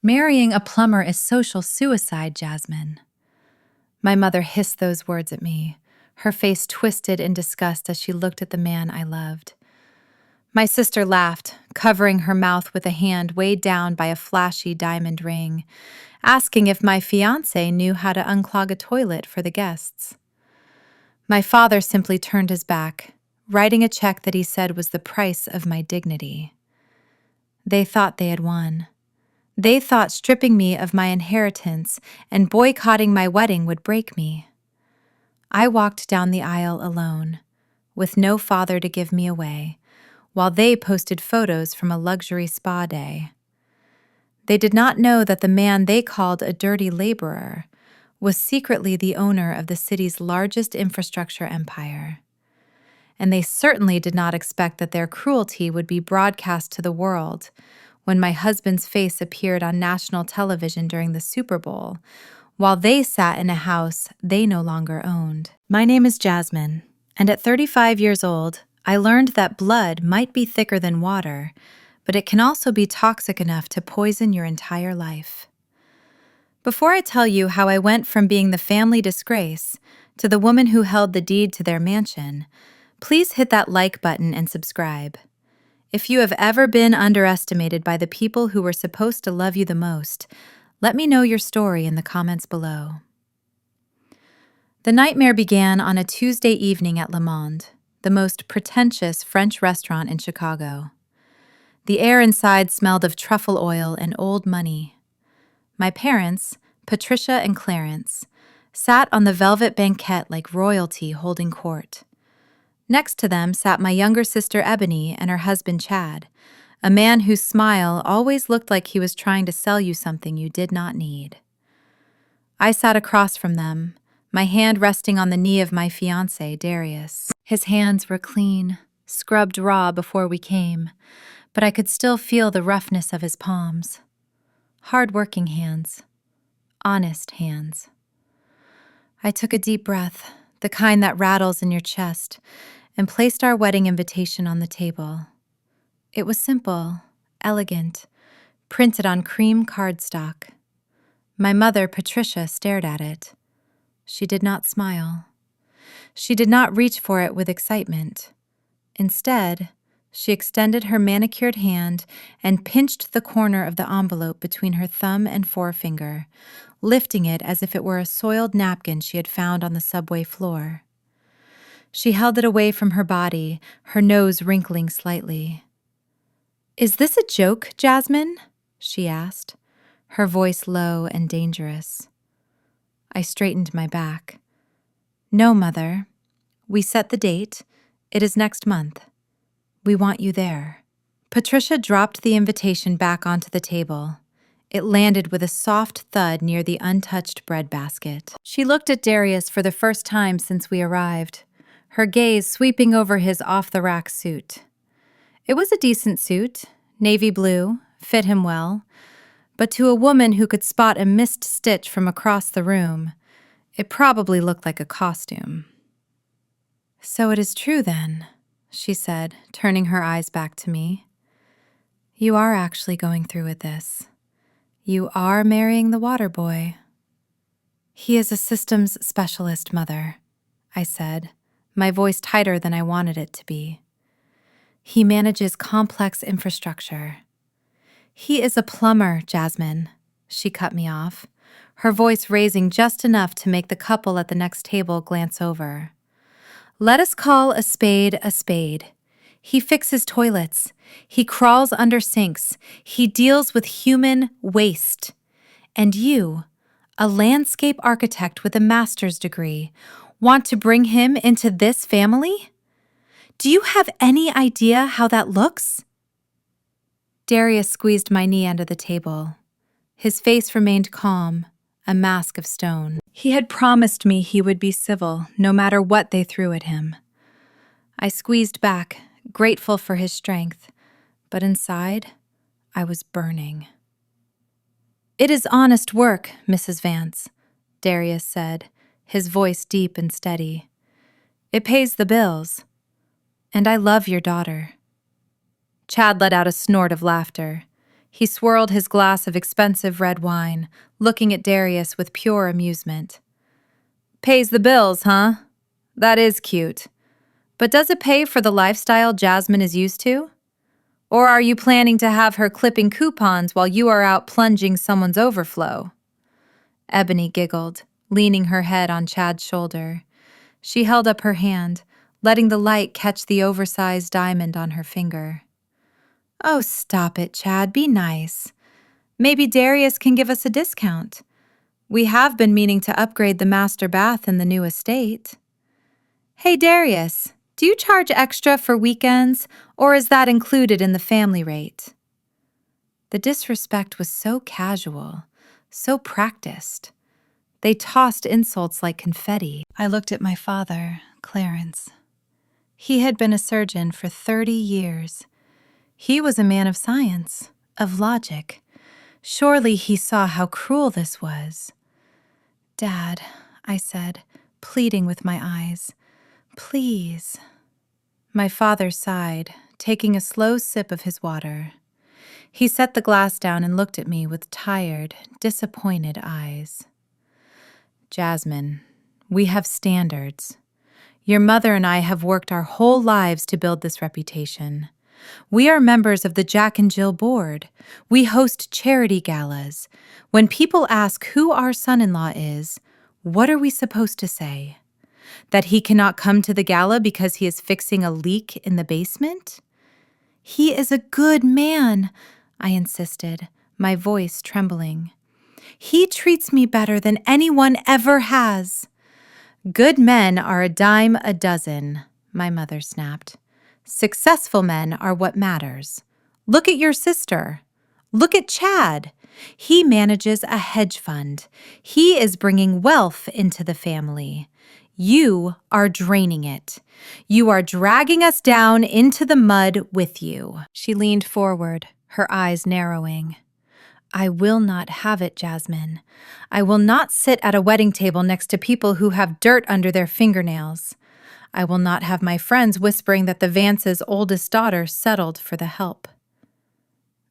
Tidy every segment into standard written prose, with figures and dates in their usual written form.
Marrying a plumber is social suicide, Jasmine. My mother hissed those words at me, her face twisted in disgust as she looked at the man I loved. My sister laughed, covering her mouth with a hand weighed down by a flashy diamond ring, asking if my fiancé knew how to unclog a toilet for the guests. My father simply turned his back, writing a check that he said was the price of my dignity. They thought they had won. They thought stripping me of my inheritance and boycotting my wedding would break me. I walked down the aisle alone, with no father to give me away, while they posted photos from a luxury spa day. They did not know that the man they called a dirty laborer was secretly the owner of the city's largest infrastructure empire. And they certainly did not expect that their cruelty would be broadcast to the world when my husband's face appeared on national television during the Super Bowl, while they sat in a house they no longer owned. My name is Jasmine, and at 35 years old, I learned that blood might be thicker than water, but it can also be toxic enough to poison your entire life. Before I tell you how I went from being the family disgrace to the woman who held the deed to their mansion, please hit that like button and subscribe. If you have ever been underestimated by the people who were supposed to love you the most, let me know your story in the comments below. The nightmare began on a Tuesday evening at Le Monde, the most pretentious French restaurant in Chicago. The air inside smelled of truffle oil and old money. My parents, Patricia and Clarence, sat on the velvet banquette like royalty holding court. Next to them sat my younger sister Ebony and her husband Chad, a man whose smile always looked like he was trying to sell you something you did not need. I sat across from them, my hand resting on the knee of my fiancé, Darius. His hands were clean, scrubbed raw before we came, but I could still feel the roughness of his palms. Hard-working hands. Honest hands. I took a deep breath, the kind that rattles in your chest, and placed our wedding invitation on the table. It was simple, elegant, printed on cream cardstock. My mother, Patricia, stared at it. She did not smile. She did not reach for it with excitement. Instead, she extended her manicured hand and pinched the corner of the envelope between her thumb and forefinger, lifting it as if it were a soiled napkin she had found on the subway floor. She held it away from her body, her nose wrinkling slightly. "Is this a joke, Jasmine?" she asked, her voice low and dangerous. I straightened my back. "No, Mother. We set the date. It is next month. We want you there." Patricia dropped the invitation back onto the table. It landed with a soft thud near the untouched bread basket. She looked at Darius for the first time since we arrived, her gaze sweeping over his off-the-rack suit. It was a decent suit, navy blue, fit him well, but to a woman who could spot a missed stitch from across the room, it probably looked like a costume. "So it is true then," she said, turning her eyes back to me. "You are actually going through with this. You are marrying the water boy." "He is a systems specialist, Mother," I said, my voice tighter than I wanted it to be. "He manages complex infrastructure." "He is a plumber, Jasmine," she cut me off, her voice raising just enough to make the couple at the next table glance over. "Let us call a spade a spade. He fixes toilets. He crawls under sinks. He deals with human waste. And you, a landscape architect with a master's degree, want to bring him into this family? Do you have any idea how that looks?" Darius squeezed my knee under the table. His face remained calm, a mask of stone. He had promised me he would be civil, no matter what they threw at him. I squeezed back, grateful for his strength, but inside, I was burning. "It is honest work, Mrs. Vance," Darius said, his voice deep and steady. "It pays the bills. And I love your daughter." Chad let out a snort of laughter. He swirled his glass of expensive red wine, looking at Darius with pure amusement. Pays the bills, huh? That is cute. But does it pay for the lifestyle Jasmine is used to? Or are you planning to have her clipping coupons while you are out plunging someone's overflow? Ebony giggled, leaning her head on Chad's shoulder. She held up her hand, letting the light catch the oversized diamond on her finger. Oh, stop it, Chad. Be nice. Maybe Darius can give us a discount. We have been meaning to upgrade the master bath in the new estate. Hey, Darius, do you charge extra for weekends, or is that included in the family rate? The disrespect was so casual, so practiced. They tossed insults like confetti. I looked at my father, Clarence. He had been a surgeon for 30 years. He was a man of science, of logic. Surely he saw how cruel this was. Dad, I said, pleading with my eyes, please. My father sighed, taking a slow sip of his water. He set the glass down and looked at me with tired, disappointed eyes. Jasmine, we have standards. Your mother and I have worked our whole lives to build this reputation. We are members of the Jack and Jill board. We host charity galas. When people ask who our son-in-law is, what are we supposed to say? That he cannot come to the gala because he is fixing a leak in the basement? He is a good man, I insisted, my voice trembling. He treats me better than anyone ever has. Good men are a dime a dozen, my mother snapped. Successful men are what matters. Look at your sister. Look at Chad. He manages a hedge fund. He is bringing wealth into the family. You are draining it. You are dragging us down into the mud with you. She leaned forward, her eyes narrowing. I will not have it, Jasmine. I will not sit at a wedding table next to people who have dirt under their fingernails. I will not have my friends whispering that the Vance's oldest daughter settled for the help.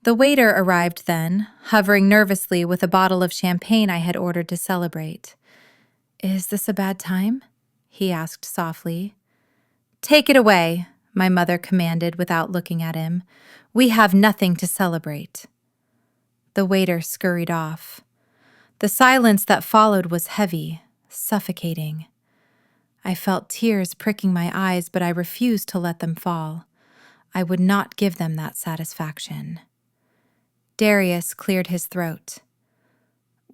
The waiter arrived then, hovering nervously with a bottle of champagne I had ordered to celebrate. Is this a bad time? He asked softly. Take it away, my mother commanded without looking at him. We have nothing to celebrate. The waiter scurried off. The silence that followed was heavy, suffocating. I felt tears pricking my eyes, but I refused to let them fall. I would not give them that satisfaction. Darius cleared his throat.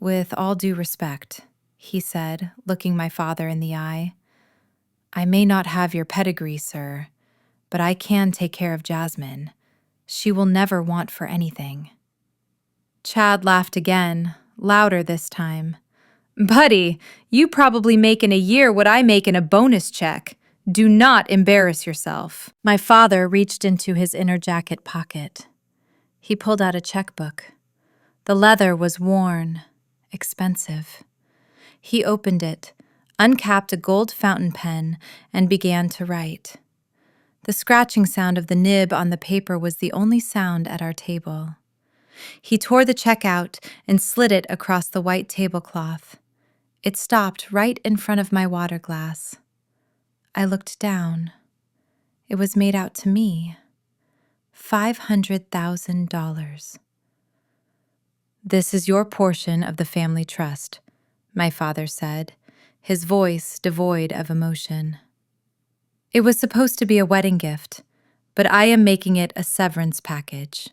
With all due respect, he said, looking my father in the eye, I may not have your pedigree, sir, but I can take care of Jasmine. She will never want for anything. Chad laughed again, louder this time. Buddy, you probably make in a year what I make in a bonus check. Do not embarrass yourself. My father reached into his inner jacket pocket. He pulled out a checkbook. The leather was worn, expensive. He opened it, uncapped a gold fountain pen, and began to write. The scratching sound of the nib on the paper was the only sound at our table. He tore the check out and slid it across the white tablecloth. It stopped right in front of my water glass. I looked down. It was made out to me. $500,000. This is your portion of the family trust, my father said, his voice devoid of emotion. It was supposed to be a wedding gift, but I am making it a severance package.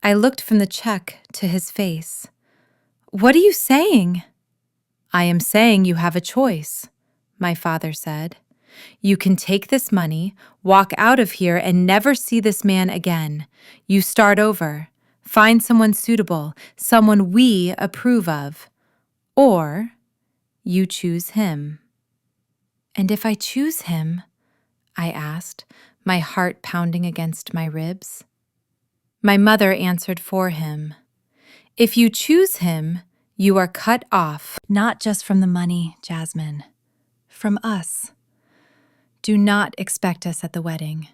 I looked from the check to his face. What are you saying? I am saying you have a choice, my father said. You can take this money, walk out of here, and never see this man again. You start over. Find someone suitable, someone we approve of. Or you choose him. And if I choose him, I asked, my heart pounding against my ribs. My mother answered for him. If you choose him, you are cut off, not just from the money, Jasmine, from us. Do not expect us at the wedding.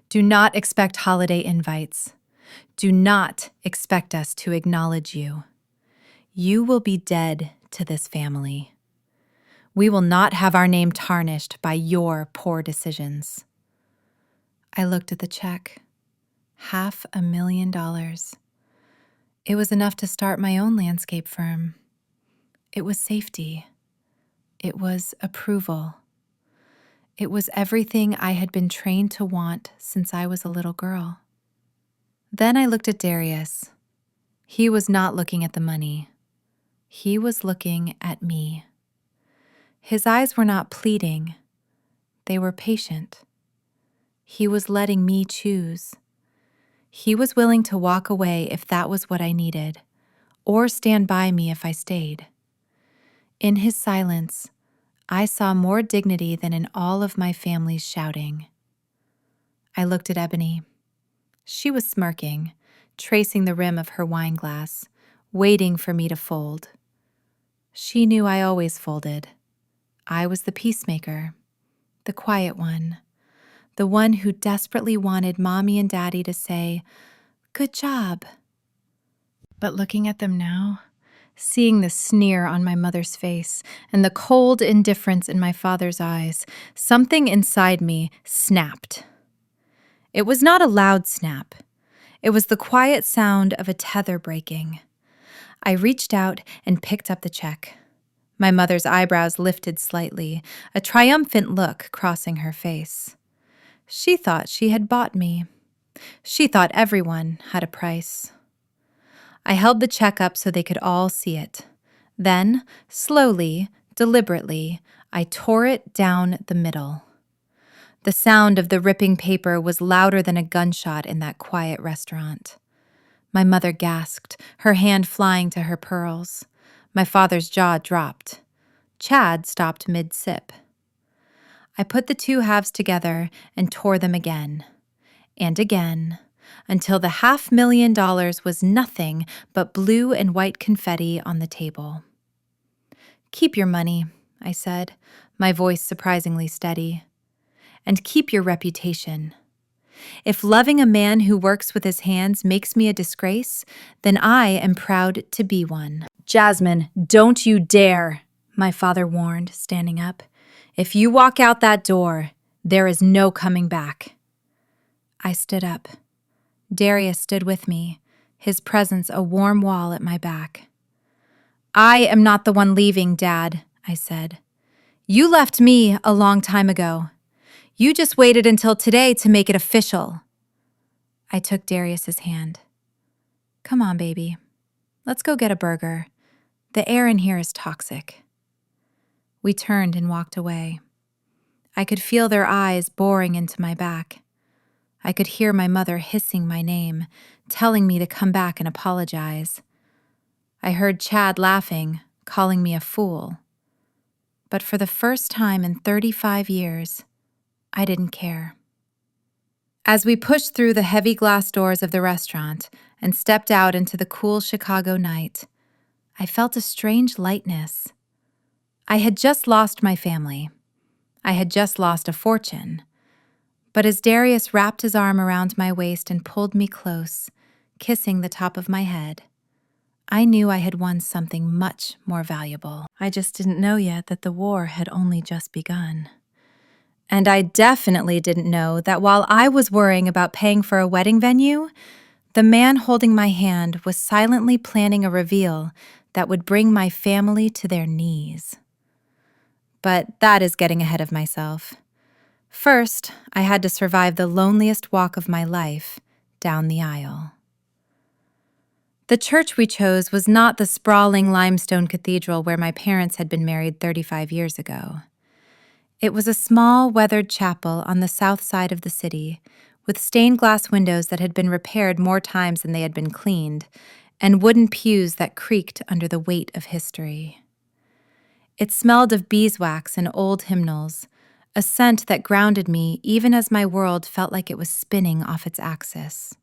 Do not expect holiday invites. Do not expect us to acknowledge you. You will be dead to this family. We will not have our name tarnished by your poor decisions." I looked at the check. $500,000. It was enough to start my own landscape firm. It was safety. It was approval. It was everything I had been trained to want since I was a little girl. Then I looked at Darius. He was not looking at the money. He was looking at me. His eyes were not pleading. They were patient. He was letting me choose. He was willing to walk away if that was what I needed, or stand by me if I stayed. In his silence, I saw more dignity than in all of my family's shouting. I looked at Ebony. She was smirking, tracing the rim of her wine glass, waiting for me to fold. She knew I always folded. I was the peacemaker, the quiet one, the one who desperately wanted Mommy and Daddy to say, "Good job." But looking at them now, seeing the sneer on my mother's face and the cold indifference in my father's eyes, something inside me snapped. It was not a loud snap. It was the quiet sound of a tether breaking. I reached out and picked up the check. My mother's eyebrows lifted slightly, a triumphant look crossing her face. She thought she had bought me. She thought everyone had a price. I held the check up so they could all see it. Then, slowly, deliberately, I tore it down the middle. The sound of the ripping paper was louder than a gunshot in that quiet restaurant. My mother gasped, her hand flying to her pearls. My father's jaw dropped. Chad stopped mid-sip. I put the two halves together and tore them again, and again, until the $500,000 was nothing but blue and white confetti on the table. "Keep your money," I said, my voice surprisingly steady. "And keep your reputation. If loving a man who works with his hands makes me a disgrace, then I am proud to be one." "Jasmine, don't you dare," my father warned, standing up. "If you walk out that door, there is no coming back." I stood up. Darius stood with me, his presence a warm wall at my back. "I am not the one leaving, Dad," I said. "You left me a long time ago. You just waited until today to make it official." I took Darius's hand. "Come on, baby. Let's go get a burger. The air in here is toxic." We turned and walked away. I could feel their eyes boring into my back. I could hear my mother hissing my name, telling me to come back and apologize. I heard Chad laughing, calling me a fool. But for the first time in 35 years, I didn't care. As we pushed through the heavy glass doors of the restaurant and stepped out into the cool Chicago night, I felt a strange lightness. I had just lost my family. I had just lost a fortune. But as Darius wrapped his arm around my waist and pulled me close, kissing the top of my head, I knew I had won something much more valuable. I just didn't know yet that the war had only just begun. And I definitely didn't know that while I was worrying about paying for a wedding venue, the man holding my hand was silently planning a reveal that would bring my family to their knees. But that is getting ahead of myself. First, I had to survive the loneliest walk of my life, down the aisle. The church we chose was not the sprawling limestone cathedral where my parents had been married 35 years ago. It was a small, weathered chapel on the south side of the city, with stained glass windows that had been repaired more times than they had been cleaned, and wooden pews that creaked under the weight of history. It smelled of beeswax and old hymnals, a scent that grounded me even as my world felt like it was spinning off its axis.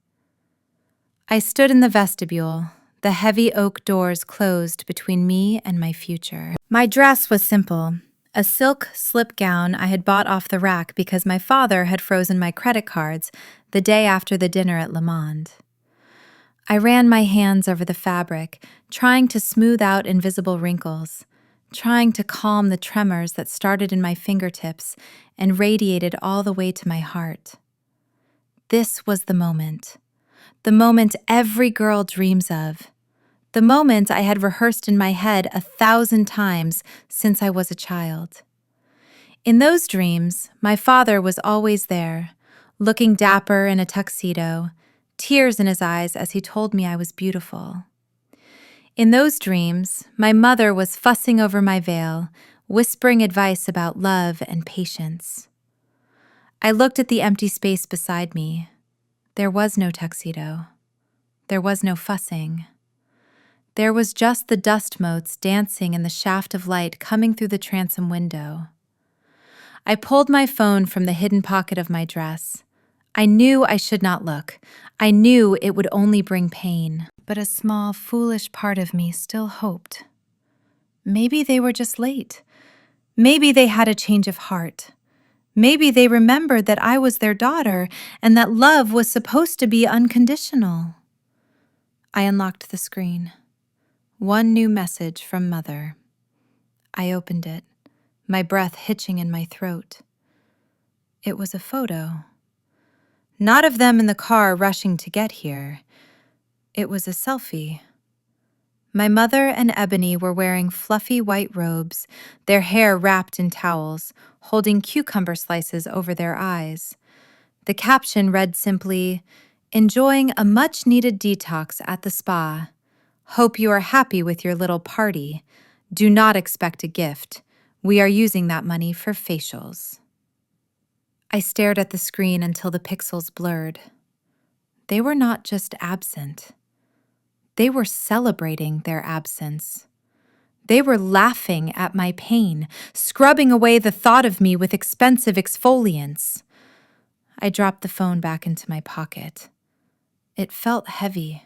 I stood in the vestibule, the heavy oak doors closed between me and my future. My dress was simple, a silk slip gown I had bought off the rack because my father had frozen my credit cards the day after the dinner at Le Monde. I ran my hands over the fabric, trying to smooth out invisible wrinkles, trying to calm the tremors that started in my fingertips and radiated all the way to my heart. This was the moment every girl dreams of, the moment I had rehearsed in my head 1,000 times since I was a child. In those dreams, my father was always there, looking dapper in a tuxedo, tears in his eyes as he told me I was beautiful. In those dreams, my mother was fussing over my veil, whispering advice about love and patience. I looked at the empty space beside me. There was no tuxedo. There was no fussing. There was just the dust motes dancing in the shaft of light coming through the transom window. I pulled my phone from the hidden pocket of my dress. I knew I should not look. I knew it would only bring pain. But a small, foolish part of me still hoped. Maybe they were just late. Maybe they had a change of heart. Maybe they remembered that I was their daughter and that love was supposed to be unconditional. I unlocked the screen. One new message from Mother. I opened it, my breath hitching in my throat. It was a photo. Not of them in the car rushing to get here. It was a selfie. My mother and Ebony were wearing fluffy white robes, their hair wrapped in towels, holding cucumber slices over their eyes. The caption read simply, "Enjoying a much-needed detox at the spa. Hope you are happy with your little party. Do not expect a gift. We are using that money for facials." I stared at the screen until the pixels blurred. They were not just absent. They were celebrating their absence. They were laughing at my pain, scrubbing away the thought of me with expensive exfoliants. I dropped the phone back into my pocket. It felt heavy,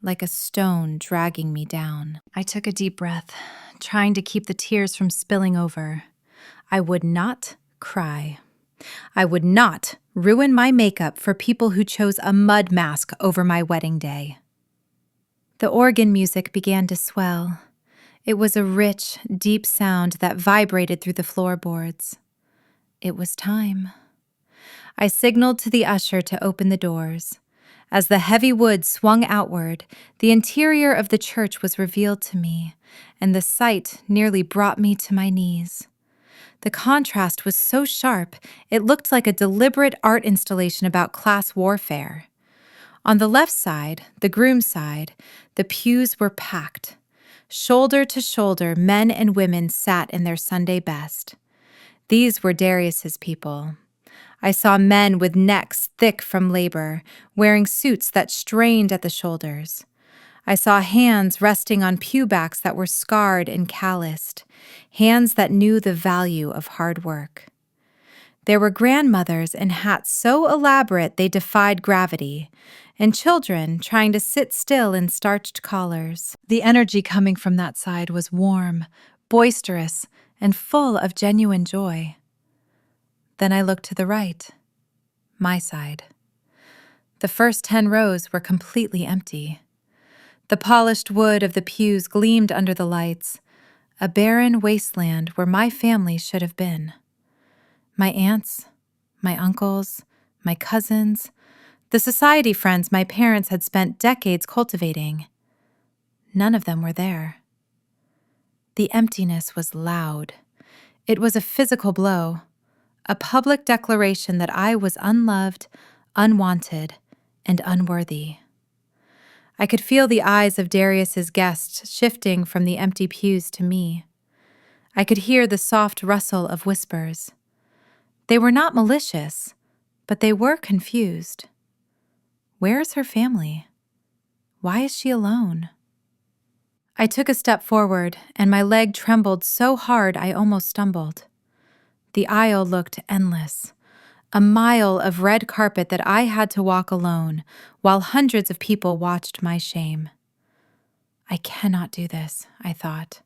like a stone dragging me down. I took a deep breath, trying to keep the tears from spilling over. I would not cry. I would not ruin my makeup for people who chose a mud mask over my wedding day. The organ music began to swell. It was a rich, deep sound that vibrated through the floorboards. It was time. I signaled to the usher to open the doors. As the heavy wood swung outward, the interior of the church was revealed to me, and the sight nearly brought me to my knees. The contrast was so sharp, it looked like a deliberate art installation about class warfare. On the left side, the groom's side, the pews were packed. Shoulder to shoulder, men and women sat in their Sunday best. These were Darius's people. I saw men with necks thick from labor, wearing suits that strained at the shoulders. I saw hands resting on pew backs that were scarred and calloused, hands that knew the value of hard work. There were grandmothers in hats so elaborate they defied gravity, and children trying to sit still in starched collars. The energy coming from that side was warm, boisterous, and full of genuine joy. Then I looked to the right, my side. The first 10 rows were completely empty. The polished wood of the pews gleamed under the lights, a barren wasteland where my family should have been. My aunts, my uncles, my cousins, the society friends my parents had spent decades cultivating. None of them were there. The emptiness was loud. It was a physical blow, a public declaration that I was unloved, unwanted, and unworthy. I could feel the eyes of Darius's guests shifting from the empty pews to me. I could hear the soft rustle of whispers. They were not malicious, but they were confused. Where is her family? Why is she alone? I took a step forward, and my leg trembled so hard I almost stumbled. The aisle looked endless, a mile of red carpet that I had to walk alone, while hundreds of people watched my shame. I cannot do this, I thought.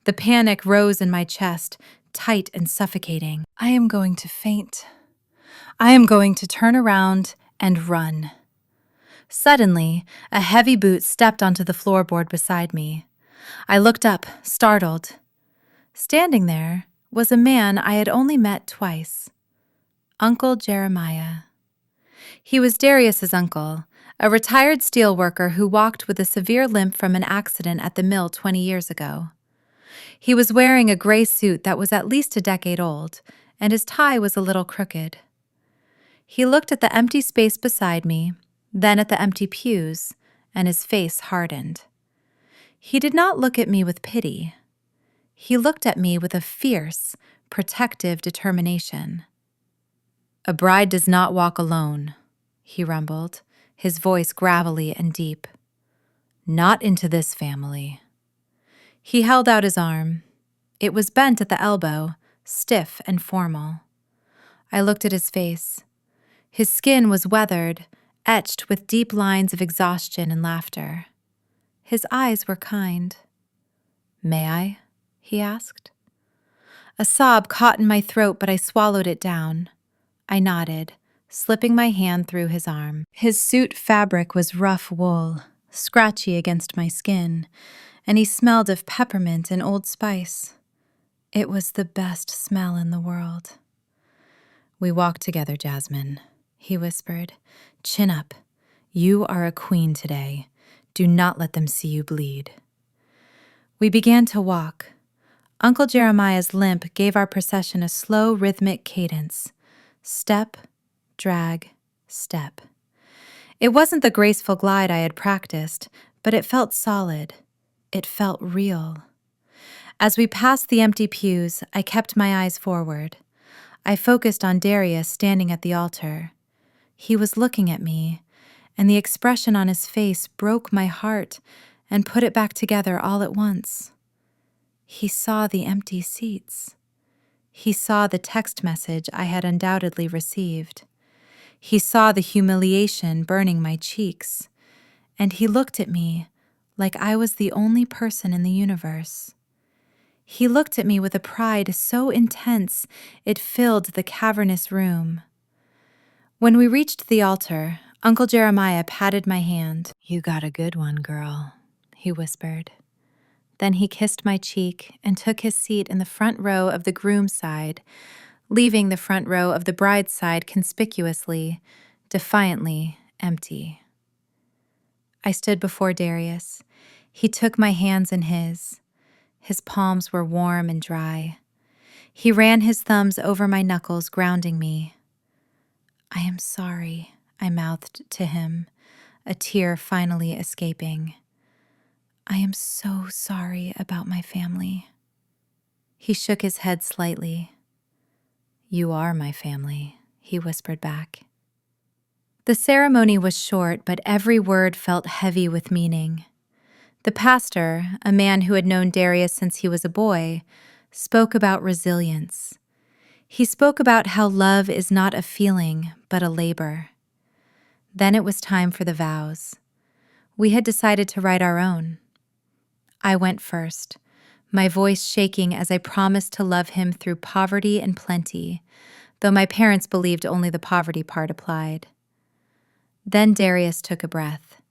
The panic rose in my chest, tight and suffocating. I am going to faint. I am going to turn around and run. Suddenly, a heavy boot stepped onto the floorboard beside me. I looked up, startled. Standing there was a man I had only met twice. Uncle Jeremiah. He was Darius's uncle, a retired steelworker who walked with a severe limp from an accident at the mill 20 years ago. He was wearing a gray suit that was at least a decade old, and his tie was a little crooked. He looked at the empty space beside me, then at the empty pews, and his face hardened. He did not look at me with pity. He looked at me with a fierce, protective determination. "A bride does not walk alone," he rumbled, his voice gravelly and deep. "Not into this family." He held out his arm. It was bent at the elbow, stiff and formal. I looked at his face. His skin was weathered, etched with deep lines of exhaustion and laughter. His eyes were kind. "May I?" he asked. A sob caught in my throat, but I swallowed it down. I nodded, slipping my hand through his arm. His suit fabric was rough wool, scratchy against my skin, and he smelled of peppermint and Old Spice. It was the best smell in the world. "We walk together, Jasmine," he whispered. "Chin up. You are a queen today. Do not let them see you bleed." We began to walk. Uncle Jeremiah's limp gave our procession a slow, rhythmic cadence. Step, drag, step. It wasn't the graceful glide I had practiced, but it felt solid. It felt real. As we passed the empty pews, I kept my eyes forward. I focused on Darius standing at the altar. He was looking at me, and the expression on his face broke my heart and put it back together all at once. He saw the empty seats. He saw the text message I had undoubtedly received. He saw the humiliation burning my cheeks, and he looked at me like I was the only person in the universe. He looked at me with a pride so intense it filled the cavernous room. When we reached the altar, Uncle Jeremiah patted my hand. "You got a good one, girl," he whispered. Then he kissed my cheek and took his seat in the front row of the groom's side, leaving the front row of the bride's side conspicuously, defiantly empty. I stood before Darius. He took my hands in his. His palms were warm and dry. He ran his thumbs over my knuckles, grounding me. "I am sorry," I mouthed to him, a tear finally escaping. "I am so sorry about my family." He shook his head slightly. "You are my family," he whispered back. The ceremony was short, but every word felt heavy with meaning. The pastor, a man who had known Darius since he was a boy, spoke about resilience. He spoke about how love is not a feeling, but a labor. Then it was time for the vows. We had decided to write our own. I went first, my voice shaking as I promised to love him through poverty and plenty, though my parents believed only the poverty part applied. Then Darius took a breath.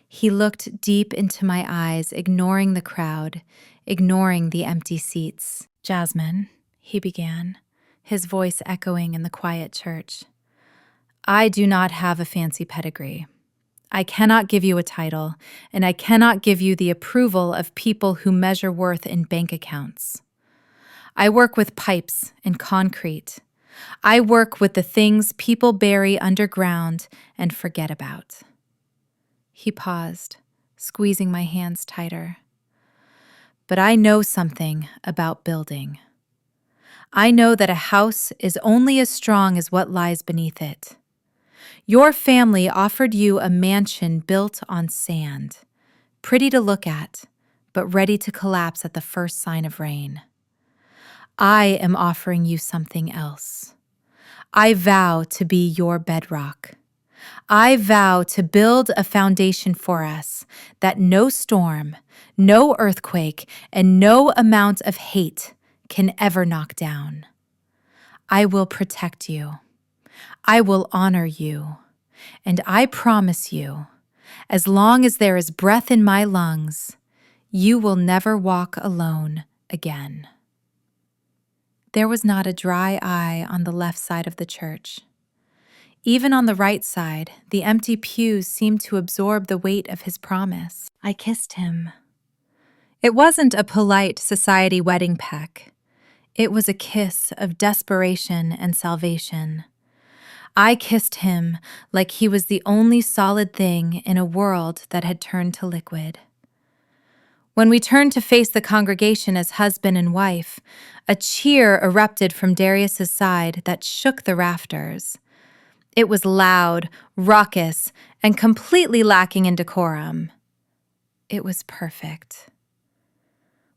He looked deep into my eyes, ignoring the crowd, ignoring the empty seats. "Jasmine," he began, his voice echoing in the quiet church. "I do not have a fancy pedigree. I cannot give you a title, and I cannot give you the approval of people who measure worth in bank accounts. I work with pipes and concrete. I work with the things people bury underground and forget about." He paused, squeezing my hands tighter. "But I know something about building. I know that a house is only as strong as what lies beneath it. Your family offered you a mansion built on sand, pretty to look at, but ready to collapse at the first sign of rain. I am offering you something else. I vow to be your bedrock. I vow to build a foundation for us that no storm, no earthquake, and no amount of hate can ever knock down. I will protect you. I will honor you. And I promise you as long as there is breath in my lungs, you will never walk alone again." There was not a dry eye on the left side of the church. Even on the right side, the empty pews seemed to absorb the weight of his promise. I kissed him. It wasn't a polite society wedding peck. It was a kiss of desperation and salvation. I kissed him like he was the only solid thing in a world that had turned to liquid. When we turned to face the congregation as husband and wife, a cheer erupted from Darius's side that shook the rafters. It was loud, raucous, and completely lacking in decorum. It was perfect.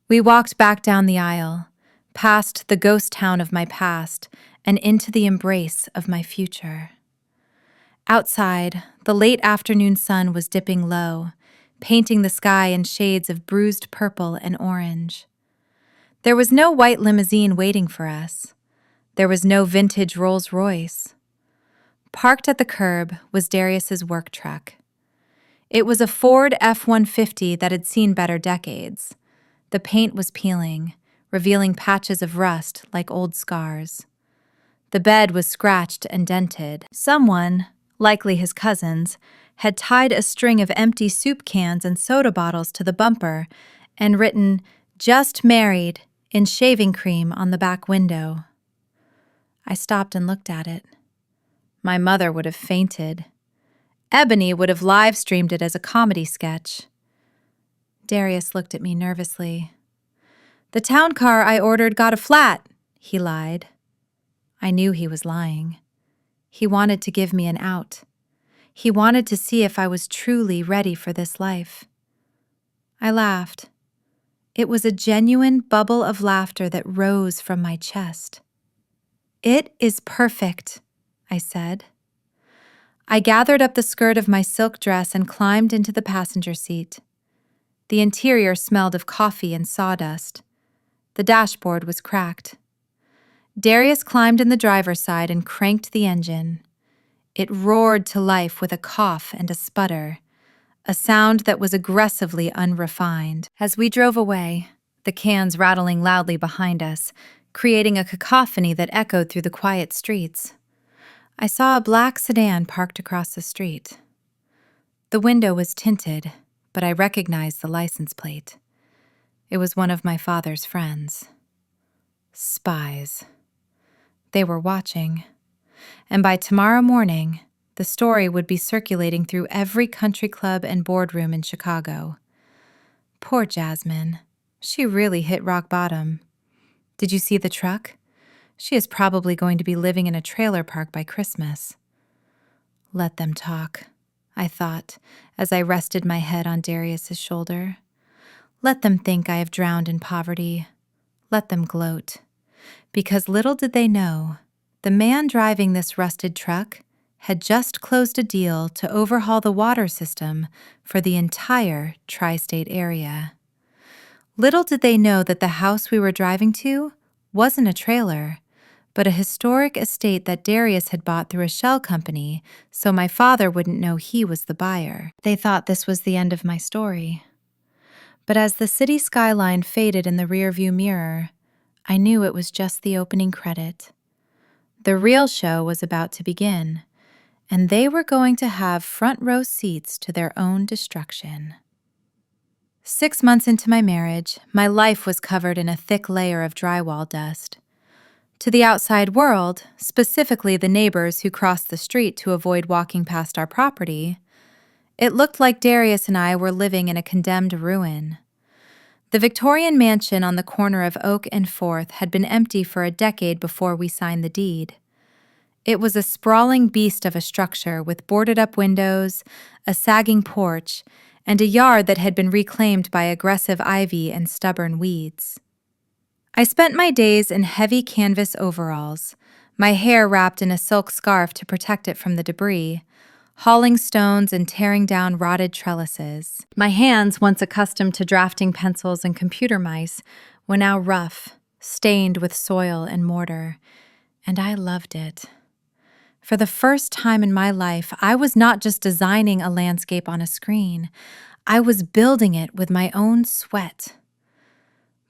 We walked back down the aisle, past the ghost town of my past, and into the embrace of my future. Outside, the late afternoon sun was dipping low, painting the sky in shades of bruised purple and orange. There was no white limousine waiting for us. There was no vintage Rolls-Royce. Parked at the curb was Darius's work truck. It was a Ford F-150 that had seen better decades. The paint was peeling, revealing patches of rust like old scars. The bed was scratched and dented. Someone, likely his cousins, had tied a string of empty soup cans and soda bottles to the bumper and written, "Just married," in shaving cream on the back window. I stopped and looked at it. My mother would have fainted. Ebony would have live-streamed it as a comedy sketch. Darius looked at me nervously. "The town car I ordered got a flat," he lied. I knew he was lying. He wanted to give me an out. He wanted to see if I was truly ready for this life. I laughed. It was a genuine bubble of laughter that rose from my chest. "It is perfect," I said. I gathered up the skirt of my silk dress and climbed into the passenger seat. The interior smelled of coffee and sawdust. The dashboard was cracked. Darius climbed in the driver's side and cranked the engine. It roared to life with a cough and a sputter, a sound that was aggressively unrefined. As we drove away, the cans rattling loudly behind us, creating a cacophony that echoed through the quiet streets, I saw a black sedan parked across the street. The window was tinted, but I recognized the license plate. It was one of my father's friends. Spies. They were watching, and by tomorrow morning, the story would be circulating through every country club and boardroom in Chicago. Poor Jasmine. She really hit rock bottom. Did you see the truck? She is probably going to be living in a trailer park by Christmas. Let them talk, I thought, as I rested my head on Darius's shoulder. Let them think I have drowned in poverty. Let them gloat. Because little did they know, the man driving this rusted truck had just closed a deal to overhaul the water system for the entire tri-state area. Little did they know that the house we were driving to wasn't a trailer, but a historic estate that Darius had bought through a shell company so my father wouldn't know he was the buyer. They thought this was the end of my story. But as the city skyline faded in the rearview mirror, I knew it was just the opening credit. The real show was about to begin, and they were going to have front row seats to their own destruction. 6 months into my marriage, my life was covered in a thick layer of drywall dust. To the outside world, specifically the neighbors who crossed the street to avoid walking past our property, it looked like Darius and I were living in a condemned ruin. The Victorian mansion on the corner of Oak and 4th had been empty for a decade before we signed the deed. It was a sprawling beast of a structure with boarded-up windows, a sagging porch, and a yard that had been reclaimed by aggressive ivy and stubborn weeds. I spent my days in heavy canvas overalls, my hair wrapped in a silk scarf to protect it from the debris, hauling stones and tearing down rotted trellises. My hands, once accustomed to drafting pencils and computer mice, were now rough, stained with soil and mortar, and I loved it. For the first time in my life, I was not just designing a landscape on a screen. I was building it with my own sweat.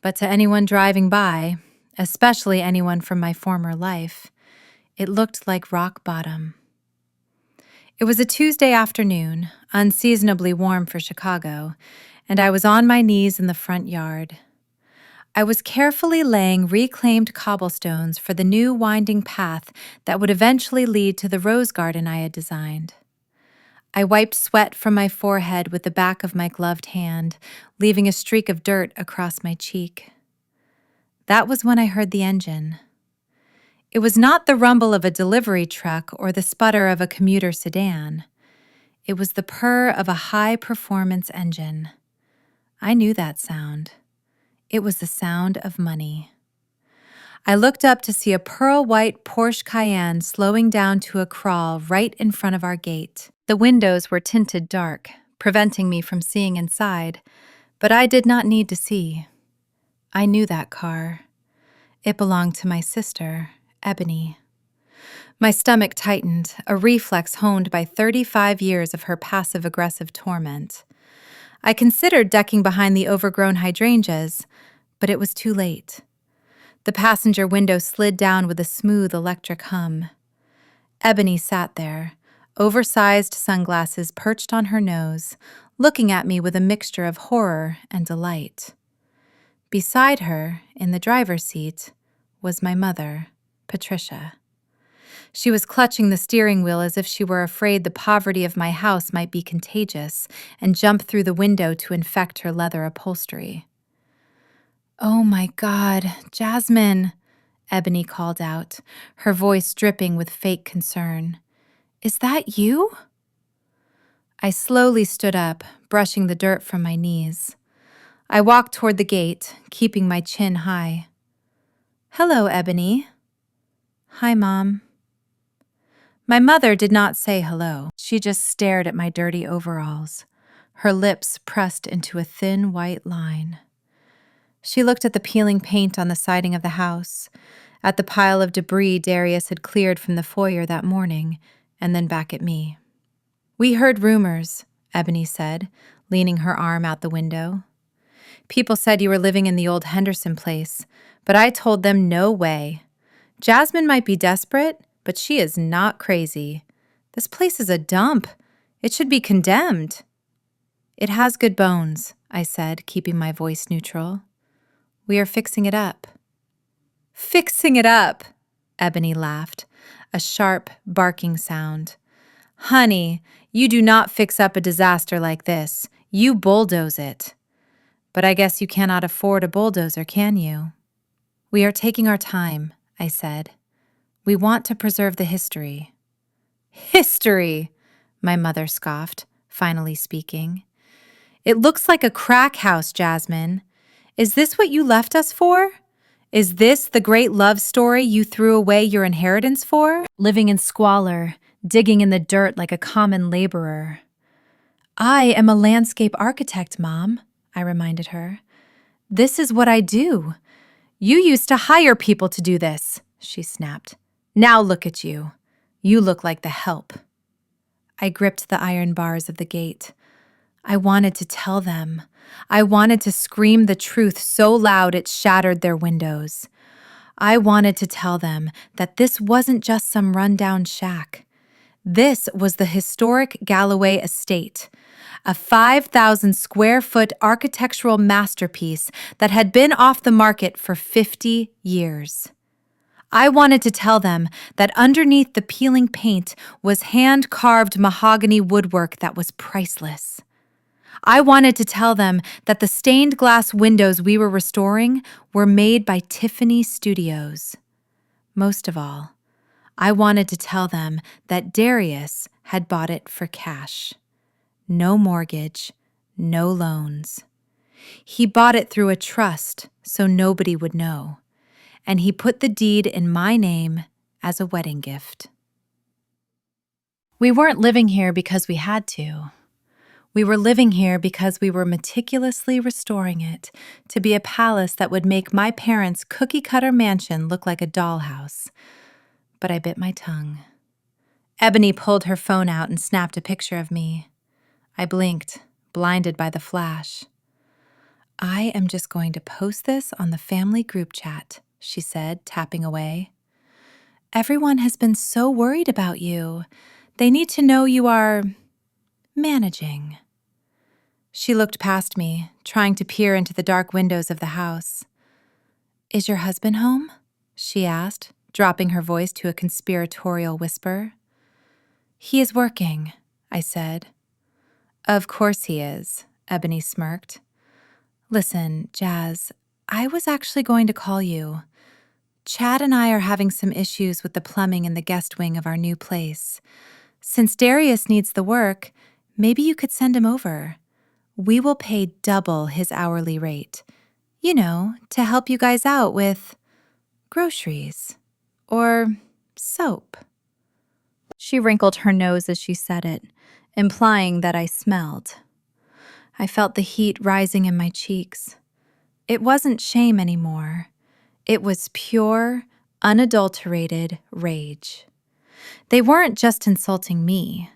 But to anyone driving by, especially anyone from my former life, it looked like rock bottom. It was a Tuesday afternoon, unseasonably warm for Chicago, and I was on my knees in the front yard. I was carefully laying reclaimed cobblestones for the new winding path that would eventually lead to the rose garden I had designed. I wiped sweat from my forehead with the back of my gloved hand, leaving a streak of dirt across my cheek. That was when I heard the engine. It was not the rumble of a delivery truck or the sputter of a commuter sedan. It was the purr of a high-performance engine. I knew that sound. It was the sound of money. I looked up to see a pearl-white Porsche Cayenne slowing down to a crawl right in front of our gate. The windows were tinted dark, preventing me from seeing inside, but I did not need to see. I knew that car. It belonged to my sister, Ebony. My stomach tightened, a reflex honed by 35 years of her passive-aggressive torment. I considered ducking behind the overgrown hydrangeas, but it was too late. The passenger window slid down with a smooth electric hum. Ebony sat there, oversized sunglasses perched on her nose, looking at me with a mixture of horror and delight. Beside her, in the driver's seat, was my mother, Patricia. She was clutching the steering wheel as if she were afraid the poverty of my house might be contagious and jump through the window to infect her leather upholstery. "Oh my God, Jasmine," Ebony called out, her voice dripping with fake concern. "Is that you?" I slowly stood up, brushing the dirt from my knees. I walked toward the gate, keeping my chin high. "Hello, Ebony." "Hi, Mom." My mother did not say hello. She just stared at my dirty overalls, her lips pressed into a thin white line. She looked at the peeling paint on the siding of the house, at the pile of debris Darius had cleared from the foyer that morning, and then back at me. "We heard rumors," Ebony said, leaning her arm out the window. "People said you were living in the old Henderson place, but I told them no way. Jasmine might be desperate, but she is not crazy. This place is a dump. It should be condemned." "It has good bones," I said, keeping my voice neutral. "We are fixing it up." "Fixing it up," Ebony laughed, a sharp, barking sound. "Honey, you do not fix up a disaster like this. You bulldoze it. But I guess you cannot afford a bulldozer, can you?" "We are taking our time," I said. "We want to preserve the history." "History," my mother scoffed, finally speaking. "It looks like a crack house, Jasmine. Is this what you left us for? Is this the great love story you threw away your inheritance for? Living in squalor, digging in the dirt like a common laborer." "I am a landscape architect, Mom," I reminded her. "This is what I do." "You used to hire people to do this," she snapped. "Now look at you. You look like the help." I gripped the iron bars of the gate. I wanted to tell them. I wanted to scream the truth so loud it shattered their windows. I wanted to tell them that this wasn't just some rundown shack. This was the historic Galloway Estate, a 5,000 square foot architectural masterpiece that had been off the market for 50 years. I wanted to tell them that underneath the peeling paint was hand-carved mahogany woodwork that was priceless. I wanted to tell them that the stained glass windows we were restoring were made by Tiffany Studios. Most of all, I wanted to tell them that Darius had bought it for cash. No mortgage, no loans. He bought it through a trust so nobody would know, and he put the deed in my name as a wedding gift. We weren't living here because we had to. We were living here because we were meticulously restoring it to be a palace that would make my parents' cookie-cutter mansion look like a dollhouse. But I bit my tongue. Ebony pulled her phone out and snapped a picture of me. I blinked, blinded by the flash. I am just going to post this on the family group chat, she said, tapping away. Everyone has been so worried about you. They need to know you are managing. She looked past me, trying to peer into the dark windows of the house. Is your husband home? She asked, dropping her voice to a conspiratorial whisper. He is working, I said. Of course he is, Ebony smirked. Listen, Jazz, I was actually going to call you. Chad and I are having some issues with the plumbing in the guest wing of our new place. Since Darius needs the work, maybe you could send him over. We will pay double his hourly rate. You know, to help you guys out with groceries or soap. She wrinkled her nose as she said it, implying that I smelled. I felt the heat rising in my cheeks. It wasn't shame anymore. It was pure, unadulterated rage. They weren't just insulting me.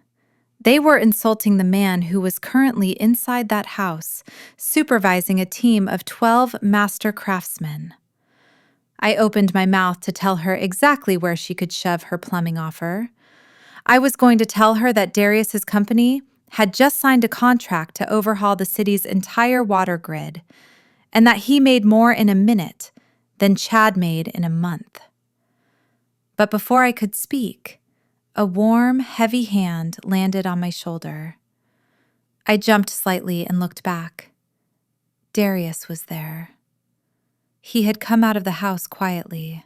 They were insulting the man who was currently inside that house, supervising a team of 12 master craftsmen. I opened my mouth to tell her exactly where she could shove her plumbing offer. I was going to tell her that Darius's company had just signed a contract to overhaul the city's entire water grid, and that he made more in a minute than Chad made in a month. But before I could speak, a warm, heavy hand landed on my shoulder. I jumped slightly and looked back. Darius was there. He had come out of the house quietly.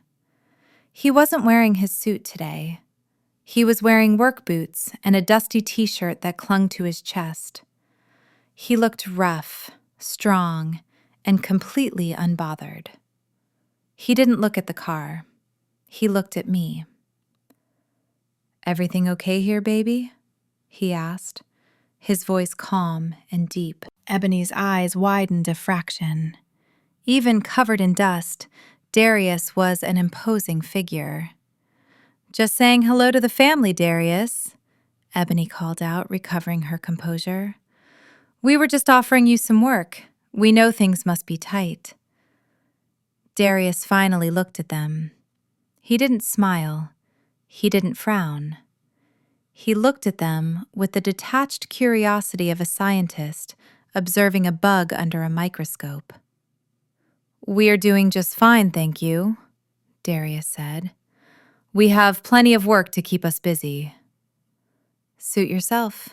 He wasn't wearing his suit today. He was wearing work boots and a dusty t-shirt that clung to his chest. He looked rough, strong, and completely unbothered. He didn't look at the car. He looked at me. Everything okay here, baby? He asked, his voice calm and deep. Ebony's eyes widened a fraction. Even covered in dust, Darius was an imposing figure. Just saying hello to the family, Darius, Ebony called out, recovering her composure. We were just offering you some work. We know things must be tight. Darius finally looked at them. He didn't smile. He didn't frown. He looked at them with the detached curiosity of a scientist observing a bug under a microscope. We're doing just fine, thank you, Darius said. We have plenty of work to keep us busy. Suit yourself,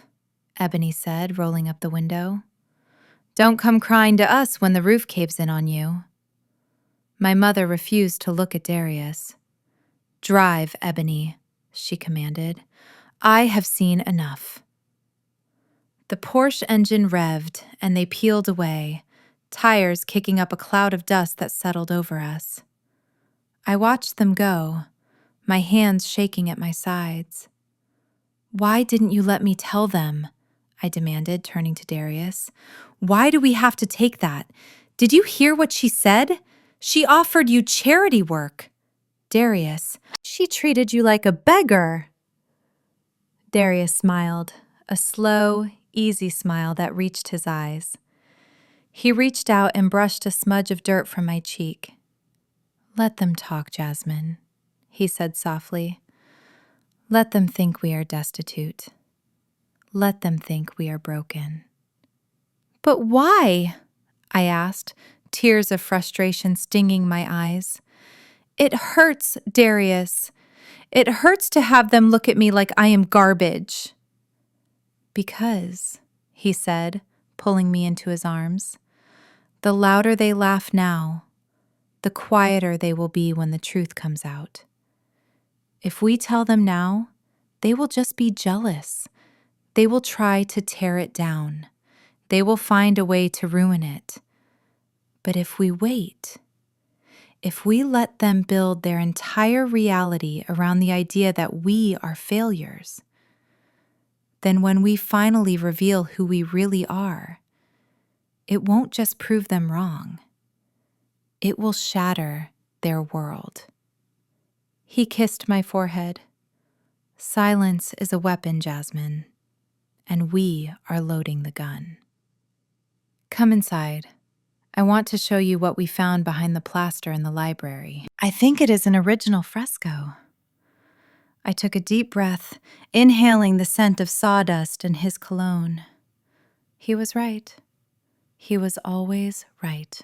Ebony said, rolling up the window. Don't come crying to us when the roof caves in on you. My mother refused to look at Darius. Drive, Ebony, she commanded. I have seen enough. The Porsche engine revved, and they peeled away, tires kicking up a cloud of dust that settled over us. I watched them go, my hands shaking at my sides. Why didn't you let me tell them? I demanded, turning to Darius. Why do we have to take that? Did you hear what she said? She offered you charity work. Darius, she treated you like a beggar. Darius smiled, a slow, easy smile that reached his eyes. He reached out and brushed a smudge of dirt from my cheek. Let them talk, Jasmine, he said softly. Let them think we are destitute. Let them think we are broken. But why? I asked, tears of frustration stinging my eyes. It hurts, Darius. It hurts to have them look at me like I am garbage. Because, he said, pulling me into his arms, the louder they laugh now, the quieter they will be when the truth comes out. If we tell them now, they will just be jealous. They will try to tear it down. They will find a way to ruin it. But if we wait, if we let them build their entire reality around the idea that we are failures, then when we finally reveal who we really are, it won't just prove them wrong. It will shatter their world. He kissed my forehead. Silence is a weapon, Jasmine, and we are loading the gun. Come inside. I want to show you what we found behind the plaster in the library. I think it is an original fresco. I took a deep breath, inhaling the scent of sawdust and his cologne. He was right. He was always right.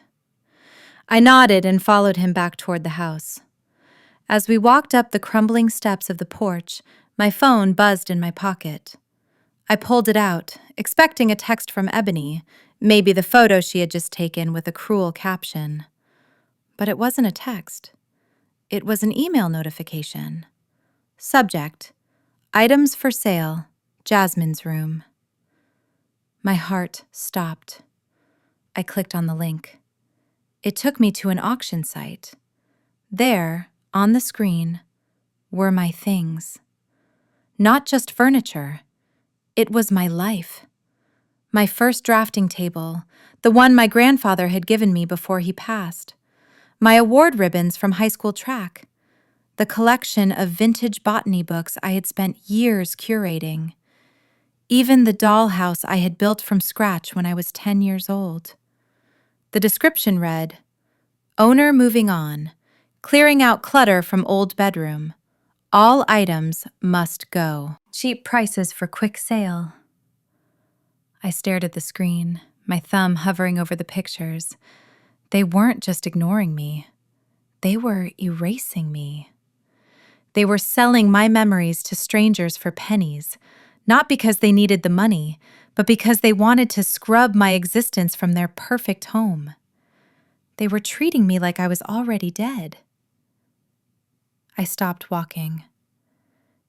I nodded and followed him back toward the house. As we walked up the crumbling steps of the porch, my phone buzzed in my pocket. I pulled it out, expecting a text from Ebony, maybe the photo she had just taken with a cruel caption. But it wasn't a text. It was an email notification. Subject: Items for sale, Jasmine's room. My heart stopped. I clicked on the link. It took me to an auction site. There, on the screen, were my things. Not just furniture. It was my life. My first drafting table, the one my grandfather had given me before he passed. My award ribbons from high school track. The collection of vintage botany books I had spent years curating. Even the dollhouse I had built from scratch when I was 10 years old. The description read, "Owner moving on, clearing out clutter from old bedroom. All items must go. Cheap prices for quick sale." I stared at the screen, my thumb hovering over the pictures. They weren't just ignoring me. They were erasing me. They were selling my memories to strangers for pennies, not because they needed the money, but because they wanted to scrub my existence from their perfect home. They were treating me like I was already dead. I stopped walking.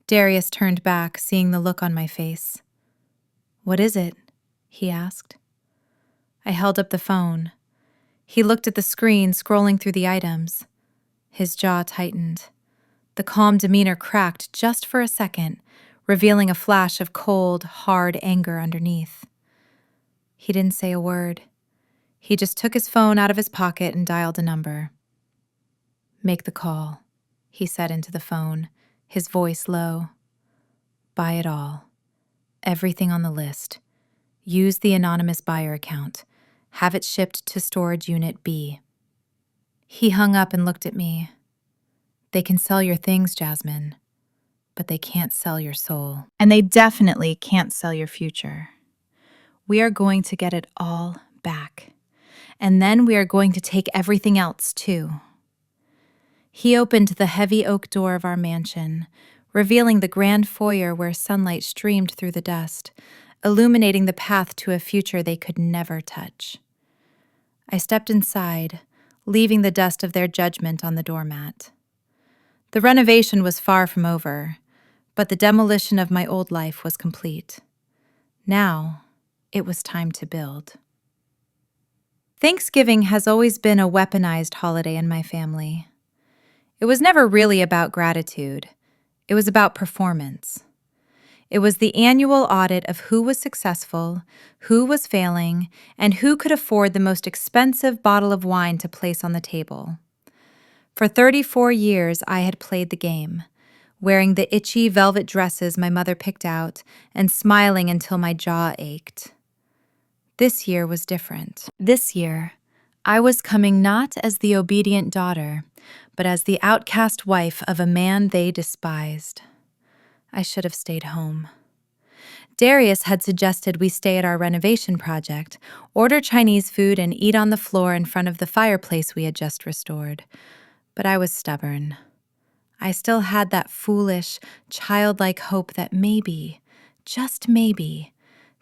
Darius turned back, seeing the look on my face. "What is it?" he asked. I held up the phone. He looked at the screen, scrolling through the items. His jaw tightened. The calm demeanor cracked just for a second, revealing a flash of cold, hard anger underneath. He didn't say a word. He just took his phone out of his pocket and dialed a number. "Make the call," he said into the phone, his voice low. "Buy it all. Everything on the list. Use the anonymous buyer account. Have it shipped to storage unit B." He hung up and looked at me. "They can sell your things, Jasmine, but they can't sell your soul. And they definitely can't sell your future. We are going to get it all back. And then we are going to take everything else, too." He opened the heavy oak door of our mansion, revealing the grand foyer where sunlight streamed through the dust, illuminating the path to a future they could never touch. I stepped inside, leaving the dust of their judgment on the doormat. The renovation was far from over, but the demolition of my old life was complete. Now, it was time to build. Thanksgiving has always been a weaponized holiday in my family. It was never really about gratitude. It was about performance. It was the annual audit of who was successful, who was failing, and who could afford the most expensive bottle of wine to place on the table. For 34 years, I had played the game, wearing the itchy velvet dresses my mother picked out and smiling until my jaw ached. This year was different. This year, I was coming not as the obedient daughter, but as the outcast wife of a man they despised. I should have stayed home. Darius had suggested we stay at our renovation project, order Chinese food, and eat on the floor in front of the fireplace we had just restored. But I was stubborn. I still had that foolish, childlike hope that maybe, just maybe,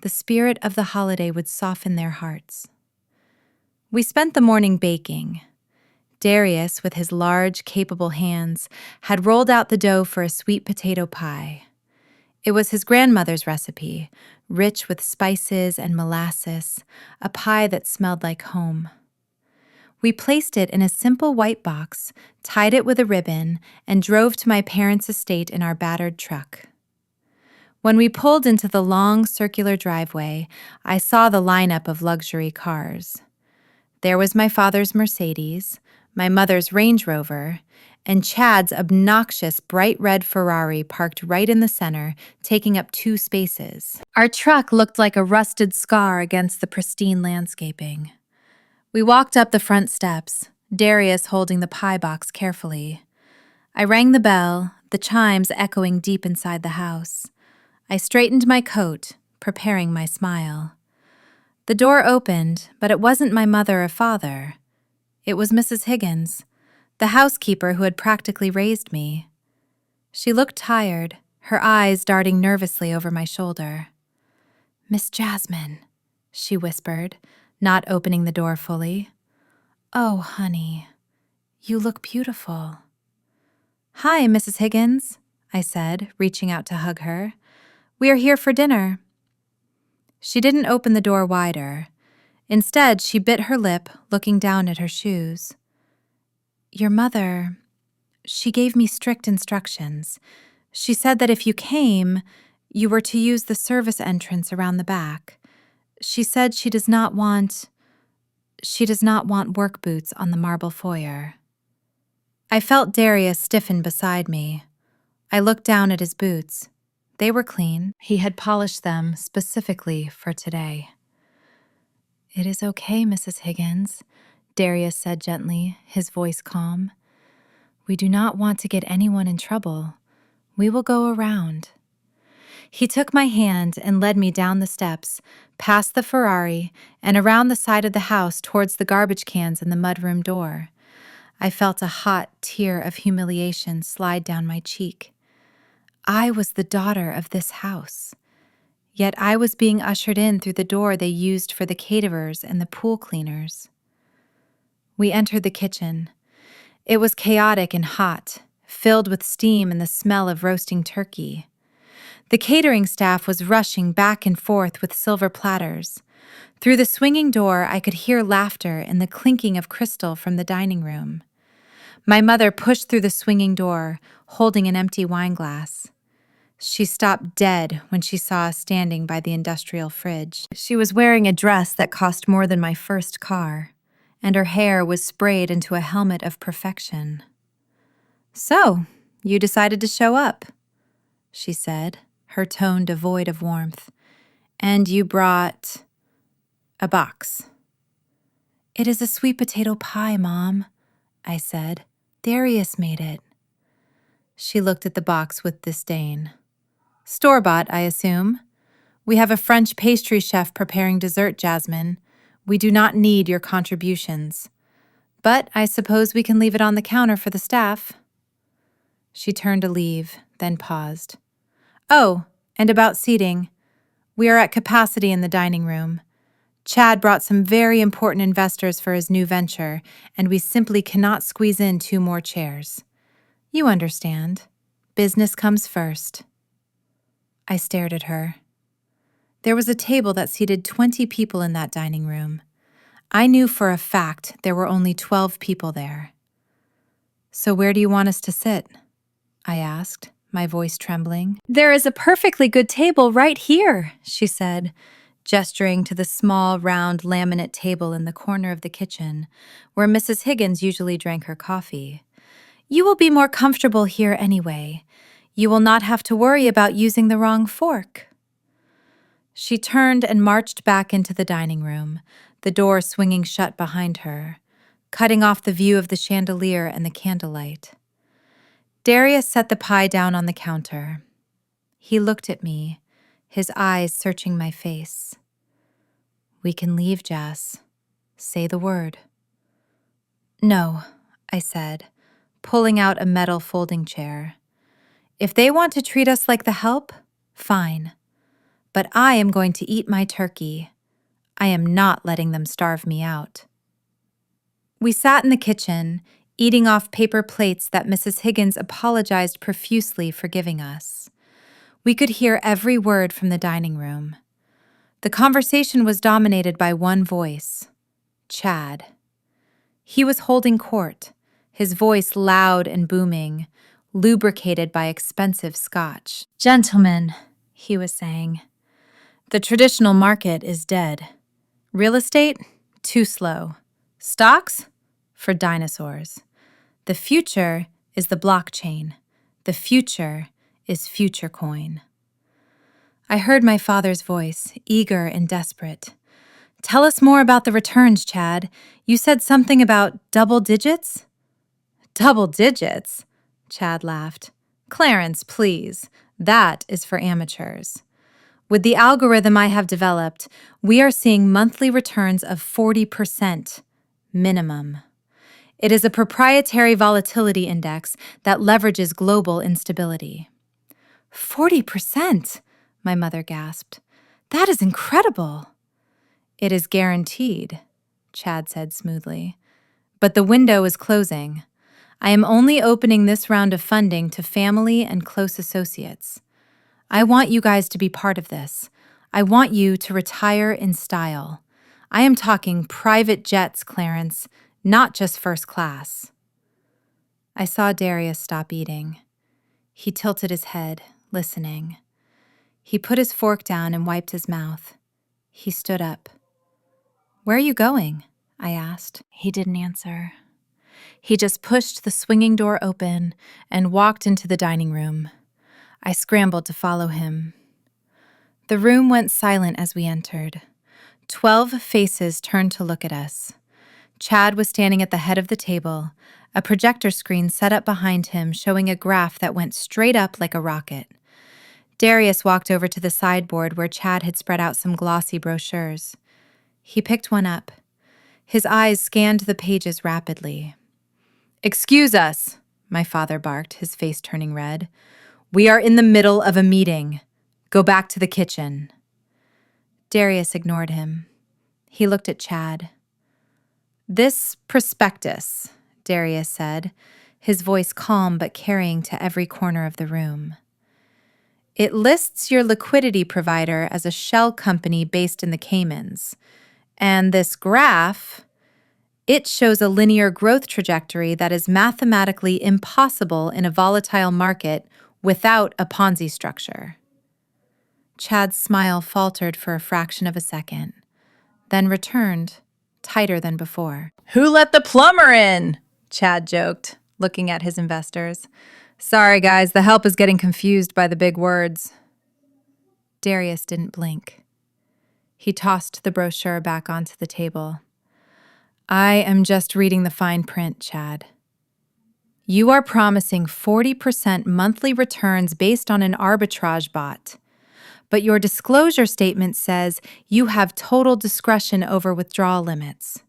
the spirit of the holiday would soften their hearts. We spent the morning baking. Darius, with his large, capable hands, had rolled out the dough for a sweet potato pie. It was his grandmother's recipe, rich with spices and molasses, a pie that smelled like home. We placed it in a simple white box, tied it with a ribbon, and drove to my parents' estate in our battered truck. When we pulled into the long, circular driveway, I saw the lineup of luxury cars. There was my father's Mercedes, my mother's Range Rover, and Chad's obnoxious bright red Ferrari parked right in the center, taking up 2 spaces. Our truck looked like a rusted scar against the pristine landscaping. We walked up the front steps, Darius holding the pie box carefully. I rang the bell, the chimes echoing deep inside the house. I straightened my coat, preparing my smile. The door opened, but it wasn't my mother or father. It was Mrs. Higgins, the housekeeper who had practically raised me. She looked tired, her eyes darting nervously over my shoulder. "Miss Jasmine," she whispered, not opening the door fully. "Oh, honey, you look beautiful." "Hi, Mrs. Higgins," I said, reaching out to hug her. "We are here for dinner." She didn't open the door wider. Instead, she bit her lip, looking down at her shoes. "Your mother, she gave me strict instructions. She said that if you came, you were to use the service entrance around the back. She said she does not want work boots on the marble foyer." I felt Darius stiffen beside me. I looked down at his boots. They were clean. He had polished them specifically for today. "It is okay, Mrs. Higgins," Darius said gently, his voice calm. "We do not want to get anyone in trouble. We will go around." He took my hand and led me down the steps, past the Ferrari, and around the side of the house towards the garbage cans and the mudroom door. I felt a hot tear of humiliation slide down my cheek. I was the daughter of this house. Yet I was being ushered in through the door they used for the caterers and the pool cleaners. We entered the kitchen. It was chaotic and hot, filled with steam and the smell of roasting turkey. The catering staff was rushing back and forth with silver platters. Through the swinging door, I could hear laughter and the clinking of crystal from the dining room. My mother pushed through the swinging door, holding an empty wine glass. She stopped dead when she saw us standing by the industrial fridge. She was wearing a dress that cost more than my first car, and her hair was sprayed into a helmet of perfection. "So, you decided to show up," she said, her tone devoid of warmth. "And you brought a box." "It is a sweet potato pie, Mom," I said. "Darius made it." She looked at the box with disdain. "Store-bought, I assume. We have a French pastry chef preparing dessert, Jasmine. We do not need your contributions. But I suppose we can leave it on the counter for the staff." She turned to leave, then paused. "Oh, and about seating. We are at capacity in the dining room. Chad brought some very important investors for his new venture, and we simply cannot squeeze in 2 more chairs. You understand. Business comes first." I stared at her. There was a table that seated 20 people in that dining room. I knew for a fact there were only 12 people there. "So where do you want us to sit?" I asked, my voice trembling. "There is a perfectly good table right here," she said, gesturing to the small, round laminate table in the corner of the kitchen, where Mrs. Higgins usually drank her coffee. "You will be more comfortable here anyway. You will not have to worry about using the wrong fork." She turned and marched back into the dining room, the door swinging shut behind her, cutting off the view of the chandelier and the candlelight. Darius set the pie down on the counter. He looked at me, his eyes searching my face. "We can leave, Jas. Say the word." "No," I said, pulling out a metal folding chair. "If they want to treat us like the help, fine. But I am going to eat my turkey. I am not letting them starve me out." We sat in the kitchen, eating off paper plates that Mrs. Higgins apologized profusely for giving us. We could hear every word from the dining room. The conversation was dominated by one voice, Chad. He was holding court, his voice loud and booming, lubricated by expensive scotch. "Gentlemen," he was saying, "the traditional market is dead. Real estate? Too slow. Stocks? For dinosaurs. The future is the blockchain. The future is future coin. I heard my father's voice, eager and desperate. Tell us more about the returns, Chad. You said something about double digits? Double digits? Chad laughed. Clarence, please. That is for amateurs. With the algorithm I have developed, we are seeing monthly returns of 40% minimum. It is a proprietary volatility index that leverages global instability. 40%, my mother gasped. That is incredible. It is guaranteed, Chad said smoothly. But the window is closing. I am only opening this round of funding to family and close associates. I want you guys to be part of this. I want you to retire in style. I am talking private jets, Clarence, not just first class. I saw Darius stop eating. He tilted his head, listening. He put his fork down and wiped his mouth. He stood up. Where are you going? I asked. He didn't answer. He just pushed the swinging door open and walked into the dining room. I scrambled to follow him. The room went silent as we entered. 12 faces turned to look at us. Chad was standing at the head of the table, a projector screen set up behind him showing a graph that went straight up like a rocket. Darius walked over to the sideboard where Chad had spread out some glossy brochures. He picked one up. His eyes scanned the pages rapidly. "Excuse us," my father barked, his face turning red. "We are in the middle of a meeting. Go back to the kitchen." Darius ignored him. He looked at Chad. "This prospectus," Darius said, his voice calm but carrying to every corner of the room. "It lists your liquidity provider as a shell company based in the Caymans. And this graph, it shows a linear growth trajectory that is mathematically impossible in a volatile market without a Ponzi structure." Chad's smile faltered for a fraction of a second, then returned, tighter than before. "Who let the plumber in?" Chad joked, looking at his investors. "Sorry, guys, the help is getting confused by the big words." Darius didn't blink. He tossed the brochure back onto the table. "I am just reading the fine print, Chad. You are promising 40% monthly returns based on an arbitrage bot. But your disclosure statement says you have total discretion over withdrawal limits.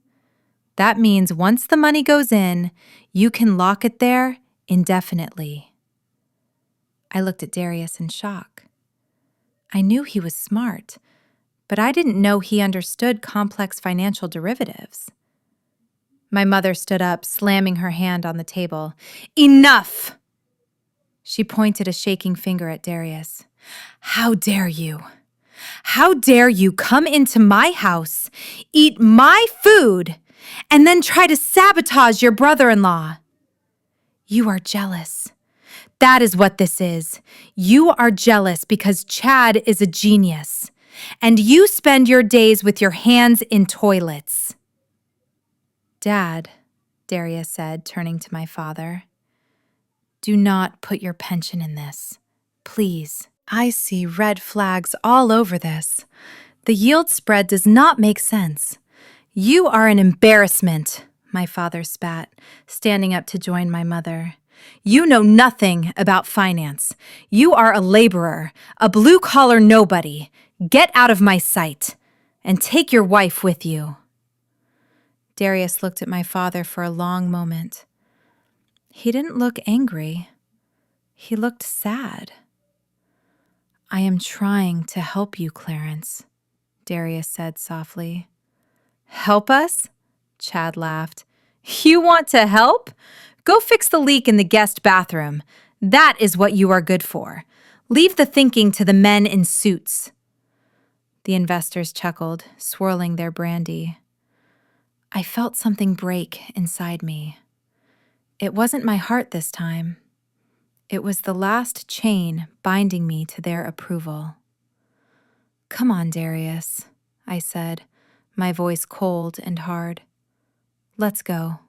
That means once the money goes in, you can lock it there indefinitely." I looked at Darius in shock. I knew he was smart, but I didn't know he understood complex financial derivatives. My mother stood up, slamming her hand on the table. "Enough!" She pointed a shaking finger at Darius. "How dare you? How dare you come into my house, eat my food, and then try to sabotage your brother-in-law? You are jealous. That is what this is. You are jealous because Chad is a genius, and you spend your days with your hands in toilets." "Dad," Darius said, turning to my father, "do not put your pension in this. Please. I see red flags all over this. The yield spread does not make sense. You are an embarrassment," my father spat, standing up to join my mother. "You know nothing about finance. You are a laborer, a blue-collar nobody. Get out of my sight, and take your wife with you." Darius looked at my father for a long moment. He didn't look angry. He looked sad. "I am trying to help you, Clarence," Darius said softly. "Help us?" Chad laughed. "You want to help? Go fix the leak in the guest bathroom. That is what you are good for. Leave the thinking to the men in suits." The investors chuckled, swirling their brandy. I felt something break inside me. It wasn't my heart this time. It was the last chain binding me to their approval. "Come on, Darius," I said, my voice cold and hard. "Let's go."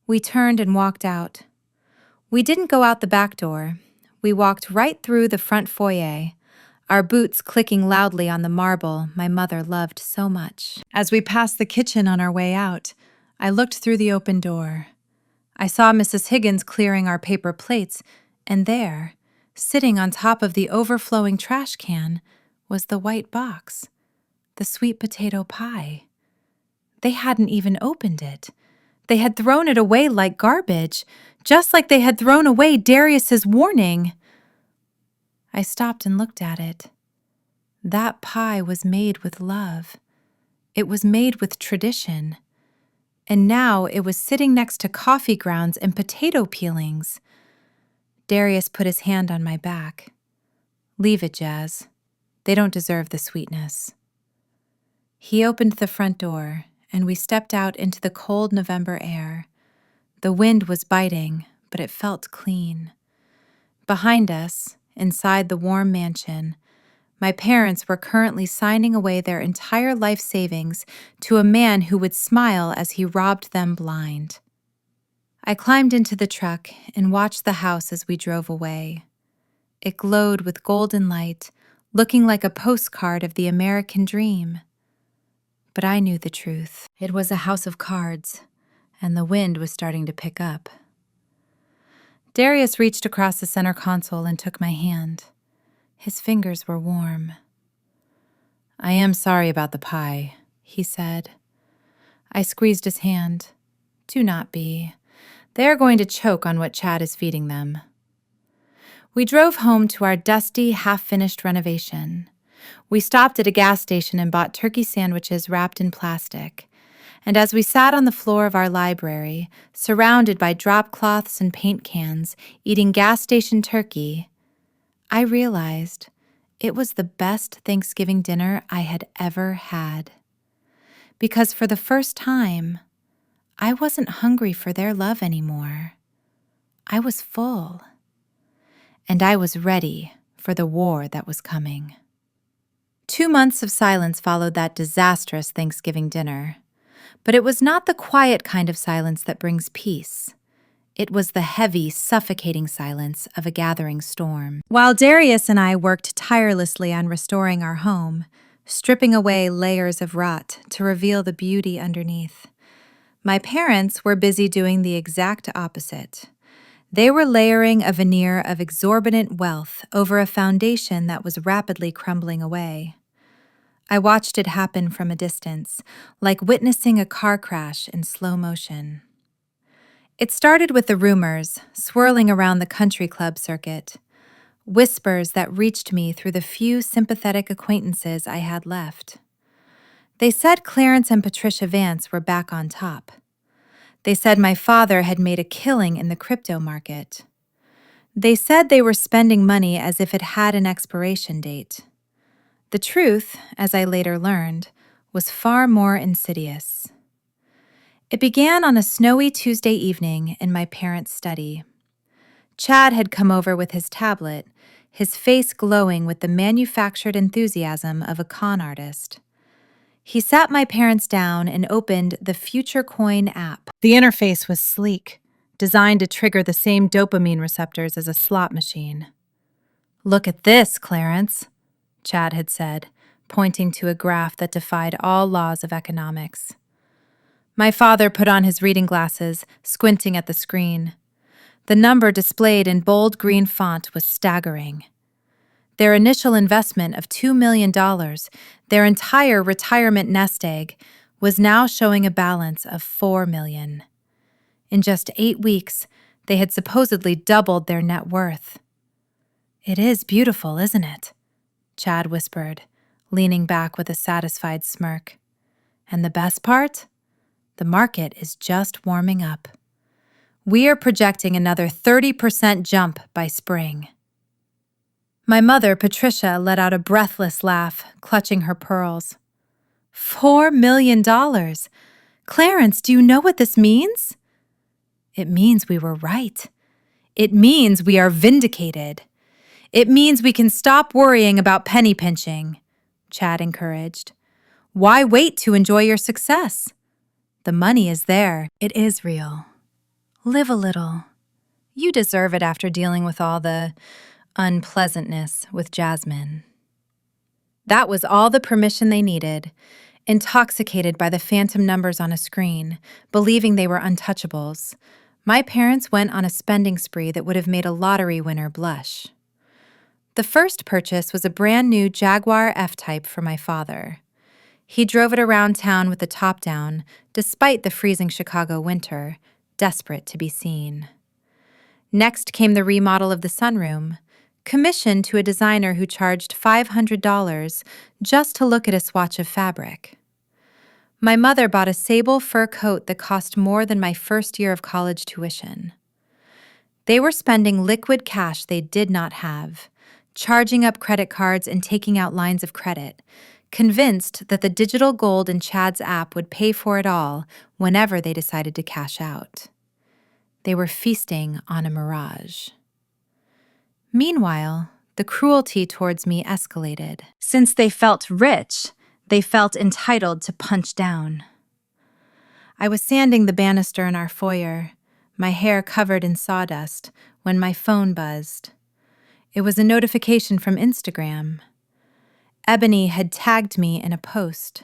We turned and walked out, We didn't go out the back door. We walked right through the front foyer, our boots clicking loudly on the marble my mother loved so much. As we passed the kitchen on our way out, I looked through the open door. I saw Mrs. Higgins clearing our paper plates, and there, sitting on top of the overflowing trash can, was the white box, the sweet potato pie. They hadn't even opened it. They had thrown it away like garbage, just like they had thrown away Darius's warning. I stopped and looked at it. That pie was made with love. It was made with tradition. And now it was sitting next to coffee grounds and potato peelings. Darius put his hand on my back. "Leave it, Jazz. They don't deserve the sweetness." He opened the front door, and we stepped out into the cold November air. The wind was biting, but it felt clean. Behind us, inside the warm mansion, my parents were currently signing away their entire life savings to a man who would smile as he robbed them blind. I climbed into the truck and watched the house as we drove away. It glowed with golden light, looking like a postcard of the American dream. But I knew the truth. It was a house of cards, and the wind was starting to pick up. Darius reached across the center console and took my hand. His fingers were warm. "I am sorry about the pie," he said. I squeezed his hand. "Do not be. They are going to choke on what Chad is feeding them." We drove home to our dusty, half-finished renovation. We stopped at a gas station and bought turkey sandwiches wrapped in plastic. And as we sat on the floor of our library, surrounded by drop cloths and paint cans, eating gas station turkey, I realized it was the best Thanksgiving dinner I had ever had. Because for the first time, I wasn't hungry for their love anymore. I was full. And I was ready for the war that was coming. 2 months of silence followed that disastrous Thanksgiving dinner. But it was not the quiet kind of silence that brings peace. It was the heavy, suffocating silence of a gathering storm. While Darius and I worked tirelessly on restoring our home, stripping away layers of rot to reveal the beauty underneath, my parents were busy doing the exact opposite. They were layering a veneer of exorbitant wealth over a foundation that was rapidly crumbling away. I watched it happen from a distance, like witnessing a car crash in slow motion. It started with the rumors swirling around the country club circuit, whispers that reached me through the few sympathetic acquaintances I had left. They said Clarence and Patricia Vance were back on top. They said my father had made a killing in the crypto market. They said they were spending money as if it had an expiration date. The truth, as I later learned, was far more insidious. It began on a snowy Tuesday evening in my parents' study. Chad had come over with his tablet, his face glowing with the manufactured enthusiasm of a con artist. He sat my parents down and opened the Future Coin app. The interface was sleek, designed to trigger the same dopamine receptors as a slot machine. "Look at this, Clarence," Chad had said, pointing to a graph that defied all laws of economics. My father put on his reading glasses, squinting at the screen. The number displayed in bold green font was staggering. Their initial investment of $2 million, their entire retirement nest egg, was now showing a balance of $4 million. In just 8 weeks, they had supposedly doubled their net worth. "It is beautiful, isn't it?" Chad whispered, leaning back with a satisfied smirk. "And the best part? The market is just warming up. We are projecting another 30% jump by spring." My mother, Patricia, let out a breathless laugh, clutching her pearls. $4 million! Clarence, do you know what this means? It means we were right. It means we are vindicated. It means we can stop worrying about penny pinching, Chad encouraged. Why wait to enjoy your success? The money is there. It is real. Live a little. You deserve it after dealing with all the unpleasantness with Jasmine. That was all the permission they needed, intoxicated by the phantom numbers on a screen, believing they were untouchables. My parents went on a spending spree that would have made a lottery winner blush. The first purchase was a brand new Jaguar F-Type for my father. He drove it around town with the top down, despite the freezing Chicago winter, desperate to be seen. Next came the remodel of the sunroom, commissioned to a designer who charged $500 just to look at a swatch of fabric. My mother bought a sable fur coat that cost more than my first year of college tuition. They were spending liquid cash they did not have, charging up credit cards and taking out lines of credit, convinced that the digital gold in Chad's app would pay for it all whenever they decided to cash out. They were feasting on a mirage. Meanwhile, the cruelty towards me escalated. Since they felt rich, they felt entitled to punch down. I was sanding the banister in our foyer, my hair covered in sawdust, when my phone buzzed. It was a notification from Instagram. Ebony had tagged me in a post.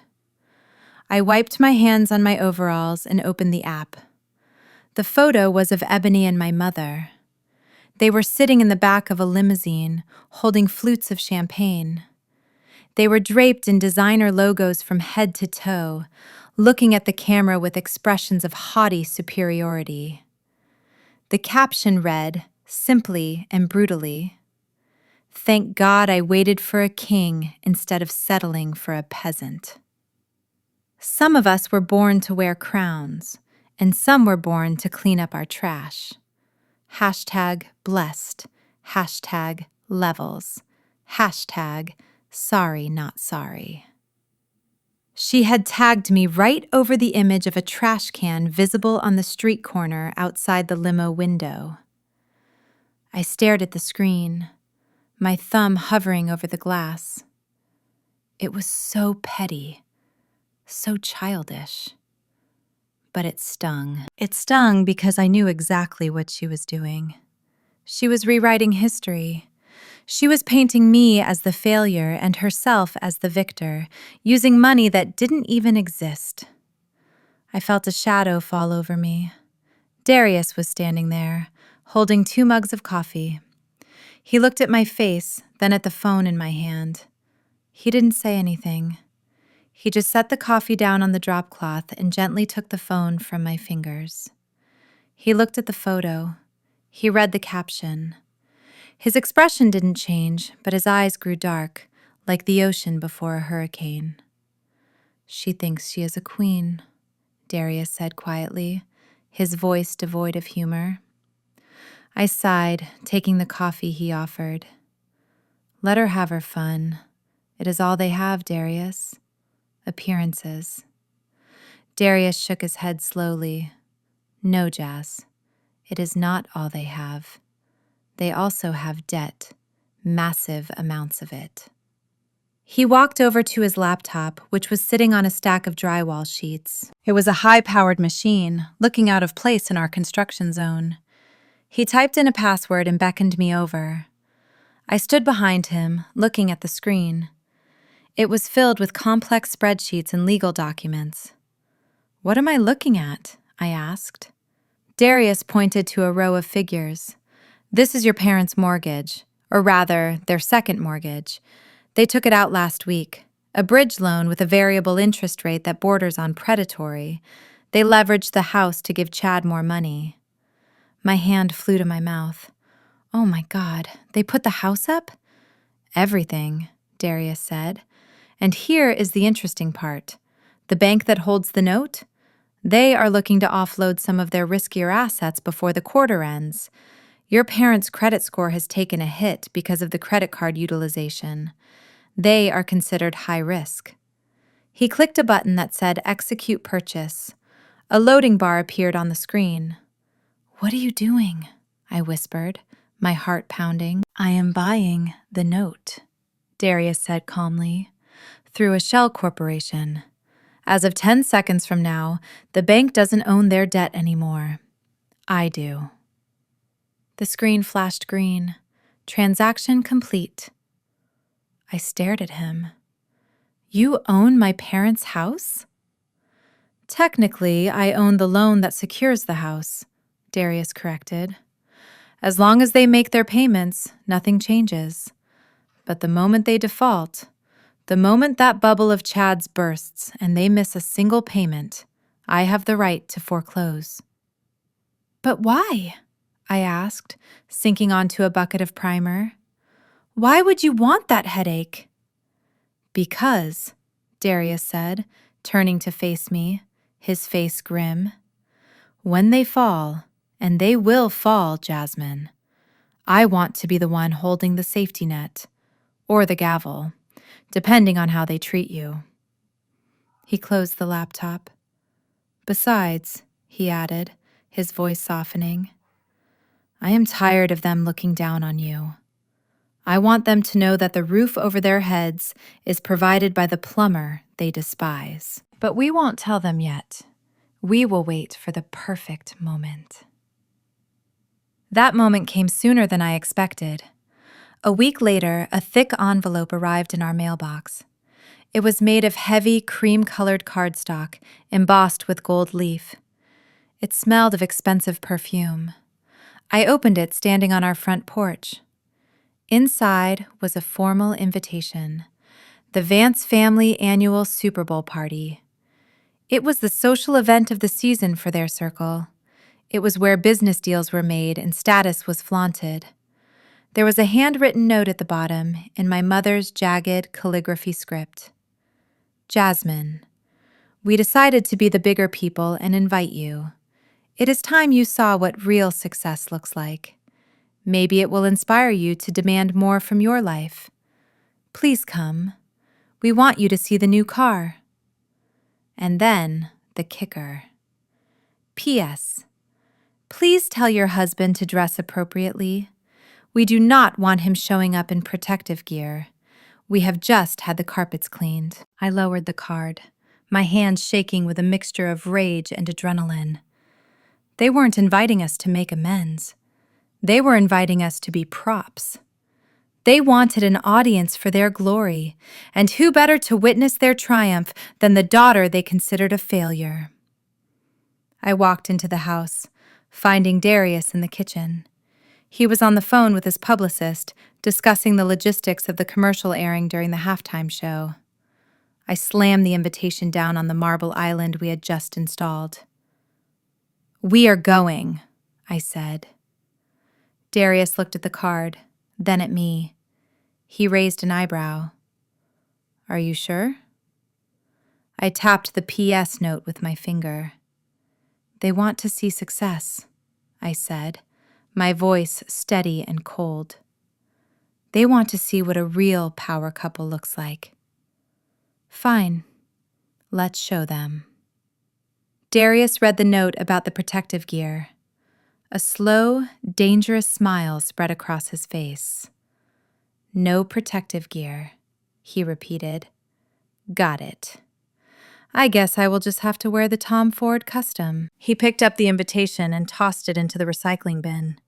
I wiped my hands on my overalls and opened the app. The photo was of Ebony and my mother. They were sitting in the back of a limousine, holding flutes of champagne. They were draped in designer logos from head to toe, looking at the camera with expressions of haughty superiority. The caption read, simply and brutally, "Thank God I waited for a king instead of settling for a peasant." Some of us were born to wear crowns, and some were born to clean up our trash. #blessed, #levels, #sorry not sorry. She had tagged me right over the image of a trash can visible on the street corner outside the limo window. I stared at the screen, my thumb hovering over the glass. It was so petty, so childish. But it stung. It stung because I knew exactly what she was doing. She was rewriting history. She was painting me as the failure and herself as the victor, using money that didn't even exist. I felt a shadow fall over me. Darius was standing there, holding 2 mugs of coffee. He looked at my face, then at the phone in my hand. He didn't say anything. He just set the coffee down on the drop cloth and gently took the phone from my fingers. He looked at the photo. He read the caption. His expression didn't change, but his eyes grew dark, like the ocean before a hurricane. "She thinks she is a queen," Darius said quietly, his voice devoid of humor. I sighed, taking the coffee he offered. "Let her have her fun. It is all they have, Darius. Appearances." Darius shook his head slowly. "No, Jas, it is not all they have. They also have debt, massive amounts of it." He walked over to his laptop, which was sitting on a stack of drywall sheets. It was a high-powered machine, looking out of place in our construction zone. He typed in a password and beckoned me over. I stood behind him, looking at the screen. It was filled with complex spreadsheets and legal documents. "What am I looking at?" I asked. Darius pointed to a row of figures. "This is your parents' mortgage, or rather, their second mortgage. They took it out last week, a bridge loan with a variable interest rate that borders on predatory. They leveraged the house to give Chad more money." My hand flew to my mouth. "Oh my God, they put the house up?" "Everything," Darius said. "And here is the interesting part. The bank that holds the note? They are looking to offload some of their riskier assets before the quarter ends. Your parents' credit score has taken a hit because of the credit card utilization. They are considered high risk." He clicked a button that said Execute Purchase. A loading bar appeared on the screen. "What are you doing?" I whispered, my heart pounding. "I am buying the note," Darius said calmly, "through a shell corporation. As of 10 seconds from now, the bank doesn't own their debt anymore. I do." The screen flashed green. Transaction complete. I stared at him. You own my parents' house? Technically, I own the loan that secures the house, Darius corrected. As long as they make their payments, nothing changes. But the moment they default, the moment that bubble of Chad's bursts and they miss a single payment, I have the right to foreclose. But why? I asked, sinking onto a bucket of primer. Why would you want that headache? Because, Darius said, turning to face me, his face grim. When they fall, and they will fall, Jasmine, I want to be the one holding the safety net, or the gavel, depending on how they treat you. He closed the laptop. Besides, he added, his voice softening, I am tired of them looking down on you. I want them to know that the roof over their heads is provided by the plumber they despise. But we won't tell them yet. We will wait for the perfect moment. That moment came sooner than I expected. A week later, a thick envelope arrived in our mailbox. It was made of heavy, cream-colored cardstock, embossed with gold leaf. It smelled of expensive perfume. I opened it standing on our front porch. Inside was a formal invitation, the Vance family annual Super Bowl party. It was the social event of the season for their circle. It was where business deals were made and status was flaunted. There was a handwritten note at the bottom in my mother's jagged calligraphy script. Jasmine, we decided to be the bigger people and invite you. It is time you saw what real success looks like. Maybe it will inspire you to demand more from your life. Please come. We want you to see the new car. And then the kicker. P.S. Please tell your husband to dress appropriately. We do not want him showing up in protective gear. We have just had the carpets cleaned. I lowered the card, my hands shaking with a mixture of rage and adrenaline. They weren't inviting us to make amends. They were inviting us to be props. They wanted an audience for their glory, and who better to witness their triumph than the daughter they considered a failure? I walked into the house, finding Darius in the kitchen. He was on the phone with his publicist, discussing the logistics of the commercial airing during the halftime show. I slammed the invitation down on the marble island we had just installed. We are going, I said. Darius looked at the card, then at me. He raised an eyebrow. Are you sure? I tapped the P.S. note with my finger. They want to see success, I said, my voice steady and cold. They want to see what a real power couple looks like. Fine. Let's show them. Darius read the note about the protective gear. A slow, dangerous smile spread across his face. No protective gear, he repeated. Got it. I guess I will just have to wear the Tom Ford Custom. He picked up the invitation and tossed it into the recycling bin.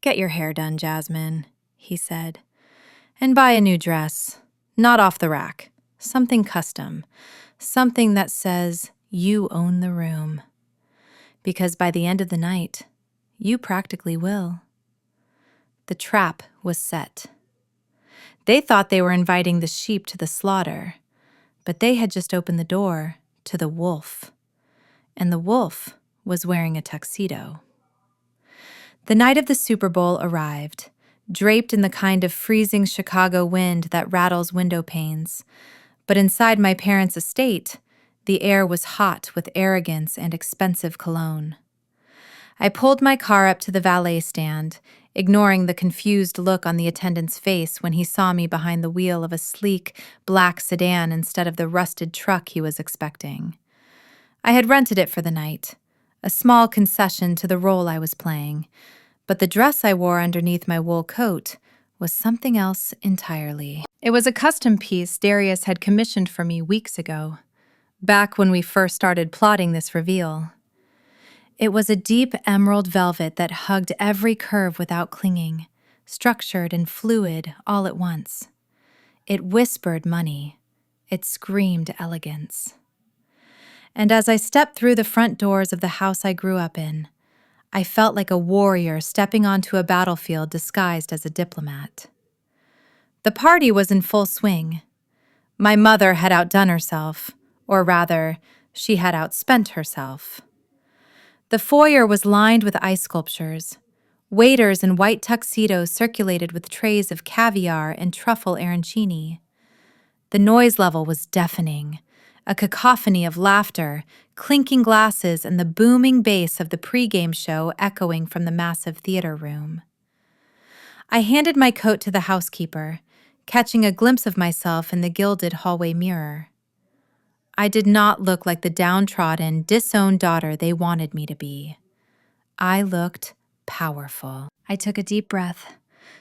Get your hair done, Jasmine, he said. And buy a new dress. Not off the rack. Something custom. Something that says you own the room. Because by the end of the night, you practically will. The trap was set. They thought they were inviting the sheep to the slaughter, but they had just opened the door to the wolf. And the wolf was wearing a tuxedo. The night of the Super Bowl arrived, draped in the kind of freezing Chicago wind that rattles window panes. But inside my parents' estate, the air was hot with arrogance and expensive cologne. I pulled my car up to the valet stand, ignoring the confused look on the attendant's face when he saw me behind the wheel of a sleek, black sedan instead of the rusted truck he was expecting. I had rented it for the night, a small concession to the role I was playing, but the dress I wore underneath my wool coat was something else entirely. It was a custom piece Darius had commissioned for me weeks ago, back when we first started plotting this reveal. It was a deep emerald velvet that hugged every curve without clinging, structured and fluid all at once. It whispered money. It screamed elegance. And as I stepped through the front doors of the house I grew up in, I felt like a warrior stepping onto a battlefield disguised as a diplomat. The party was in full swing. My mother had outdone herself, or rather, she had outspent herself. The foyer was lined with ice sculptures. Waiters in white tuxedos circulated with trays of caviar and truffle arancini. The noise level was deafening, a cacophony of laughter, clinking glasses, and the booming bass of the pregame show echoing from the massive theater room. I handed my coat to the housekeeper, catching a glimpse of myself in the gilded hallway mirror. I did not look like the downtrodden, disowned daughter they wanted me to be. I looked powerful. I took a deep breath,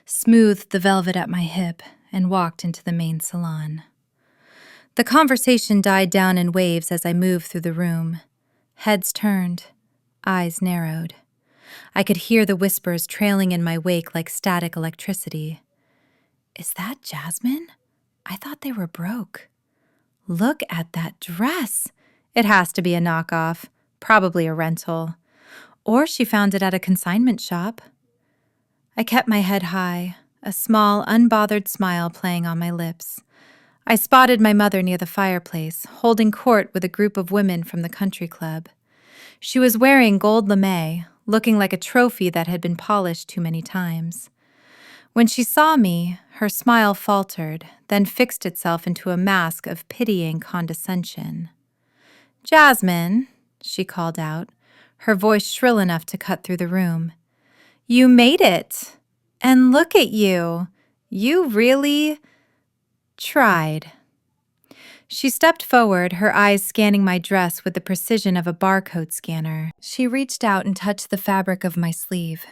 smoothed the velvet at my hip, and walked into the main salon. The conversation died down in waves as I moved through the room. Heads turned, eyes narrowed. I could hear the whispers trailing in my wake like static electricity. Is that Jasmine? I thought they were broke. Look at that dress. It has to be a knockoff, probably a rental. Or she found it at a consignment shop. I kept my head high, a small, unbothered smile playing on my lips. I spotted my mother near the fireplace, holding court with a group of women from the country club. She was wearing gold lame, looking like a trophy that had been polished too many times. When she saw me, her smile faltered, then fixed itself into a mask of pitying condescension. "Jasmine," she called out, her voice shrill enough to cut through the room. "You made it! And look at you! You really tried." She stepped forward, her eyes scanning my dress with the precision of a barcode scanner. She reached out and touched the fabric of my sleeve,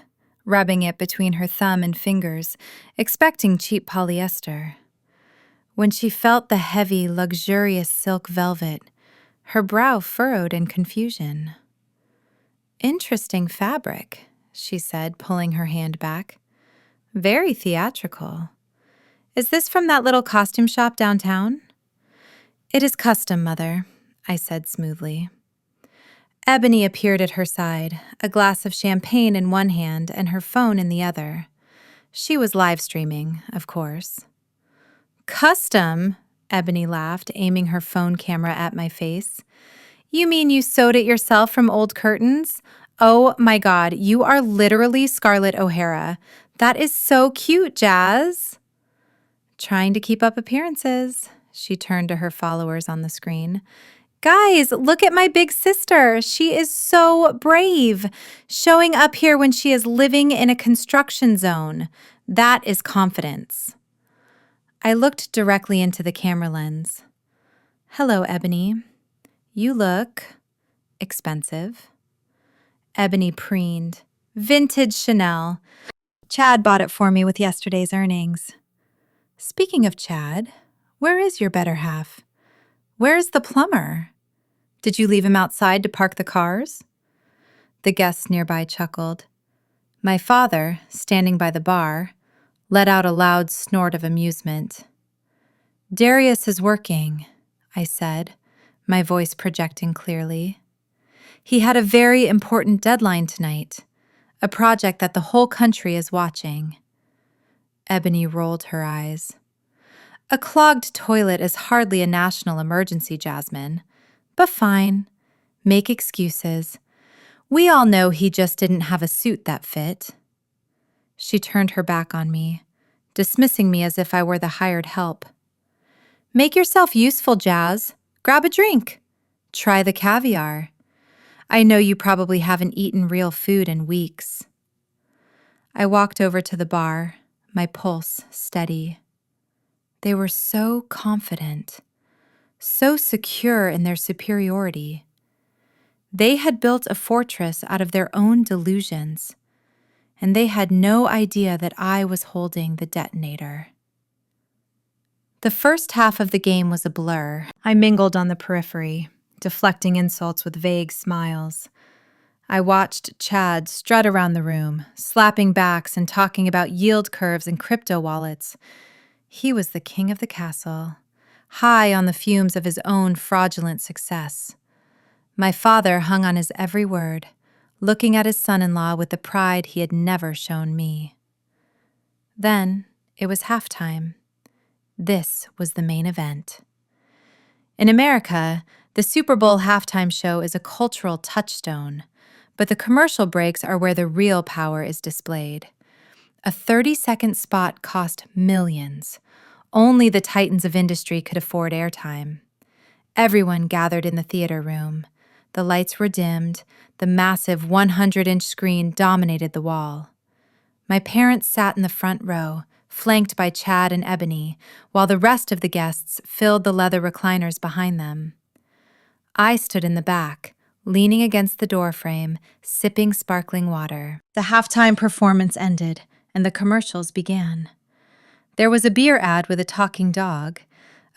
rubbing it between her thumb and fingers, expecting cheap polyester. When she felt the heavy, luxurious silk velvet, her brow furrowed in confusion. "Interesting fabric," she said, pulling her hand back. "Very theatrical. Is this from that little costume shop downtown?" "It is custom, Mother," I said smoothly. Ebony appeared at her side, a glass of champagne in one hand and her phone in the other. She was live streaming, of course. "Custom?" Ebony laughed, aiming her phone camera at my face. "You mean you sewed it yourself from old curtains? Oh my God, you are literally Scarlett O'Hara. That is so cute, Jazz." "Trying to keep up appearances," she turned to her followers on the screen. "Guys, look at my big sister. She is so brave, showing up here when she is living in a construction zone. That is confidence." I looked directly into the camera lens. "Hello, Ebony. You look expensive." Ebony preened. "Vintage Chanel. Chad bought it for me with yesterday's earnings." "Speaking of Chad, where is your better half? Where's the plumber? Did you leave him outside to park the cars?" The guests nearby chuckled. My father, standing by the bar, let out a loud snort of amusement. "Darius is working," I said, my voice projecting clearly. "He had a very important deadline tonight, a project that the whole country is watching." Ebony rolled her eyes. "A clogged toilet is hardly a national emergency, Jasmine. But fine. Make excuses. We all know he just didn't have a suit that fit." She turned her back on me, dismissing me as if I were the hired help. "Make yourself useful, Jazz. Grab a drink. Try the caviar. I know you probably haven't eaten real food in weeks." I walked over to the bar, my pulse steady. They were so confident, so secure in their superiority. They had built a fortress out of their own delusions, and they had no idea that I was holding the detonator. The first half of the game was a blur. I mingled on the periphery, deflecting insults with vague smiles. I watched Chad strut around the room, slapping backs and talking about yield curves and crypto wallets. He was the king of the castle, high on the fumes of his own fraudulent success. My father hung on his every word, looking at his son-in-law with the pride he had never shown me. Then it was halftime. This was the main event. In America, the Super Bowl halftime show is a cultural touchstone, but the commercial breaks are where the real power is displayed. A 30-second spot cost millions. Only the titans of industry could afford airtime. Everyone gathered in the theater room. The lights were dimmed. The massive 100-inch screen dominated the wall. My parents sat in the front row, flanked by Chad and Ebony, while the rest of the guests filled the leather recliners behind them. I stood in the back, leaning against the doorframe, sipping sparkling water. The halftime performance ended, and the commercials began. There was a beer ad with a talking dog,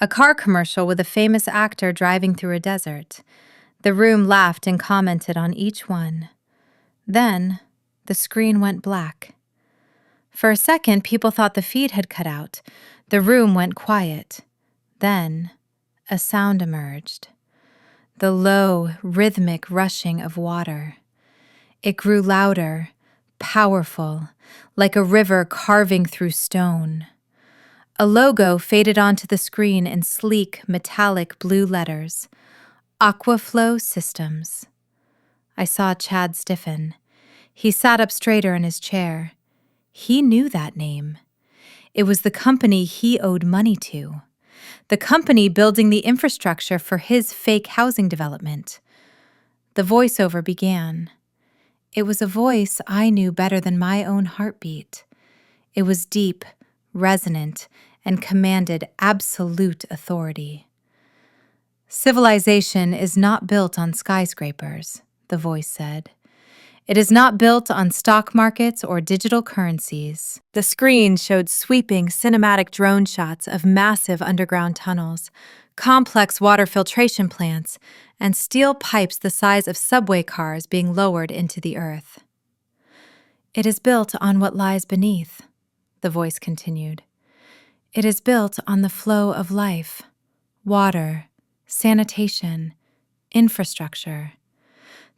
a car commercial with a famous actor driving through a desert. The room laughed and commented on each one. Then, the screen went black. For a second, people thought the feed had cut out. The room went quiet. Then, a sound emerged. The low, rhythmic rushing of water. It grew louder, powerful, like a river carving through stone. A logo faded onto the screen in sleek, metallic blue letters. Aquaflow Systems. I saw Chad stiffen. He sat up straighter in his chair. He knew that name. It was the company he owed money to. The company building the infrastructure for his fake housing development. The voiceover began. It was a voice I knew better than my own heartbeat. It was deep, resonant, and commanded absolute authority. Civilization is not built on skyscrapers, the voice said. It is not built on stock markets or digital currencies. The screen showed sweeping cinematic drone shots of massive underground tunnels, complex water filtration plants, and steel pipes the size of subway cars being lowered into the earth. It is built on what lies beneath, the voice continued. It is built on the flow of life, water, sanitation, infrastructure.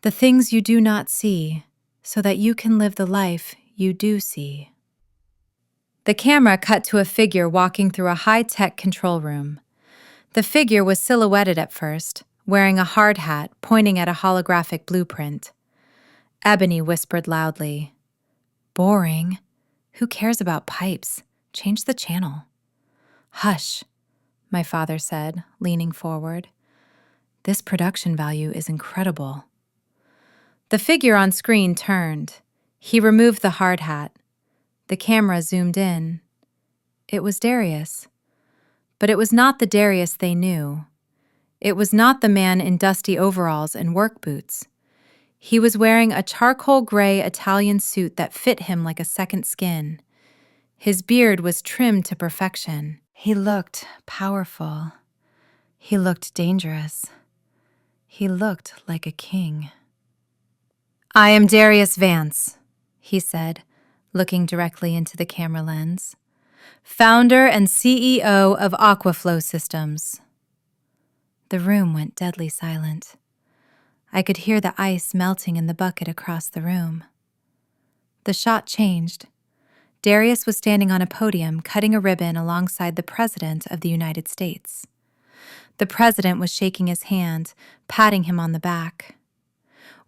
The things you do not see, so that you can live the life you do see. The camera cut to a figure walking through a high-tech control room. The figure was silhouetted at first, wearing a hard hat pointing at a holographic blueprint. Ebony whispered loudly, "Boring. Who cares about pipes? Change the channel." "Hush," my father said, leaning forward. "This production value is incredible." The figure on screen turned. He removed the hard hat. The camera zoomed in. It was Darius. But it was not the Darius they knew. It was not the man in dusty overalls and work boots. He was wearing a charcoal gray Italian suit that fit him like a second skin. His beard was trimmed to perfection. He looked powerful. He looked dangerous. He looked like a king. "I am Darius Vance," he said, looking directly into the camera lens. "Founder and CEO of Aquaflow Systems." The room went deadly silent. I could hear the ice melting in the bucket across the room. The shot changed. Darius was standing on a podium, cutting a ribbon alongside the President of the United States. The President was shaking his hand, patting him on the back.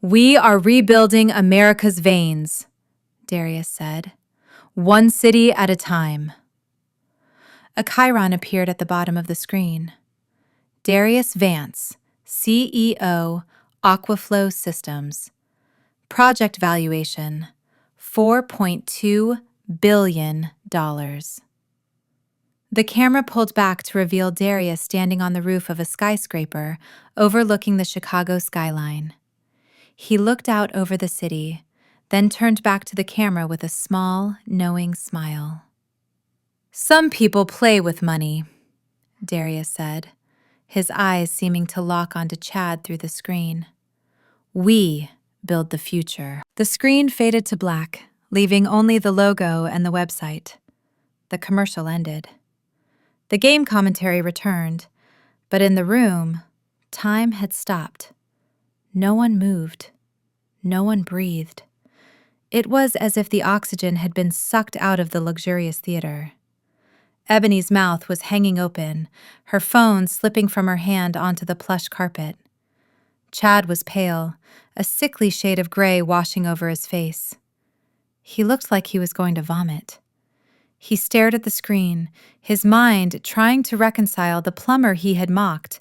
"We are rebuilding America's veins," Darius said. "One city at a time." A chyron appeared at the bottom of the screen. Darius Vance, CEO, Aquaflow Systems. Project valuation, $4.2 billion. The camera pulled back to reveal Darius standing on the roof of a skyscraper overlooking the Chicago skyline. He looked out over the city, then turned back to the camera with a small, knowing smile. "Some people play with money," Darius said, his eyes seeming to lock onto Chad through the screen. "We build the future. The screen faded to black, leaving only the logo and the website. The commercial ended. The game commentary returned, but in the room, time had stopped. No one moved. No one breathed. It was as if the oxygen had been sucked out of the luxurious theater. Ebony's mouth was hanging open, her phone slipping from her hand onto the plush carpet. Chad was pale, a sickly shade of gray washing over his face. He looked like he was going to vomit. He stared at the screen, his mind trying to reconcile the plumber he had mocked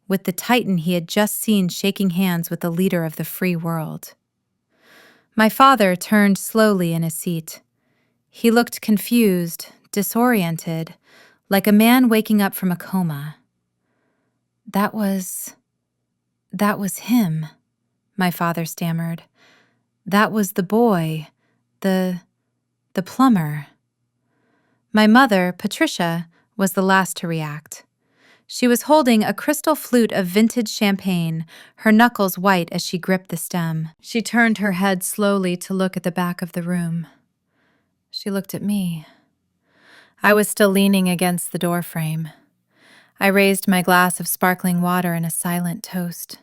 with the titan he had just seen shaking hands with the leader of the free world. My father turned slowly in his seat. He looked confused, disoriented, like a man waking up from a coma. That was him, my father stammered. That was the boy, the plumber. My mother, Patricia, was the last to react. She was holding a crystal flute of vintage champagne, her knuckles white as she gripped the stem. She turned her head slowly to look at the back of the room. She looked at me. I was still leaning against the doorframe. I raised my glass of sparkling water in a silent toast.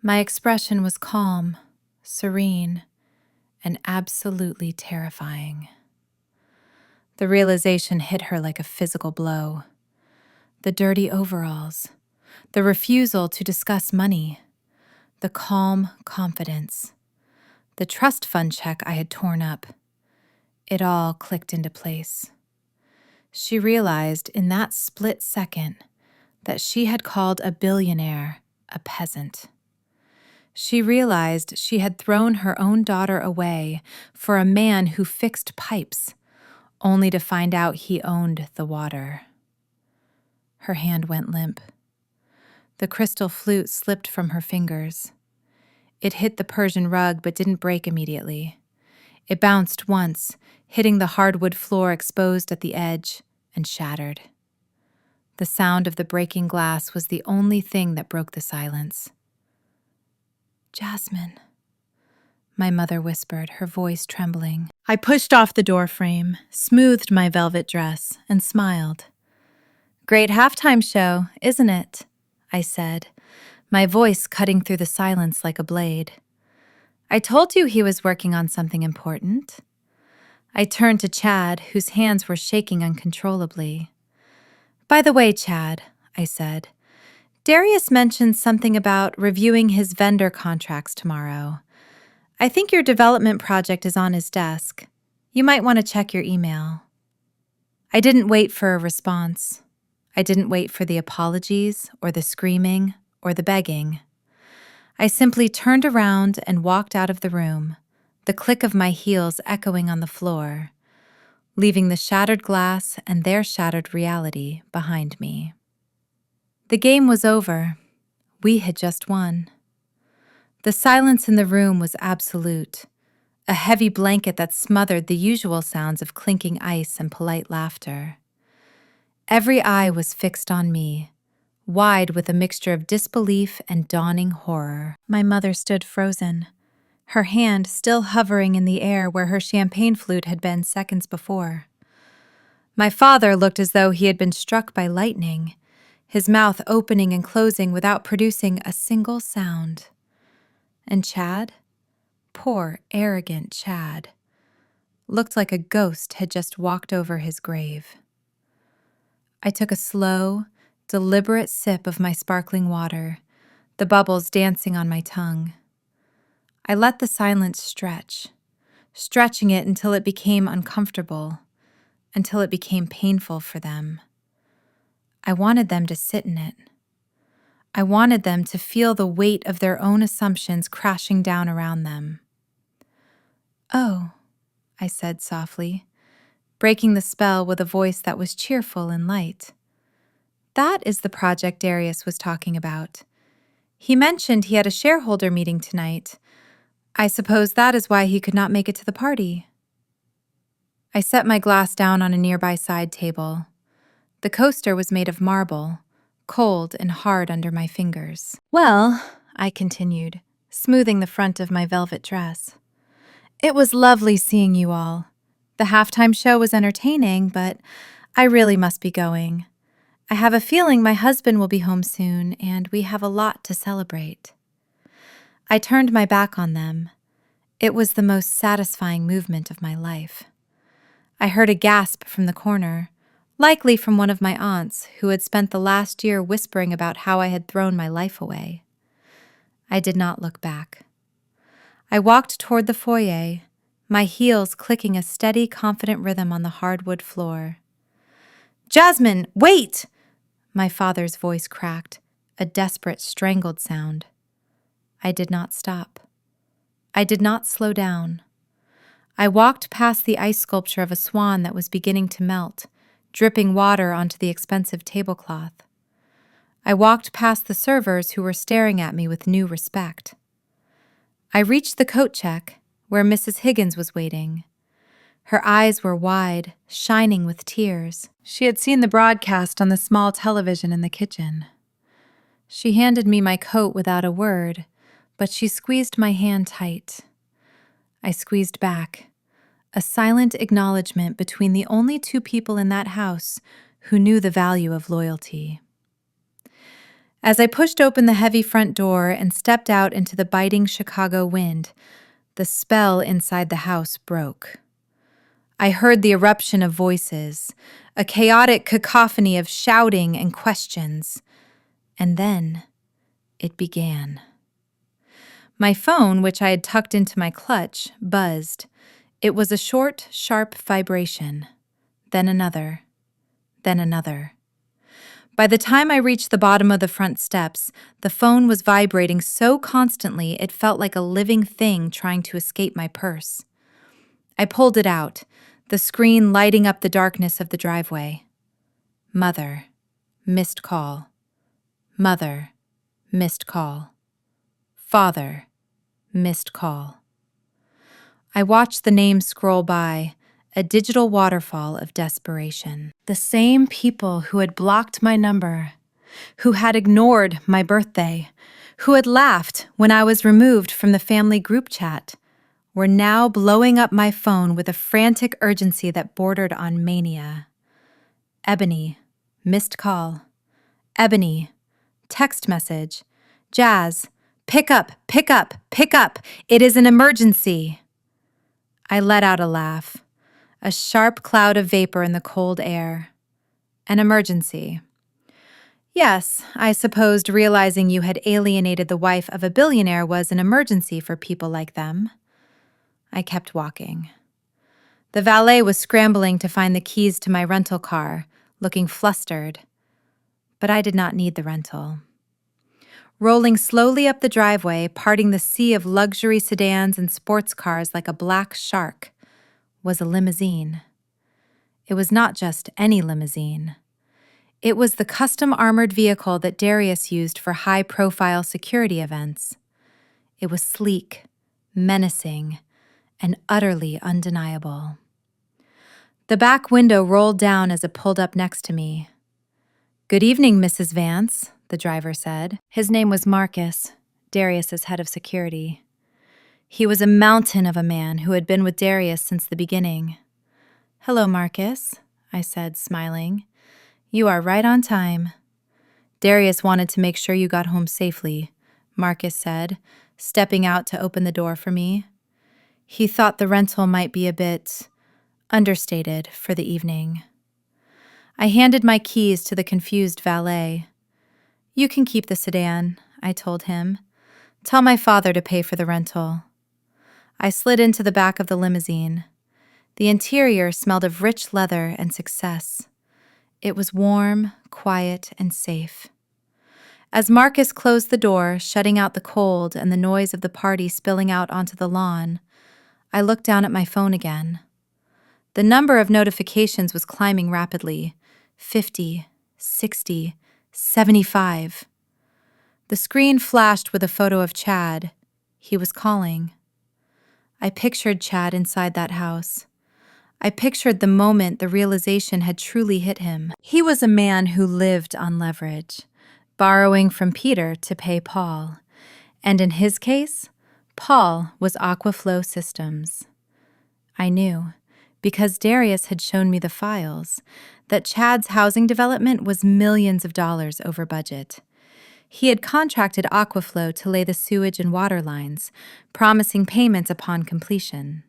My expression was calm, serene, and absolutely terrifying. The realization hit her like a physical blow. The dirty overalls, the refusal to discuss money, the calm confidence, the trust fund check I had torn up. It all clicked into place. She realized in that split second that she had called a billionaire a peasant. She realized she had thrown her own daughter away for a man who fixed pipes, only to find out he owned the water. Her hand went limp. The crystal flute slipped from her fingers. It hit the Persian rug but didn't break immediately. It bounced once, hitting the hardwood floor exposed at the edge, and shattered. The sound of the breaking glass was the only thing that broke the silence. "Jasmine," my mother whispered, her voice trembling. I pushed off the doorframe, smoothed my velvet dress, and smiled. "Great halftime show, isn't it?" I said, my voice cutting through the silence like a blade. "I told you he was working on something important." I turned to Chad, whose hands were shaking uncontrollably. "By the way, Chad," I said, "Darius mentioned something about reviewing his vendor contracts tomorrow. I think your development project is on his desk. You might want to check your email." I didn't wait for a response. I didn't wait for the apologies or the screaming or the begging. I simply turned around and walked out of the room, the click of my heels echoing on the floor, leaving the shattered glass and their shattered reality behind me. The game was over. We had just won. The silence in the room was absolute, a heavy blanket that smothered the usual sounds of clinking ice and polite laughter. Every eye was fixed on me, wide with a mixture of disbelief and dawning horror. My mother stood frozen, her hand still hovering in the air where her champagne flute had been seconds before. My father looked as though he had been struck by lightning, his mouth opening and closing without producing a single sound. And Chad, poor, arrogant Chad, looked like a ghost had just walked over his grave. I took a slow, deliberate sip of my sparkling water, the bubbles dancing on my tongue. I let the silence stretch, stretching it until it became uncomfortable, until it became painful for them. I wanted them to sit in it. I wanted them to feel the weight of their own assumptions crashing down around them. "Oh," I said softly, breaking the spell with a voice that was cheerful and light. "That is the project Darius was talking about. He mentioned he had a shareholder meeting tonight. I suppose that is why he could not make it to the party." I set my glass down on a nearby side table. The coaster was made of marble, cold and hard under my fingers. "Well," I continued, smoothing the front of my velvet dress. "It was lovely seeing you all. The halftime show was entertaining, but I really must be going. I have a feeling my husband will be home soon, and we have a lot to celebrate." I turned my back on them. It was the most satisfying movement of my life. I heard a gasp from the corner, likely from one of my aunts who had spent the last year whispering about how I had thrown my life away. I did not look back. I walked toward the foyer, my heels clicking a steady, confident rhythm on the hardwood floor. "Jasmine, wait!" My father's voice cracked, a desperate, strangled sound. I did not stop. I did not slow down. I walked past the ice sculpture of a swan that was beginning to melt, dripping water onto the expensive tablecloth. I walked past the servers who were staring at me with new respect. I reached the coat check, where Mrs. Higgins was waiting. Her eyes were wide, shining with tears. She had seen the broadcast on the small television in the kitchen. She handed me my coat without a word, but she squeezed my hand tight. I squeezed back, a silent acknowledgement between the only two people in that house who knew the value of loyalty. As I pushed open the heavy front door and stepped out into the biting Chicago wind, the spell inside the house broke. I heard the eruption of voices, a chaotic cacophony of shouting and questions. And then it began. My phone, which I had tucked into my clutch, buzzed. It was a short, sharp vibration. Then another. Then another. By the time I reached the bottom of the front steps, the phone was vibrating so constantly it felt like a living thing trying to escape my purse. I pulled it out, the screen lighting up the darkness of the driveway. Mother. Missed call. Mother. Missed call. Father. Missed call. I watched the names scroll by, a digital waterfall of desperation. The same people who had blocked my number, who had ignored my birthday, who had laughed when I was removed from the family group chat, were now blowing up my phone with a frantic urgency that bordered on mania. Ebony, missed call. Ebony, text message. Jazz, pick up, pick up, pick up. It is an emergency. I let out a laugh, a sharp cloud of vapor in the cold air. An emergency. Yes, I supposed realizing you had alienated the wife of a billionaire was an emergency for people like them. I kept walking. The valet was scrambling to find the keys to my rental car, looking flustered. But I did not need the rental. Rolling slowly up the driveway, parting the sea of luxury sedans and sports cars like a black shark, was a limousine. It was not just any limousine. It was the custom-armored vehicle that Darius used for high-profile security events. It was sleek, menacing, and utterly undeniable. The back window rolled down as it pulled up next to me. "Good evening, Mrs. Vance," the driver said. His name was Marcus, Darius's head of security. He was a mountain of a man who had been with Darius since the beginning. "Hello, Marcus," I said, smiling. "You are right on time." "Darius wanted to make sure you got home safely," Marcus said, stepping out to open the door for me. He thought the rental might be a bit understated for the evening. I handed my keys to the confused valet. "You can keep the sedan," I told him. "Tell my father to pay for the rental." I slid into the back of the limousine. The interior smelled of rich leather and success. It was warm, quiet, and safe. As Marcus closed the door, shutting out the cold and the noise of the party spilling out onto the lawn, I looked down at my phone again. The number of notifications was climbing rapidly. 50, 60, 75. The screen flashed with a photo of Chad. He was calling. I pictured Chad inside that house. I pictured the moment the realization had truly hit him. He was a man who lived on leverage, borrowing from Peter to pay Paul. And in his case, Paul was Aquaflow Systems. I knew, because Darius had shown me the files, that Chad's housing development was millions of dollars over budget. He had contracted Aquaflow to lay the sewage and water lines, promising payments upon completion.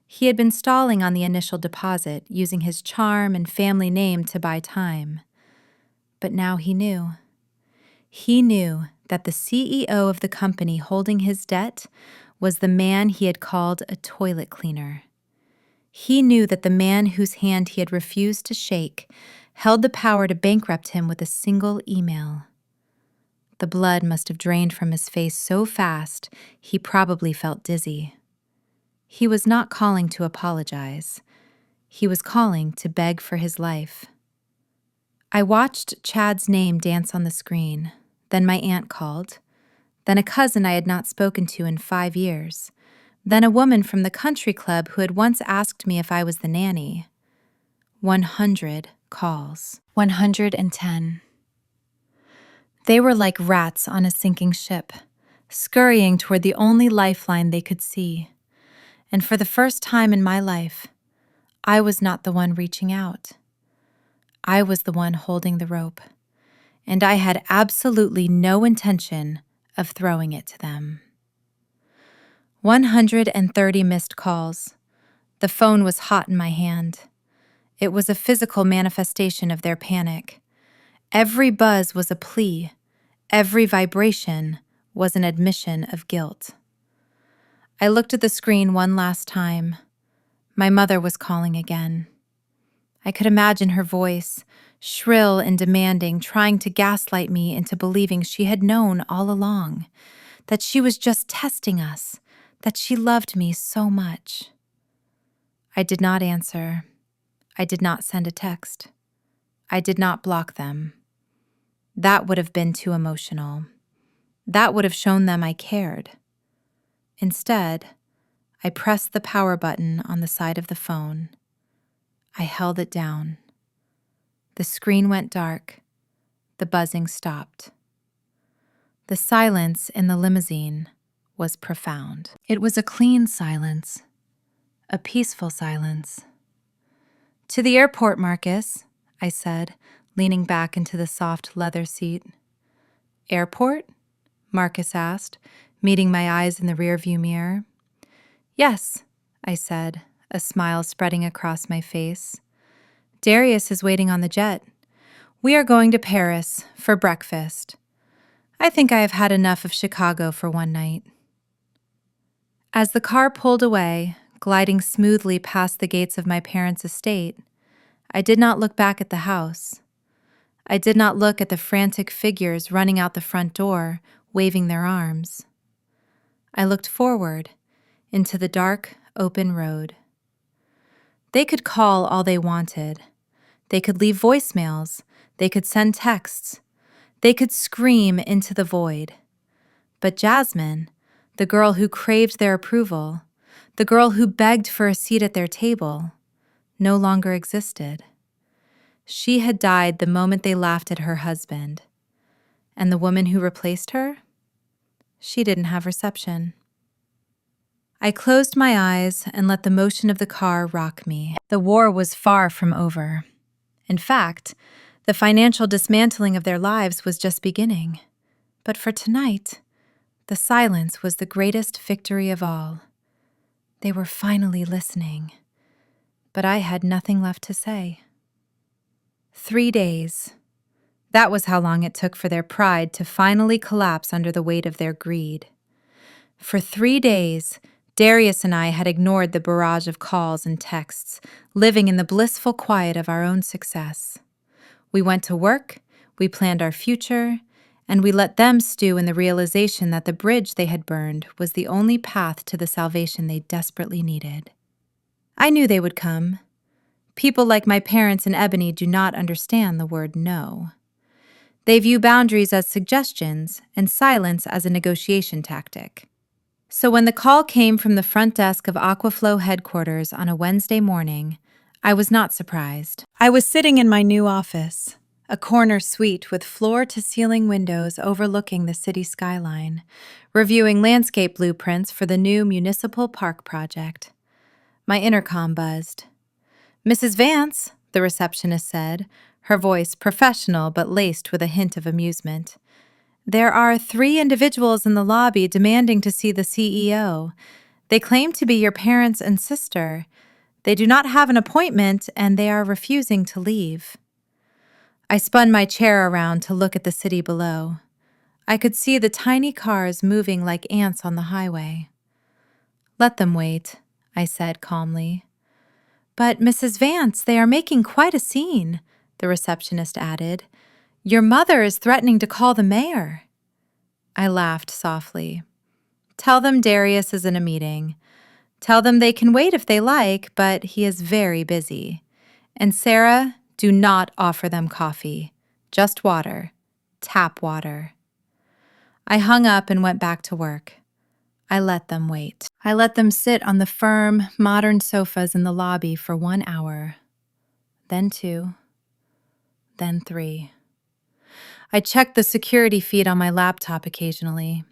He had been stalling on the initial deposit, using his charm and family name to buy time. But now he knew. He knew that the CEO of the company holding his debt was the man he had called a toilet cleaner. He knew that the man whose hand he had refused to shake held the power to bankrupt him with a single email. The blood must have drained from his face so fast he probably felt dizzy. He was not calling to apologize. He was calling to beg for his life. I watched Chad's name dance on the screen. Then my aunt called. Then a cousin I had not spoken to in 5 years. Then a woman from the country club who had once asked me if I was the nanny. 100 calls. 110. They were like rats on a sinking ship, scurrying toward the only lifeline they could see. And for the first time in my life, I was not the one reaching out. I was the one holding the rope, and I had absolutely no intention of throwing it to them. 130 missed calls. The phone was hot in my hand. It was a physical manifestation of their panic. Every buzz was a plea. Every vibration was an admission of guilt. I looked at the screen one last time. My mother was calling again. I could imagine her voice, shrill and demanding, trying to gaslight me into believing she had known all along, that she was just testing us, that she loved me so much. I did not answer. I did not send a text. I did not block them. That would have been too emotional. That would have shown them I cared. Instead, I pressed the power button on the side of the phone. I held it down. The screen went dark. The buzzing stopped. The silence in the limousine was profound. It was a clean silence, a peaceful silence. "To the airport, Marcus," I said, leaning back into the soft leather seat. "Airport?" Marcus asked, meeting my eyes in the rearview mirror. "Yes," I said, a smile spreading across my face. "Darius is waiting on the jet. We are going to Paris for breakfast. I think I have had enough of Chicago for one night." As the car pulled away, gliding smoothly past the gates of my parents' estate, I did not look back at the house. I did not look at the frantic figures running out the front door, waving their arms. I looked forward, into the dark, open road. They could call all they wanted. They could leave voicemails. They could send texts. They could scream into the void. But Jasmine, the girl who craved their approval, the girl who begged for a seat at their table, no longer existed. She had died the moment they laughed at her husband. And the woman who replaced her? She didn't have reception. I closed my eyes and let the motion of the car rock me. The war was far from over. In fact, the financial dismantling of their lives was just beginning. But for tonight, the silence was the greatest victory of all. They were finally listening. But I had nothing left to say. 3 days. That was how long it took for their pride to finally collapse under the weight of their greed. For 3 days, Darius and I had ignored the barrage of calls and texts, living in the blissful quiet of our own success. We went to work, we planned our future, and we let them stew in the realization that the bridge they had burned was the only path to the salvation they desperately needed. I knew they would come. People like my parents and Ebony do not understand the word no. They view boundaries as suggestions and silence as a negotiation tactic. So when the call came from the front desk of Aquaflow headquarters on a Wednesday morning, I was not surprised. I was sitting in my new office, a corner suite with floor-to-ceiling windows overlooking the city skyline, reviewing landscape blueprints for the new municipal park project. My intercom buzzed. "Mrs. Vance," the receptionist said, her voice professional but laced with a hint of amusement. "There are 3 individuals in the lobby demanding to see the CEO. They claim to be your parents and sister. They do not have an appointment, and they are refusing to leave." I spun my chair around to look at the city below. I could see the tiny cars moving like ants on the highway. "Let them wait," I said calmly. "But, Mrs. Vance, they are making quite a scene," the receptionist added. "Your mother is threatening to call the mayor." I laughed softly. "Tell them Darius is in a meeting. Tell them they can wait if they like, but he is very busy. And Sarah, do not offer them coffee. Just water. Tap water." I hung up and went back to work. I let them wait. I let them sit on the firm, modern sofas in the lobby for 1 hour, then 2, then 3. I checked the security feed on my laptop occasionally.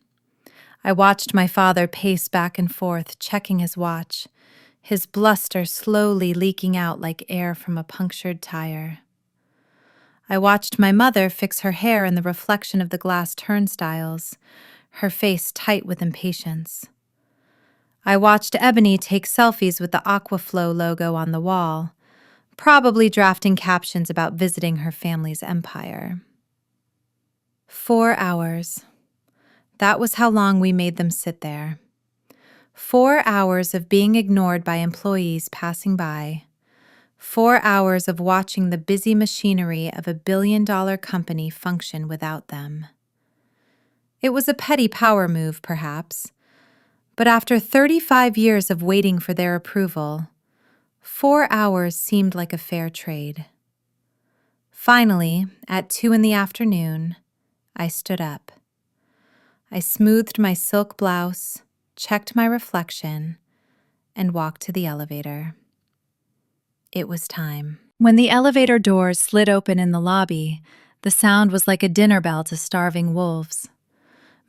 I watched my father pace back and forth, checking his watch, his bluster slowly leaking out like air from a punctured tire. I watched my mother fix her hair in the reflection of the glass turnstiles, her face tight with impatience. I watched Ebony take selfies with the Aquaflow logo on the wall, probably drafting captions about visiting her family's empire. 4 hours. That was how long we made them sit there. 4 hours of being ignored by employees passing by. 4 hours of watching the busy machinery of a billion-dollar company function without them. It was a petty power move, perhaps, but after 35 years of waiting for their approval, 4 hours seemed like a fair trade. Finally, at 2 in the afternoon, I stood up. I smoothed my silk blouse, checked my reflection, and walked to the elevator. It was time. When the elevator doors slid open in the lobby, the sound was like a dinner bell to starving wolves.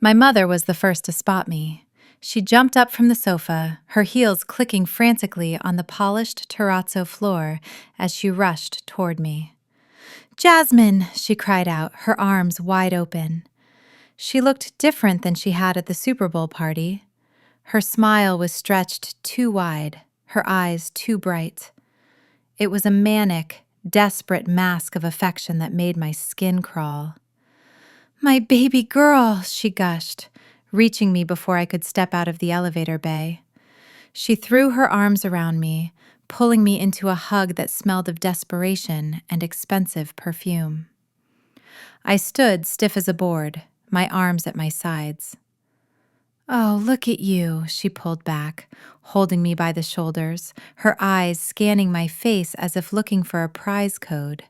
My mother was the first to spot me. She jumped up from the sofa, her heels clicking frantically on the polished terrazzo floor as she rushed toward me. "Jasmine!" she cried out, her arms wide open. She looked different than she had at the Super Bowl party. Her smile was stretched too wide, her eyes too bright. It was a manic, desperate mask of affection that made my skin crawl. "My baby girl," she gushed, reaching me before I could step out of the elevator bay. She threw her arms around me, pulling me into a hug that smelled of desperation and expensive perfume. I stood stiff as a board, my arms at my sides. "Oh, look at you," she pulled back, holding me by the shoulders, her eyes scanning my face as if looking for a prize code.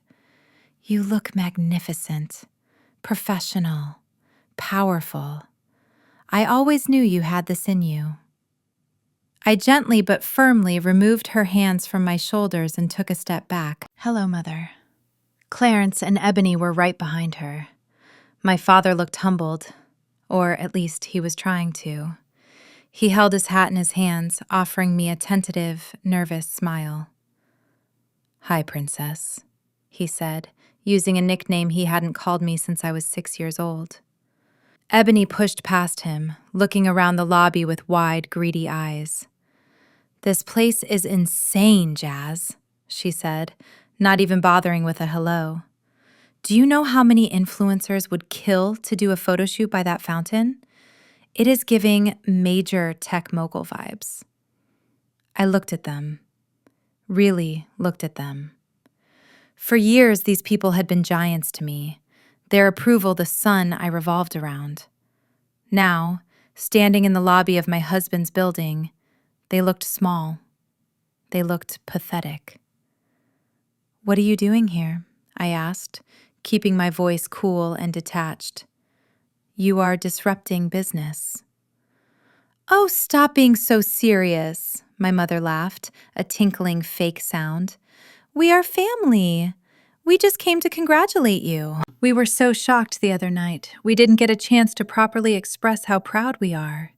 "You look magnificent, professional, powerful. I always knew you had this in you." I gently but firmly removed her hands from my shoulders and took a step back. "Hello, Mother." Clarence and Ebony were right behind her. My father looked humbled, or at least he was trying to. He held his hat in his hands, offering me a tentative, nervous smile. "Hi, Princess," he said, using a nickname he hadn't called me since I was 6 years old. Ebony pushed past him, looking around the lobby with wide, greedy eyes. "This place is insane, Jazz," she said, not even bothering with a hello. "Do you know how many influencers would kill to do a photo shoot by that fountain? It is giving major tech mogul vibes." I looked at them, really looked at them. For years, these people had been giants to me, their approval the sun I revolved around. Now, standing in the lobby of my husband's building, they looked small. They looked pathetic. "What are you doing here?" I asked, keeping my voice cool and detached. "You are disrupting business." "Oh, stop being so serious," my mother laughed, a tinkling fake sound. "We are family. We just came to congratulate you. We were so shocked the other night. We didn't get a chance to properly express how proud we are.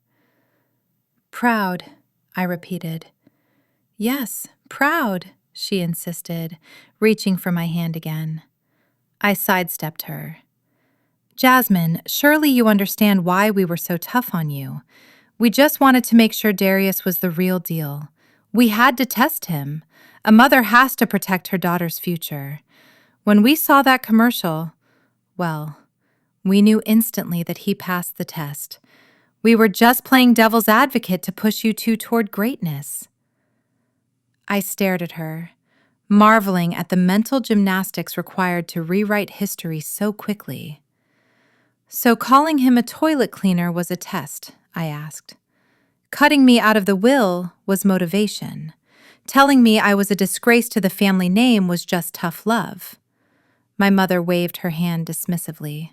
Proud, I repeated. Yes, proud, she insisted, reaching for my hand again. I sidestepped her. Jasmine, surely you understand why we were so tough on you. We just wanted to make sure Darius was the real deal. We had to test him. A mother has to protect her daughter's future. When we saw that commercial, well, we knew instantly that he passed the test. We were just playing devil's advocate to push you two toward greatness. I stared at her, marveling at the mental gymnastics required to rewrite history so quickly. So calling him a toilet cleaner was a test, I asked. Cutting me out of the will was motivation. Telling me I was a disgrace to the family name was just tough love. My mother waved her hand dismissively.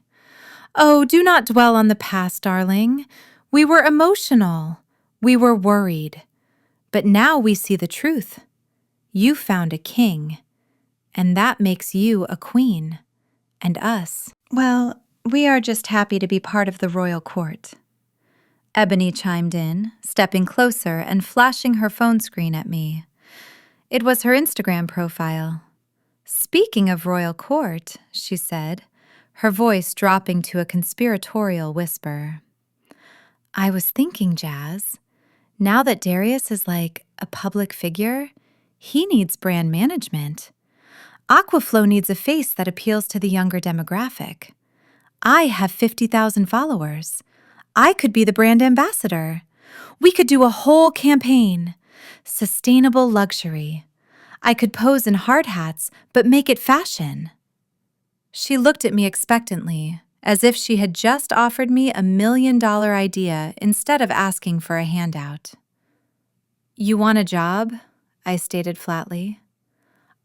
Oh, do not dwell on the past, darling. We were emotional. We were worried. But now we see the truth. You found a king, and that makes you a queen. And us, well, we are just happy to be part of the royal court. Ebony chimed in, stepping closer and flashing her phone screen at me. It was her Instagram profile. Speaking of royal court, she said, her voice dropping to a conspiratorial whisper. I was thinking, Jazz, now that Darius is like a public figure, he needs brand management. Aquaflow needs a face that appeals to the younger demographic. I have 50,000 followers. I could be the brand ambassador. We could do a whole campaign. Sustainable luxury. I could pose in hard hats, but make it fashion. She looked at me expectantly, as if she had just offered me $1 million idea instead of asking for a handout. You want a job? I stated flatly.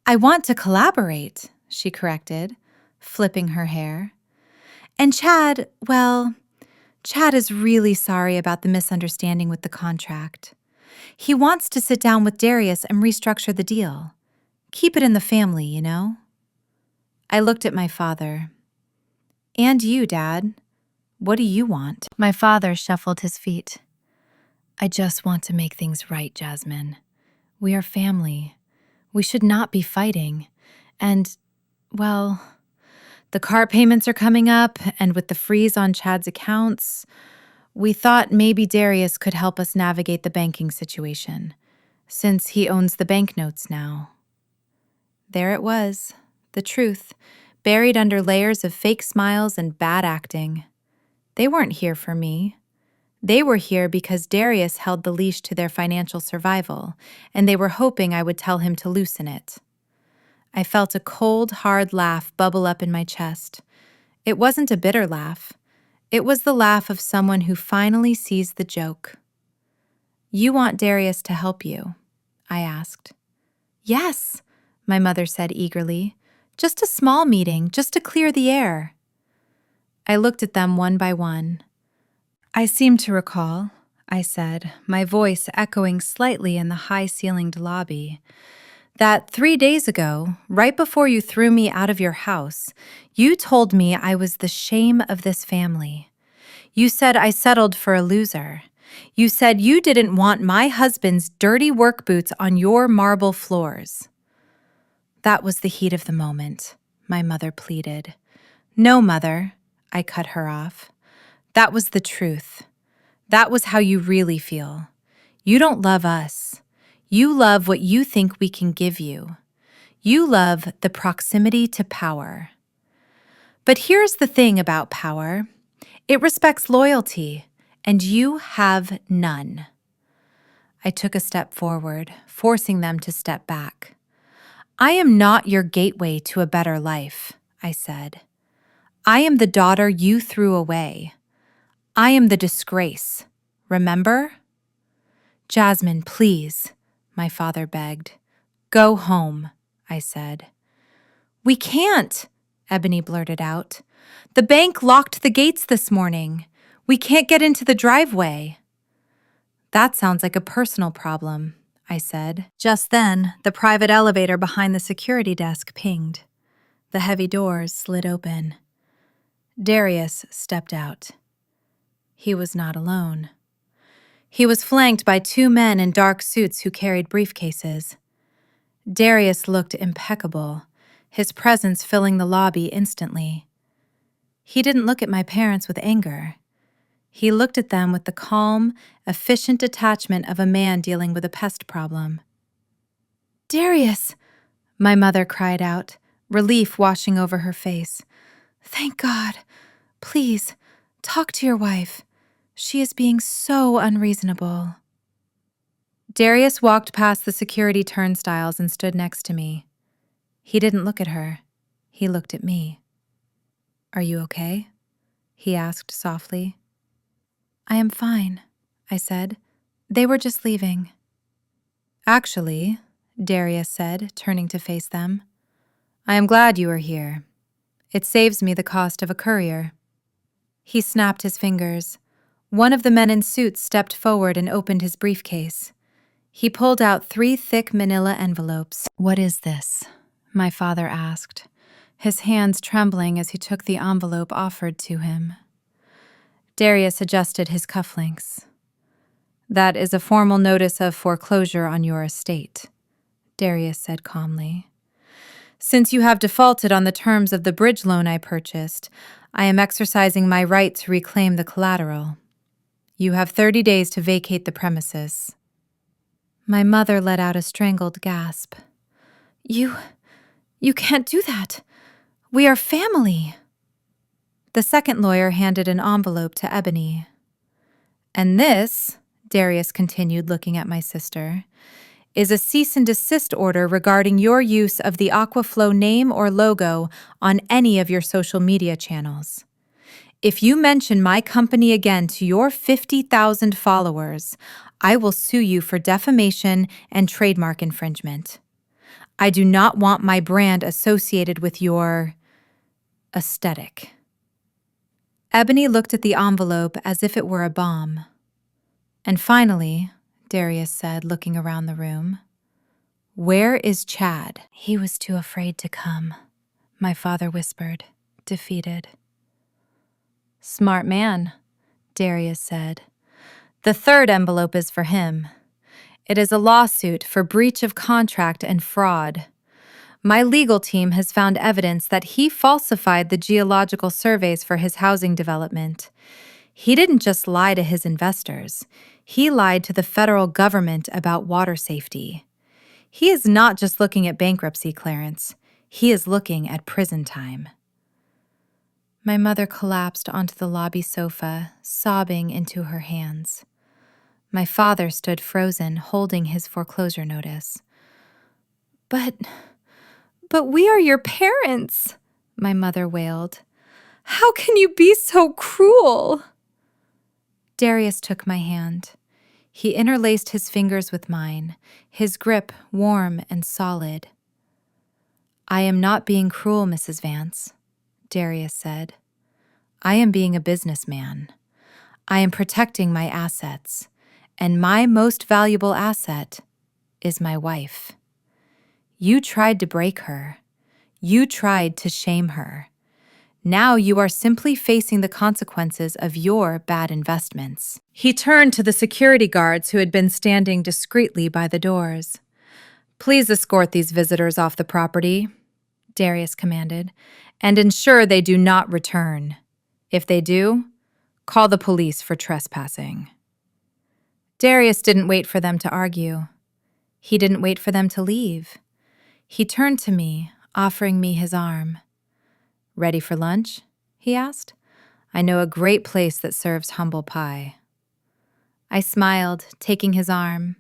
I want to collaborate, she corrected, flipping her hair. And Chad, well, Chad is really sorry about the misunderstanding with the contract. He wants to sit down with Darius and restructure the deal. Keep it in the family, you know? I looked at my father. And you, Dad. What do you want? My father shuffled his feet. I just want to make things right, Jasmine. We are family. We should not be fighting. And, well, the car payments are coming up, and with the freeze on Chad's accounts, we thought maybe Darius could help us navigate the banking situation, since he owns the banknotes now. There it was, the truth, buried under layers of fake smiles and bad acting. They weren't here for me. They were here because Darius held the leash to their financial survival, and they were hoping I would tell him to loosen it. I felt a cold, hard laugh bubble up in my chest. It wasn't a bitter laugh. It was the laugh of someone who finally sees the joke. You want Darius to help you? I asked. Yes, my mother said eagerly. Just a small meeting, just to clear the air. I looked at them one by one. I seem to recall, I said, my voice echoing slightly in the high-ceilinged lobby, that 3 days ago, right before you threw me out of your house, you told me I was the shame of this family. You said I settled for a loser. You said you didn't want my husband's dirty work boots on your marble floors. That was the heat of the moment, my mother pleaded. No, Mother, I cut her off. That was the truth. That was how you really feel. You don't love us. You love what you think we can give you. You love the proximity to power. But here's the thing about power. It respects loyalty, and you have none. I took a step forward, forcing them to step back. I am not your gateway to a better life, I said. I am the daughter you threw away. I am the disgrace. Remember? Jasmine, please, my father begged. Go home, I said. We can't, Ebony blurted out. The bank locked the gates this morning. We can't get into the driveway. That sounds like a personal problem, I said. Just then, the private elevator behind the security desk pinged. The heavy doors slid open. Darius stepped out. He was not alone. He was flanked by two men in dark suits who carried briefcases. Darius looked impeccable, his presence filling the lobby instantly. He didn't look at my parents with anger. He looked at them with the calm, efficient detachment of a man dealing with a pest problem. "Darius!" my mother cried out, relief washing over her face. "Thank God. Please, talk to your wife. She is being so unreasonable." Darius walked past the security turnstiles and stood next to me. He didn't look at her. He looked at me. "Are you okay?" he asked softly. "I am fine," I said. "They were just leaving." "Actually," Darius said, turning to face them, "I am glad you are here. It saves me the cost of a courier." He snapped his fingers. One of the men in suits stepped forward and opened his briefcase. He pulled out 3 thick manila envelopes. "What is this?" my father asked, his hands trembling as he took the envelope offered to him. Darius adjusted his cufflinks. "That is a formal notice of foreclosure on your estate," Darius said calmly. "Since you have defaulted on the terms of the bridge loan I purchased, I am exercising my right to reclaim the collateral. You have 30 days to vacate the premises." My mother let out a strangled gasp. You can't do that. We are family." The second lawyer handed an envelope to Ebony. "And this," Darius continued, looking at my sister, "is a cease and desist order regarding your use of the Aquaflow name or logo on any of your social media channels. If you mention my company again to your 50,000 followers, I will sue you for defamation and trademark infringement. I do not want my brand associated with your aesthetic." Ebony looked at the envelope as if it were a bomb. "And finally," Darius said, looking around the room, "where is Chad?" "He was too afraid to come," my father whispered, defeated. "Smart man," Darius said. "The third envelope is for him. It is a lawsuit for breach of contract and fraud. My legal team has found evidence that he falsified the geological surveys for his housing development. He didn't just lie to his investors. He lied to the federal government about water safety. He is not just looking at bankruptcy clearance. He is looking at prison time." My mother collapsed onto the lobby sofa, sobbing into her hands. My father stood frozen, holding his foreclosure notice. But we are your parents," my mother wailed. "How can you be so cruel?" Darius took my hand. He interlaced his fingers with mine, his grip warm and solid. "I am not being cruel, Mrs. Vance," Darius said. "I am being a businessman. I am protecting my assets, and my most valuable asset is my wife. You tried to break her. You tried to shame her. Now you are simply facing the consequences of your bad investments." He turned to the security guards who had been standing discreetly by the doors. "Please escort these visitors off the property," Darius commanded, "and ensure they do not return. If they do, call the police for trespassing." Darius didn't wait for them to argue. He didn't wait for them to leave. He turned to me, offering me his arm. "Ready for lunch?" he asked. "I know a great place that serves humble pie." I smiled, taking his arm.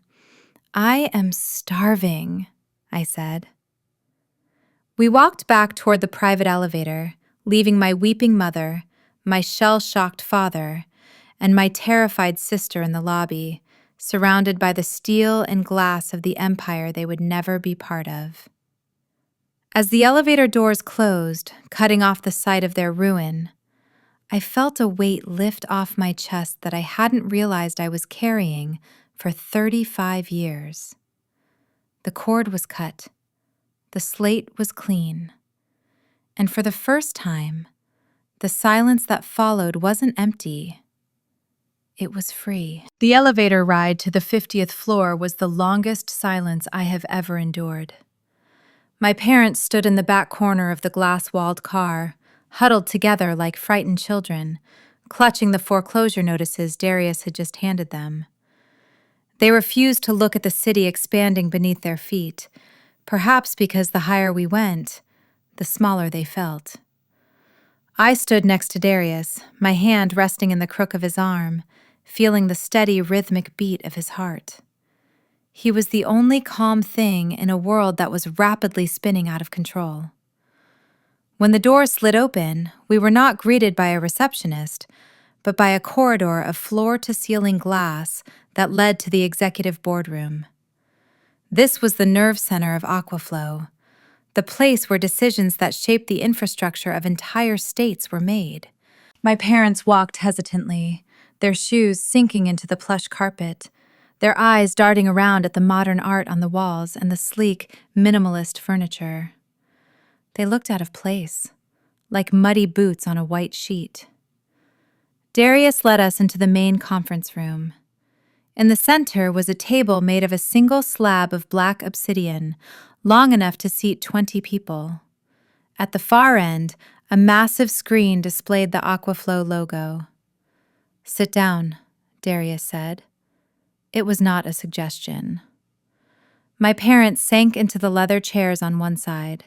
"I am starving," I said. We walked back toward the private elevator, leaving my weeping mother, my shell-shocked father, and my terrified sister in the lobby, surrounded by the steel and glass of the empire they would never be part of. As the elevator doors closed, cutting off the sight of their ruin, I felt a weight lift off my chest that I hadn't realized I was carrying for 35 years. The cord was cut. The slate was clean. And for the first time, the silence that followed wasn't empty. It was free. The elevator ride to the 50th floor was the longest silence I have ever endured. My parents stood in the back corner of the glass-walled car, huddled together like frightened children, clutching the foreclosure notices Darius had just handed them. They refused to look at the city expanding beneath their feet, perhaps because the higher we went, the smaller they felt. I stood next to Darius, my hand resting in the crook of his arm, feeling the steady, rhythmic beat of his heart. He was the only calm thing in a world that was rapidly spinning out of control. When the door slid open, we were not greeted by a receptionist, but by a corridor of floor-to-ceiling glass that led to the executive boardroom. This was the nerve center of Aquaflow, the place where decisions that shaped the infrastructure of entire states were made. My parents walked hesitantly, their shoes sinking into the plush carpet, their eyes darting around at the modern art on the walls and the sleek, minimalist furniture. They looked out of place, like muddy boots on a white sheet. Darius led us into the main conference room. In the center was a table made of a single slab of black obsidian, long enough to seat 20 people. At the far end, a massive screen displayed the Aquaflow logo. "Sit down," Darius said. It was not a suggestion. My parents sank into the leather chairs on one side.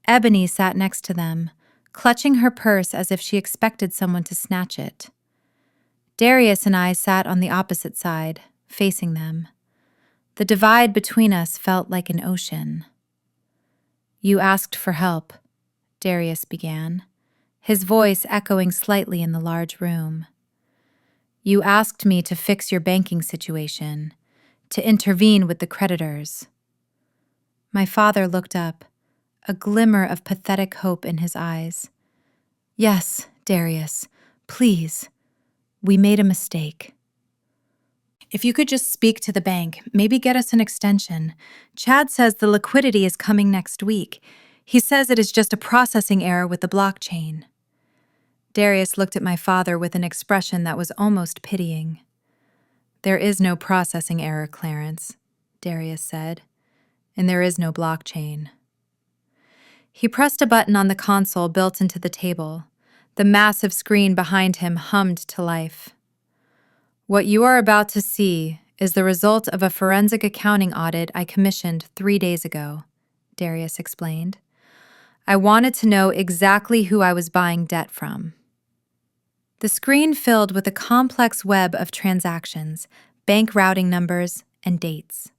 Ebony sat next to them, clutching her purse as if she expected someone to snatch it. Darius and I sat on the opposite side, facing them. The divide between us felt like an ocean. "You asked for help," Darius began, his voice echoing slightly in the large room. "You asked me to fix your banking situation, to intervene with the creditors." My father looked up, a glimmer of pathetic hope in his eyes. "Yes, Darius, please. We made a mistake. If you could just speak to the bank, maybe get us an extension. Chad says the liquidity is coming next week. He says it is just a processing error with the blockchain." Darius looked at my father with an expression that was almost pitying. "There is no processing error, Clarence," Darius said, "and there is no blockchain." He pressed a button on the console built into the table. The massive screen behind him hummed to life. "What you are about to see is the result of a forensic accounting audit I commissioned 3 days ago," Darius explained. "I wanted to know exactly who I was buying debt from." The screen filled with a complex web of transactions, bank routing numbers, and dates.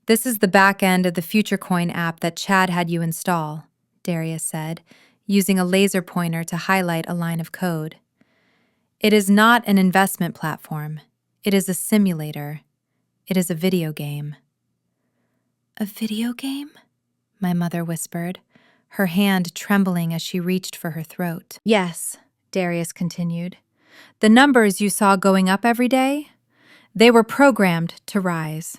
"This is the back end of the FutureCoin app that Chad had you install," Darius said, using a laser pointer to highlight a line of code. "It is not an investment platform. It is a simulator. It is a video game." "A video game?" my mother whispered, her hand trembling as she reached for her throat. "Yes," Darius continued. "The numbers you saw going up every day, they were programmed to rise.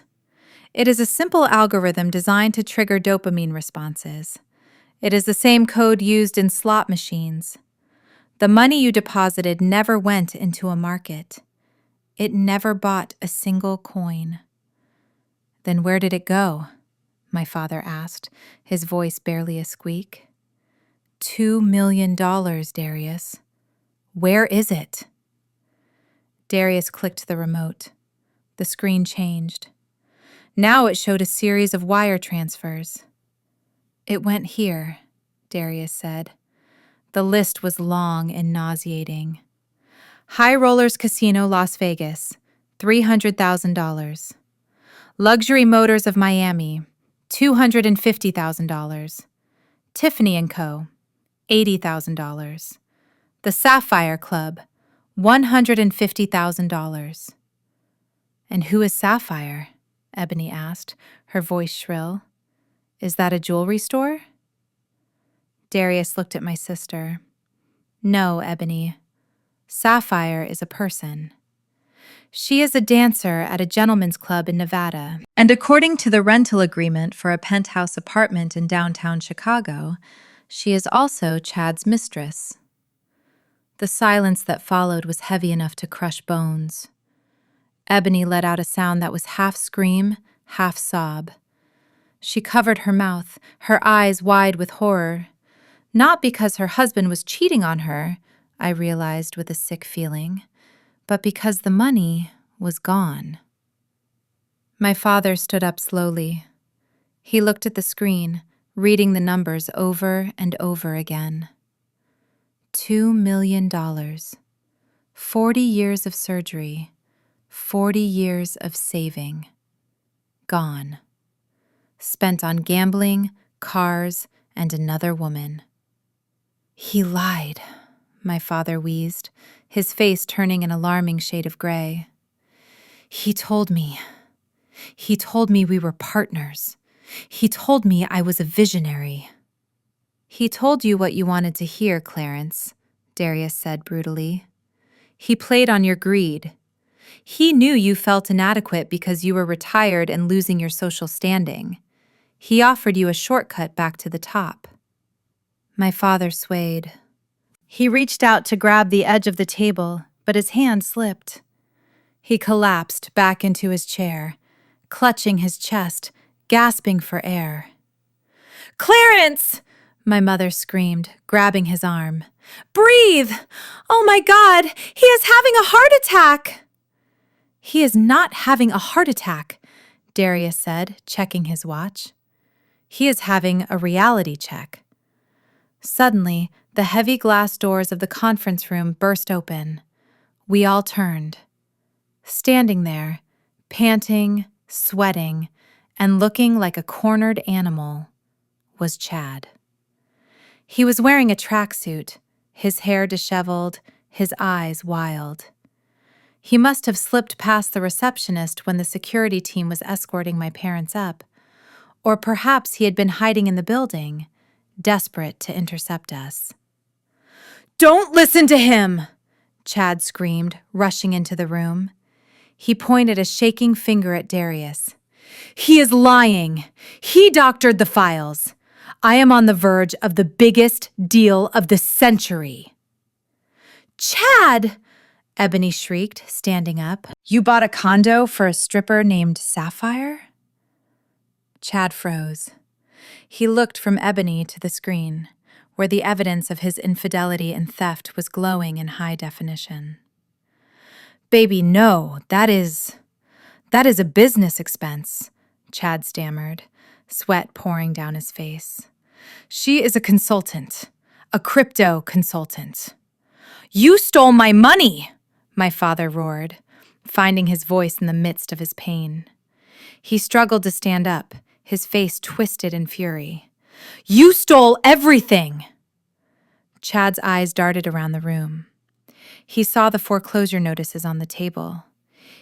It is a simple algorithm designed to trigger dopamine responses. It is the same code used in slot machines. The money you deposited never went into a market. It never bought a single coin." "Then where did it go?" my father asked, his voice barely a squeak. $2 million, Darius. Where is it?" Darius clicked the remote. The screen changed. Now it showed a series of wire transfers. "It went here," Darius said. The list was long and nauseating. "High Rollers Casino, Las Vegas, $300,000. Luxury Motors of Miami, $250,000. Tiffany & Co., $80,000. The Sapphire Club, $150,000. "And who is Sapphire?" Ebony asked, her voice shrill. "Is that a jewelry store?" Darius looked at my sister. "No, Ebony. Sapphire is a person. She is a dancer at a gentleman's club in Nevada, and according to the rental agreement for a penthouse apartment in downtown Chicago, She is also Chad's mistress. The silence that followed was heavy enough to crush bones. Ebony let out a sound that was half scream, half sob. She covered her mouth, her eyes wide with horror. Not because her husband was cheating on her, I realized with a sick feeling, but because the money was gone. My father stood up slowly. He looked at the screen, reading the numbers over and over again. $2 million. 40 years of surgery. 40 years of saving. Gone. Spent on gambling, cars, and another woman. He lied, my father wheezed, his face turning an alarming shade of gray. He told me we were partners. He told me I was a visionary. He told you what you wanted to hear, Clarence, Darius said brutally. He played on your greed. He knew you felt inadequate because you were retired and losing your social standing. He offered you a shortcut back to the top. My father swayed. He reached out to grab the edge of the table, but his hand slipped. He collapsed back into his chair, clutching his chest, gasping for air. "Clarence!" my mother screamed, grabbing his arm. "Breathe! Oh my God, he is having a heart attack!" "He is not having a heart attack," Darius said, checking his watch. "He is having a reality check." Suddenly, the heavy glass doors of the conference room burst open. We all turned. Standing there, panting, sweating, and looking like a cornered animal, was Chad. He was wearing a tracksuit, his hair disheveled, his eyes wild. He must have slipped past the receptionist when the security team was escorting my parents up, or perhaps he had been hiding in the building, desperate to intercept us. "Don't listen to him!" Chad screamed, rushing into the room. He pointed a shaking finger at Darius. "He is lying. He doctored the files. I am on the verge of the biggest deal of the century." "Chad!" Ebony shrieked, standing up. "You bought a condo for a stripper named Sapphire?" Chad froze. He looked from Ebony to the screen, where the evidence of his infidelity and theft was glowing in high definition. "Baby, no, that is a business expense," Chad stammered, sweat pouring down his face. "She is a consultant, a crypto consultant." "You stole my money!" my father roared, finding his voice in the midst of his pain. He struggled to stand up, his face twisted in fury. "You stole everything!" Chad's eyes darted around the room. He saw the foreclosure notices on the table.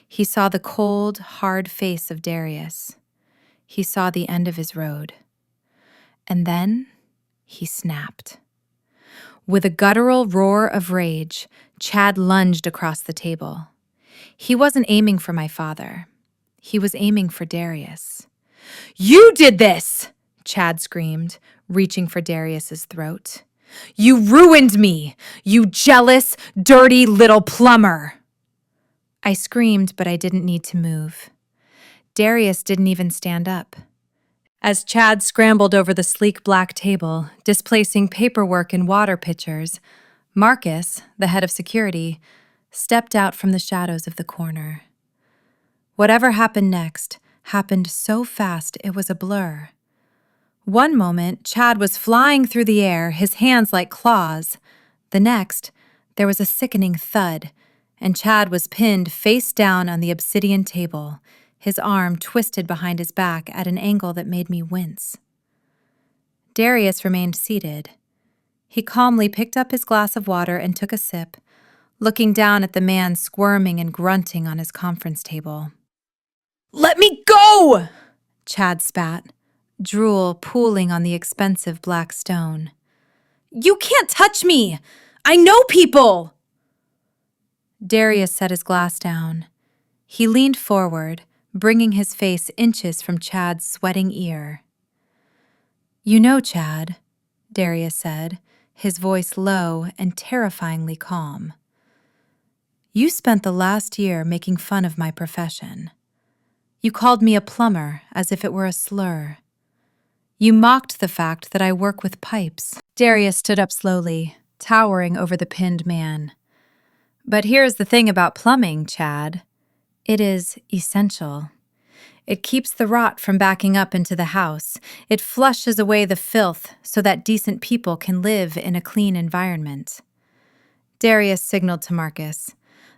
He saw the cold, hard face of Darius. He saw the end of his road. And then he snapped. With a guttural roar of rage, Chad lunged across the table. He wasn't aiming for my father. He was aiming for Darius. "You did this!" Chad screamed, reaching for Darius's throat. "You ruined me, you jealous, dirty little plumber!" I screamed, but I didn't need to move. Darius didn't even stand up. As Chad scrambled over the sleek black table, displacing paperwork and water pitchers, Marcus, the head of security, stepped out from the shadows of the corner. Whatever happened next happened so fast it was a blur. One moment, Chad was flying through the air, his hands like claws. The next, there was a sickening thud, and Chad was pinned face down on the obsidian table, his arm twisted behind his back at an angle that made me wince. Darius remained seated. He calmly picked up his glass of water and took a sip, looking down at the man squirming and grunting on his conference table. "Let me go!" Chad spat, drool pooling on the expensive black stone. "You can't touch me! I know people!" Darius set his glass down. He leaned forward, bringing his face inches from Chad's sweating ear. "You know, Chad," Darius said, his voice low and terrifyingly calm. You spent the last year making fun of my profession. You called me a plumber as if it were a slur. You mocked the fact that I work with pipes. Darius stood up slowly, towering over the pinned man. But here's the thing about plumbing, Chad. It is essential. It keeps the rot from backing up into the house. It flushes away the filth so that decent people can live in a clean environment. Darius signaled to Marcus.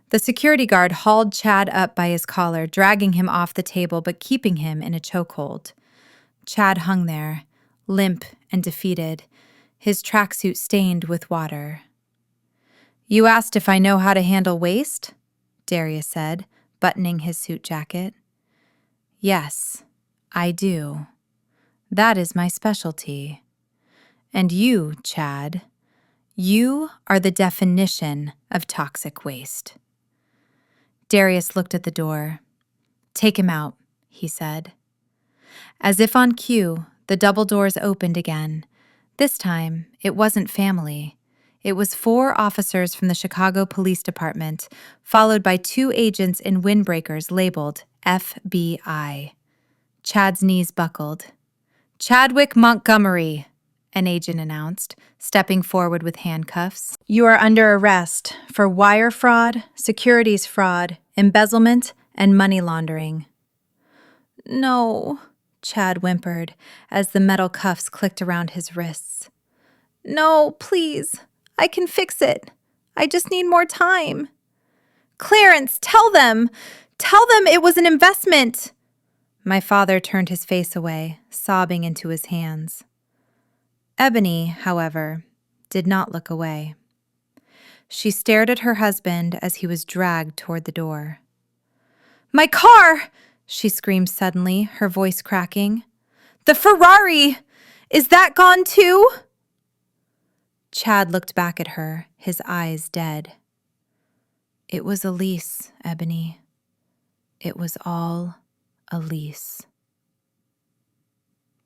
The security guard hauled Chad up by his collar, dragging him off the table but keeping him in a chokehold. Chad hung there, limp and defeated, his tracksuit stained with water. You asked if I know how to handle waste? Darius said, buttoning his suit jacket. Yes, I do. That is my specialty. And you, Chad, you are the definition of toxic waste. Darius looked at the door. Take him out, he said. As if on cue, the double doors opened again. This time, it wasn't family. It was 4 officers from the Chicago Police Department, followed by 2 agents in windbreakers labeled FBI. Chad's knees buckled. Chadwick Montgomery, an agent announced, stepping forward with handcuffs. You are under arrest for wire fraud, securities fraud, embezzlement, and money laundering. No, Chad whimpered as the metal cuffs clicked around his wrists. No, please. I can fix it. I just need more time. Clarence, tell them! Tell them it was an investment! My father turned his face away, sobbing into his hands. Ebony, however, did not look away. She stared at her husband as he was dragged toward the door. My car! She screamed suddenly, her voice cracking. The Ferrari! Is that gone too? Chad looked back at her, his eyes dead. It was a lease, Ebony. It was all a lease.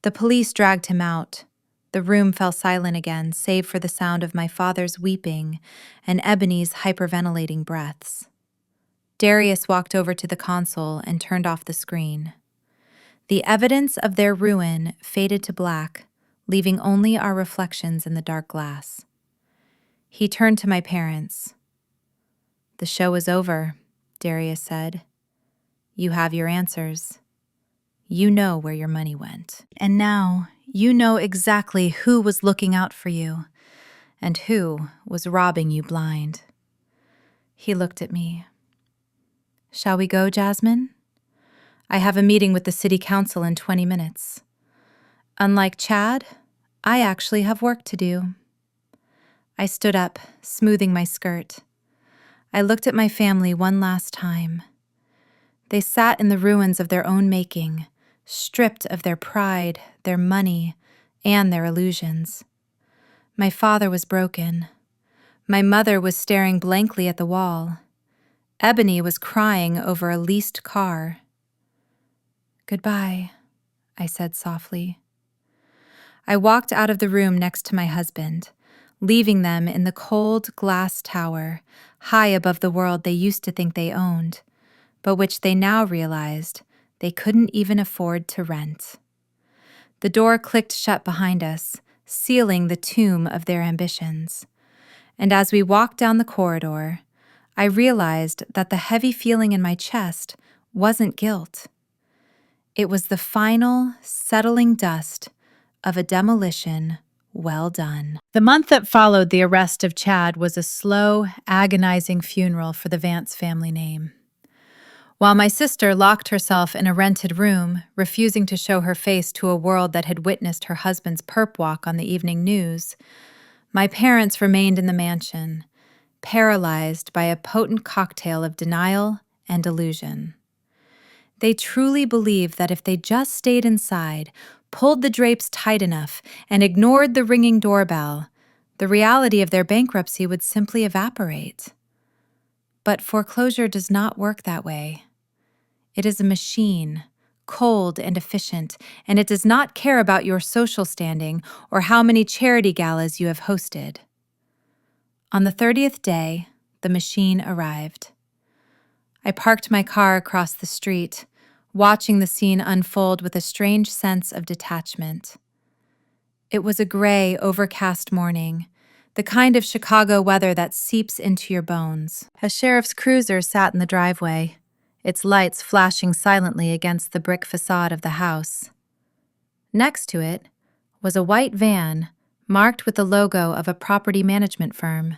The police dragged him out. The room fell silent again, save for the sound of my father's weeping and Ebony's hyperventilating breaths. Darius walked over to the console and turned off the screen. The evidence of their ruin faded to black, leaving only our reflections in the dark glass. He turned to my parents. The show is over, Darius said. You have your answers. You know where your money went. And now you know exactly who was looking out for you and who was robbing you blind. He looked at me. Shall we go, Jasmine? I have a meeting with the city council in 20 minutes. Unlike Chad, I actually have work to do. I stood up, smoothing my skirt. I looked at my family one last time. They sat in the ruins of their own making, stripped of their pride, their money, and their illusions. My father was broken. My mother was staring blankly at the wall. Ebony was crying over a leased car. Goodbye, I said softly. I walked out of the room next to my husband, leaving them in the cold glass tower, high above the world they used to think they owned, but which they now realized they couldn't even afford to rent. The door clicked shut behind us, sealing the tomb of their ambitions. And as we walked down the corridor, I realized that the heavy feeling in my chest wasn't guilt. It was the final, settling dust of a demolition well done. The month that followed the arrest of Chad was a slow, agonizing funeral for the Vance family name. While my sister locked herself in a rented room, refusing to show her face to a world that had witnessed her husband's perp walk on the evening news, my parents remained in the mansion, paralyzed by a potent cocktail of denial and illusion. They truly believed that if they just stayed inside, pulled the drapes tight enough, and ignored the ringing doorbell, the reality of their bankruptcy would simply evaporate. But foreclosure does not work that way. It is a machine, cold and efficient, and it does not care about your social standing or how many charity galas you have hosted. On the 30th day, the machine arrived. I parked my car across the street, watching the scene unfold with a strange sense of detachment. It was a gray, overcast morning, the kind of Chicago weather that seeps into your bones. A sheriff's cruiser sat in the driveway, its lights flashing silently against the brick facade of the house. Next to it was a white van marked with the logo of a property management firm.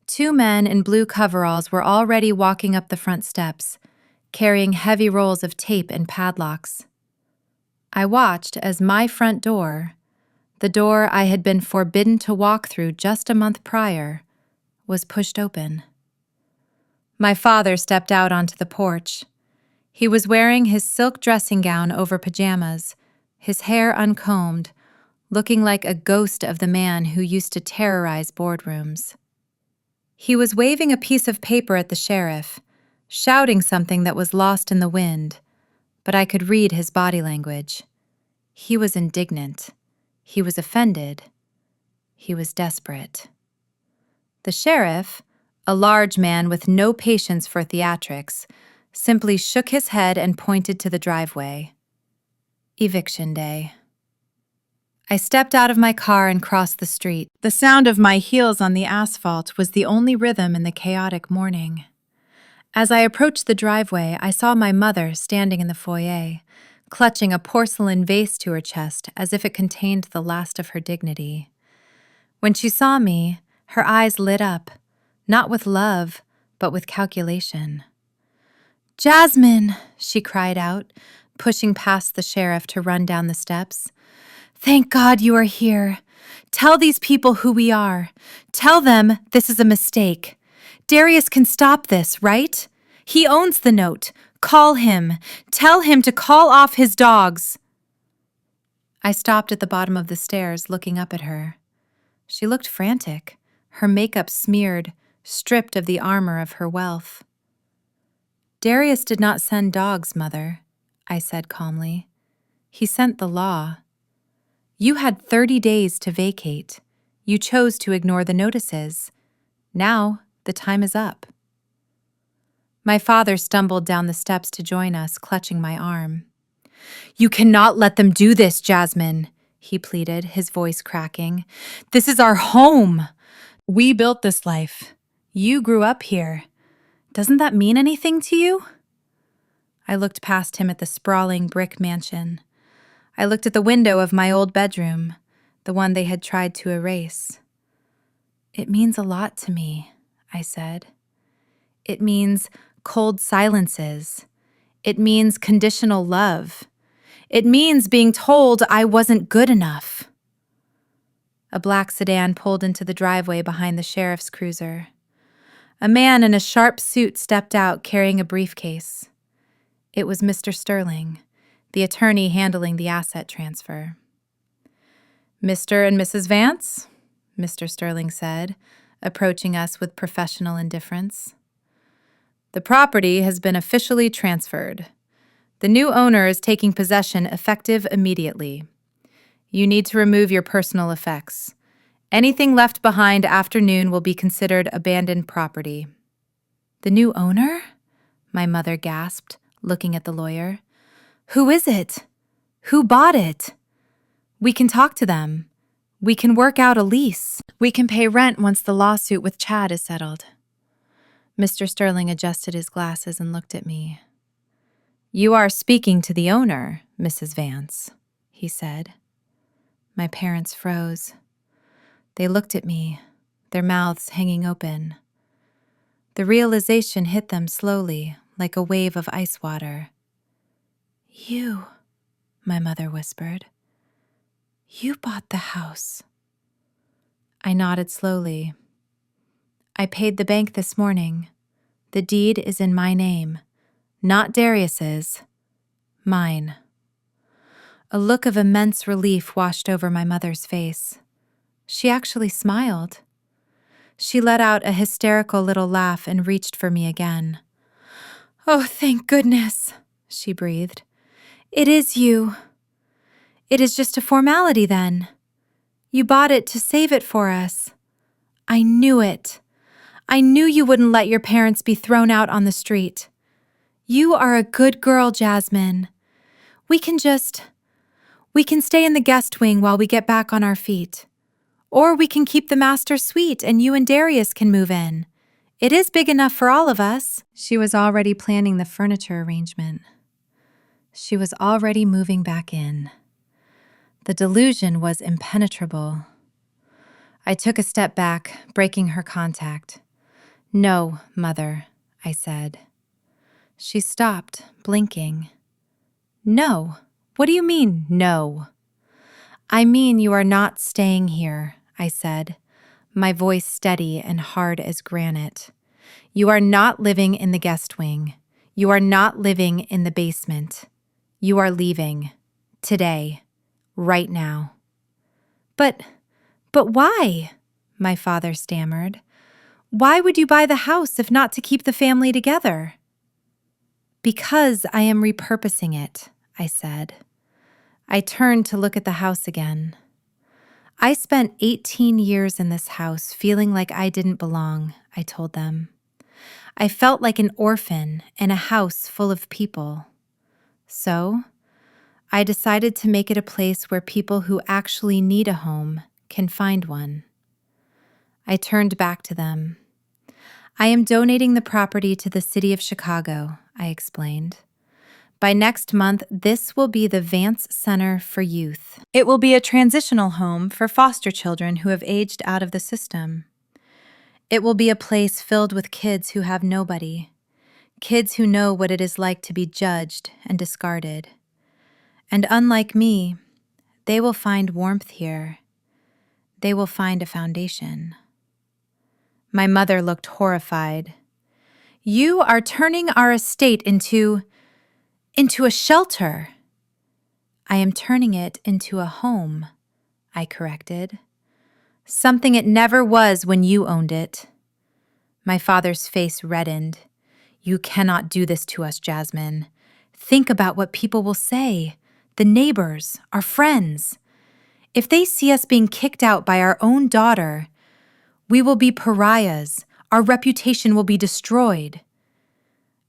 Two men in blue coveralls were already walking up the front steps, carrying heavy rolls of tape and padlocks. I watched as my front door, the door I had been forbidden to walk through just a month prior, was pushed open. My father stepped out onto the porch. He was wearing his silk dressing gown over pajamas, his hair uncombed, looking like a ghost of the man who used to terrorize boardrooms. He was waving a piece of paper at the sheriff, shouting something that was lost in the wind, but I could read his body language. He was indignant. He was offended. He was desperate. The sheriff, a large man with no patience for theatrics, simply shook his head and pointed to the driveway. Eviction day. I stepped out of my car and crossed the street. The sound of my heels on the asphalt was the only rhythm in the chaotic morning. As I approached the driveway, I saw my mother standing in the foyer, clutching a porcelain vase to her chest as if it contained the last of her dignity. When she saw me, her eyes lit up, not with love, but with calculation. "Jasmine!" she cried out, pushing past the sheriff to run down the steps. "Thank God you are here. Tell these people who we are. Tell them this is a mistake. Darius can stop this, right? He owns the note. Call him. Tell him to call off his dogs." I stopped at the bottom of the stairs, looking up at her. She looked frantic, her makeup smeared, stripped of the armor of her wealth. "Darius did not send dogs, Mother," I said calmly. "He sent the law. You had 30 days to vacate. You chose to ignore the notices. Now, the time is up." My father stumbled down the steps to join us, clutching my arm. "You cannot let them do this, Jasmine," he pleaded, his voice cracking. "This is our home. We built this life. You grew up here. Doesn't that mean anything to you?" I looked past him at the sprawling brick mansion. I looked at the window of my old bedroom, the one they had tried to erase. "It means a lot to me," I said. "It means cold silences. It means conditional love. It means being told I wasn't good enough." A black sedan pulled into the driveway behind the sheriff's cruiser. A man in a sharp suit stepped out carrying a briefcase. It was Mr. Sterling, the attorney handling the asset transfer. "Mr. and Mrs. Vance?" Mr. Sterling said, approaching us with professional indifference. "The property has been officially transferred. The new owner is taking possession effective immediately. You need to remove your personal effects. Anything left behind after noon will be considered abandoned property." "The new owner?" my mother gasped, looking at the lawyer. "Who is it? Who bought it? We can talk to them. We can work out a lease. We can pay rent once the lawsuit with Chad is settled." Mr. Sterling adjusted his glasses and looked at me. "You are speaking to the owner, Mrs. Vance," he said. My parents froze. They looked at me, their mouths hanging open. The realization hit them slowly, like a wave of ice water. "You," my mother whispered. "You bought the house." I nodded slowly. "I paid the bank this morning. The deed is in my name. Not Darius's. Mine." A look of immense relief washed over my mother's face. She actually smiled. She let out a hysterical little laugh and reached for me again. "Oh, thank goodness," she breathed. It is you. It is just a formality then. You bought it to save it for us. I knew it. I knew you wouldn't let your parents be thrown out on the street. You are a good girl, Jasmine. We can stay in the guest wing while we get back on our feet. Or we can keep the master suite and you and Darius can move in. It is big enough for all of us. She was already planning the furniture arrangement. She was already moving back in. The delusion was impenetrable. I took a step back, breaking her contact. "No, Mother," I said. She stopped, blinking. "No? What do you mean, no?" "I mean you are not staying here," I said, my voice steady and hard as granite. "You are not living in the guest wing. You are not living in the basement. You are leaving. Today. Right now." But why?" my father stammered. "Why would you buy the house if not to keep the family together?" "Because I am repurposing it," I said. I turned to look at the house again. "I spent 18 years in this house feeling like I didn't belong," I told them. "I felt like an orphan in a house full of people. So, I decided to make it a place where people who actually need a home can find one." I turned back to them. "I am donating the property to the city of Chicago," I explained. "By next month, this will be the Vance Center for Youth. It will be a transitional home for foster children who have aged out of the system. It will be a place filled with kids who have nobody, kids who know what it is like to be judged and discarded. And unlike me, they will find warmth here. They will find a foundation." My mother looked horrified. "You are turning our estate into a shelter." "I am turning it into a home," I corrected. "Something it never was when you owned it." My father's face reddened. "You cannot do this to us, Jasmine. Think about what people will say. The neighbors, our friends. If they see us being kicked out by our own daughter, we will be pariahs. Our reputation will be destroyed."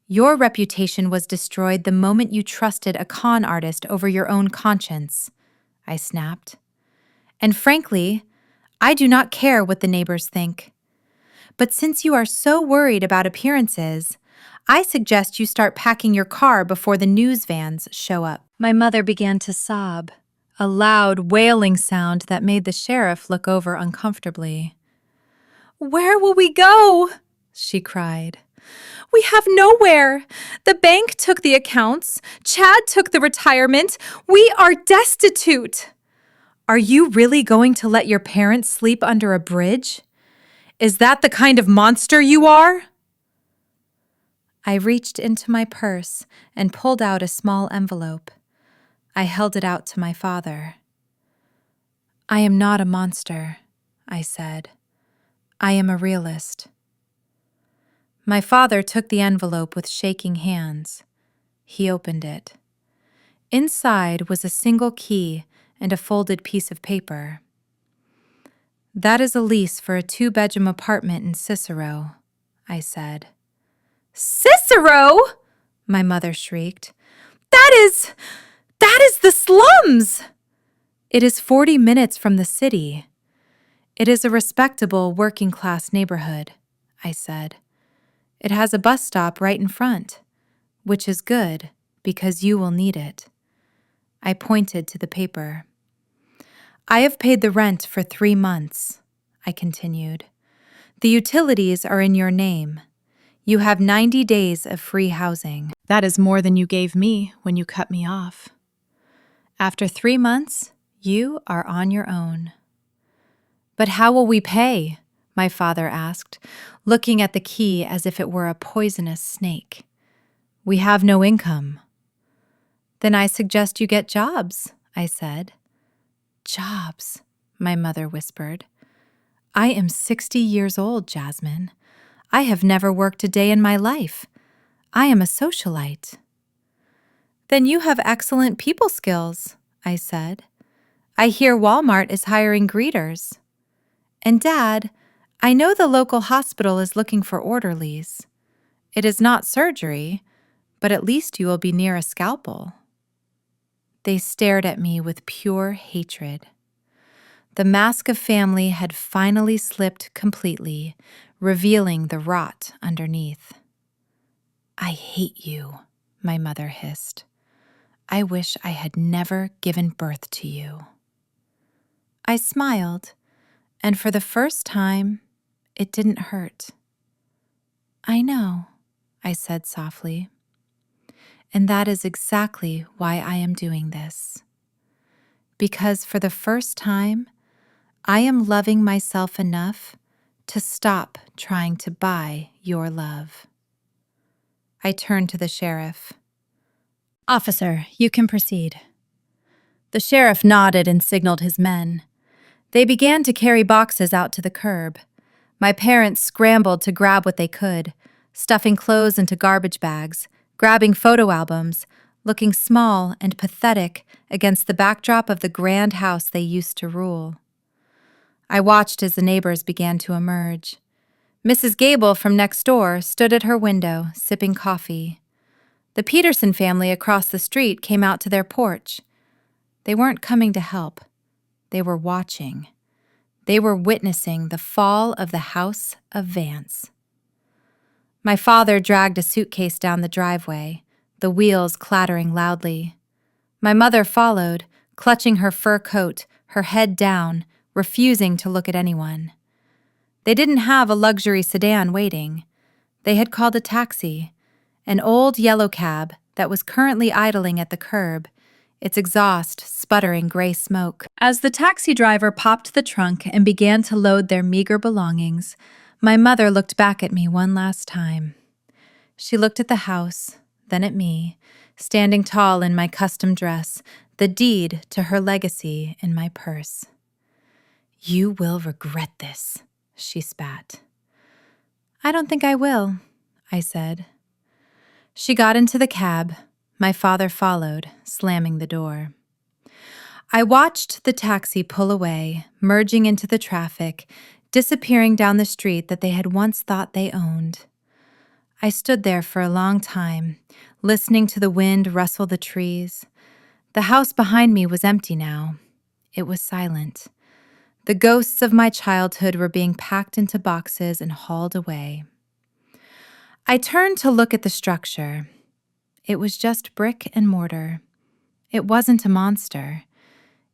"Your reputation was destroyed the moment you trusted a con artist over your own conscience," I snapped. "And frankly, I do not care what the neighbors think. But since you are so worried about appearances, I suggest you start packing your car before the news vans show up." My mother began to sob, a loud, wailing sound that made the sheriff look over uncomfortably. "Where will we go?" she cried. "We have nowhere. The bank took the accounts. Chad took the retirement. We are destitute." "Are you really going to let your parents sleep under a bridge? Is that the kind of monster you are?" I reached into my purse and pulled out a small envelope. I held it out to my father. "I am not a monster," I said. "I am a realist." My father took the envelope with shaking hands. He opened it. Inside was a single key and a folded piece of paper. "That is a lease for a 2-bedroom apartment in Cicero," I said. "Cicero?" my mother shrieked. That is the slums!" "It is 40 minutes from the city. It is a respectable working-class neighborhood," I said. "It has a bus stop right in front, which is good because you will need it." I pointed to the paper. "I have paid the rent for 3 months," I continued. "The utilities are in your name. You have 90 days of free housing. That is more than you gave me when you cut me off. After 3 months, you are on your own." "But how will we pay?" my father asked, looking at the key as if it were a poisonous snake. "We have no income." "Then I suggest you get jobs," I said. "Jobs," my mother whispered. "I am 60 years old, Jasmine. I have never worked a day in my life. I am a socialite." Then you have excellent people skills, I said. I hear Walmart is hiring greeters. And Dad, I know the local hospital is looking for orderlies. It is not surgery, but at least you will be near a scalpel. They stared at me with pure hatred. The mask of family had finally slipped completely, revealing the rot underneath. I hate you, my mother hissed. I wish I had never given birth to you. I smiled, and for the first time, it didn't hurt. I know, I said softly. And that is exactly why I am doing this. Because for the first time, I am loving myself enough to stop trying to buy your love. I turned to the sheriff. Officer, you can proceed. The sheriff nodded and signaled his men. They began to carry boxes out to the curb. My parents scrambled to grab what they could, stuffing clothes into garbage bags, grabbing photo albums, looking small and pathetic against the backdrop of the grand house they used to rule. I watched as the neighbors began to emerge. Mrs. Gable from next door stood at her window, sipping coffee. The Peterson family across the street came out to their porch. They weren't coming to help. They were watching. They were witnessing the fall of the house of Vance. My father dragged a suitcase down the driveway, the wheels clattering loudly. My mother followed, clutching her fur coat, her head down, refusing to look at anyone. They didn't have a luxury sedan waiting. They had called a taxi, an old yellow cab that was currently idling at the curb, its exhaust sputtering gray smoke. As the taxi driver popped the trunk and began to load their meager belongings, my mother looked back at me one last time. She looked at the house, then at me, standing tall in my custom dress, the deed to her legacy in my purse. You will regret this, she spat. I don't think I will, I said. She got into the cab. My father followed, slamming the door. I watched the taxi pull away, merging into the traffic, disappearing down the street that they had once thought they owned. I stood there for a long time, listening to the wind rustle the trees. The house behind me was empty now. It was silent. The ghosts of my childhood were being packed into boxes and hauled away. I turned to look at the structure. It was just brick and mortar. It wasn't a monster.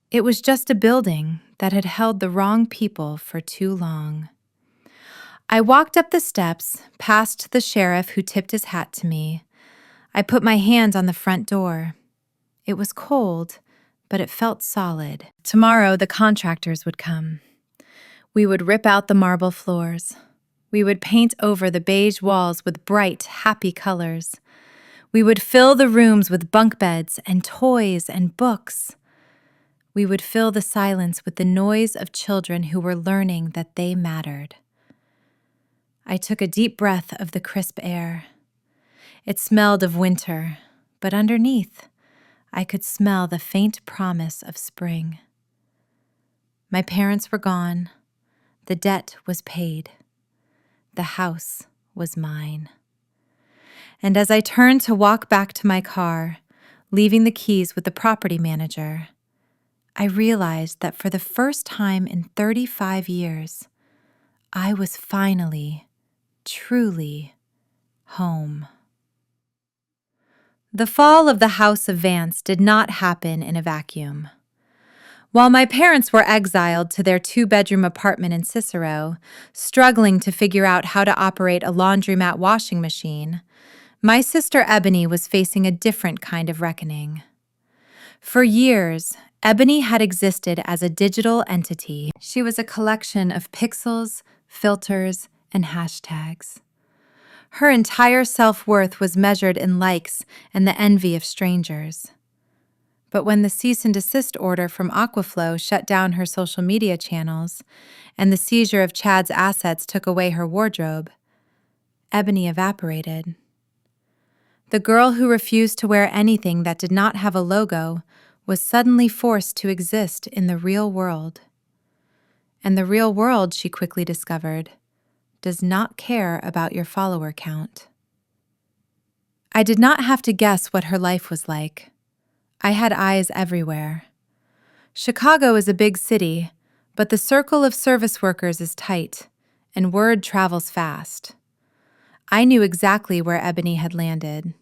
It was just a building that had held the wrong people for too long. I walked up the steps, past the sheriff who tipped his hat to me. I put my hand on the front door. It was cold, but it felt solid. Tomorrow the contractors would come. We would rip out the marble floors. We would paint over the beige walls with bright, happy colors. We would fill the rooms with bunk beds and toys and books. We would fill the silence with the noise of children who were learning that they mattered. I took a deep breath of the crisp air. It smelled of winter, but underneath, I could smell the faint promise of spring. My parents were gone. The debt was paid. The house was mine. And as I turned to walk back to my car, leaving the keys with the property manager, I realized that for the first time in 35 years, I was finally, truly home. The fall of the House of Vance did not happen in a vacuum. While my parents were exiled to their 2-bedroom apartment in Cicero, struggling to figure out how to operate a laundromat washing machine, my sister Ebony was facing a different kind of reckoning. For years, Ebony had existed as a digital entity. She was a collection of pixels, filters, and hashtags. Her entire self-worth was measured in likes and the envy of strangers. But when the cease and desist order from Aquaflow shut down her social media channels and the seizure of Chad's assets took away her wardrobe, Ebony evaporated. The girl who refused to wear anything that did not have a logo was suddenly forced to exist in the real world. And the real world, she quickly discovered, does not care about your follower count. I did not have to guess what her life was like. I had eyes everywhere. Chicago is a big city, but the circle of service workers is tight, and word travels fast. I knew exactly where Ebony had landed.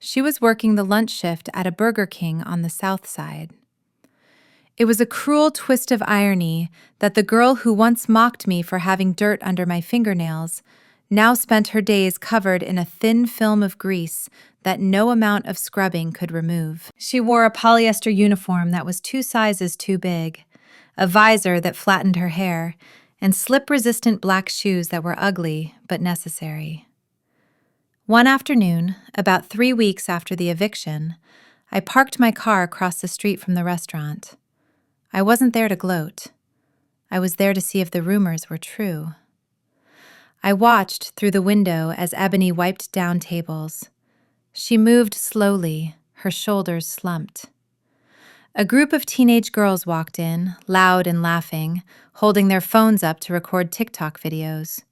She was working the lunch shift at a Burger King on the South Side. It was a cruel twist of irony that the girl who once mocked me for having dirt under my fingernails now spent her days covered in a thin film of grease that no amount of scrubbing could remove. She wore a polyester uniform that was 2 sizes too big, a visor that flattened her hair, and slip-resistant black shoes that were ugly but necessary. One afternoon, about 3 weeks after the eviction, I parked my car across the street from the restaurant. I wasn't there to gloat. I was there to see if the rumors were true. I watched through the window as Ebony wiped down tables. She moved slowly, her shoulders slumped. A group of teenage girls walked in, loud and laughing, holding their phones up to record TikTok videos.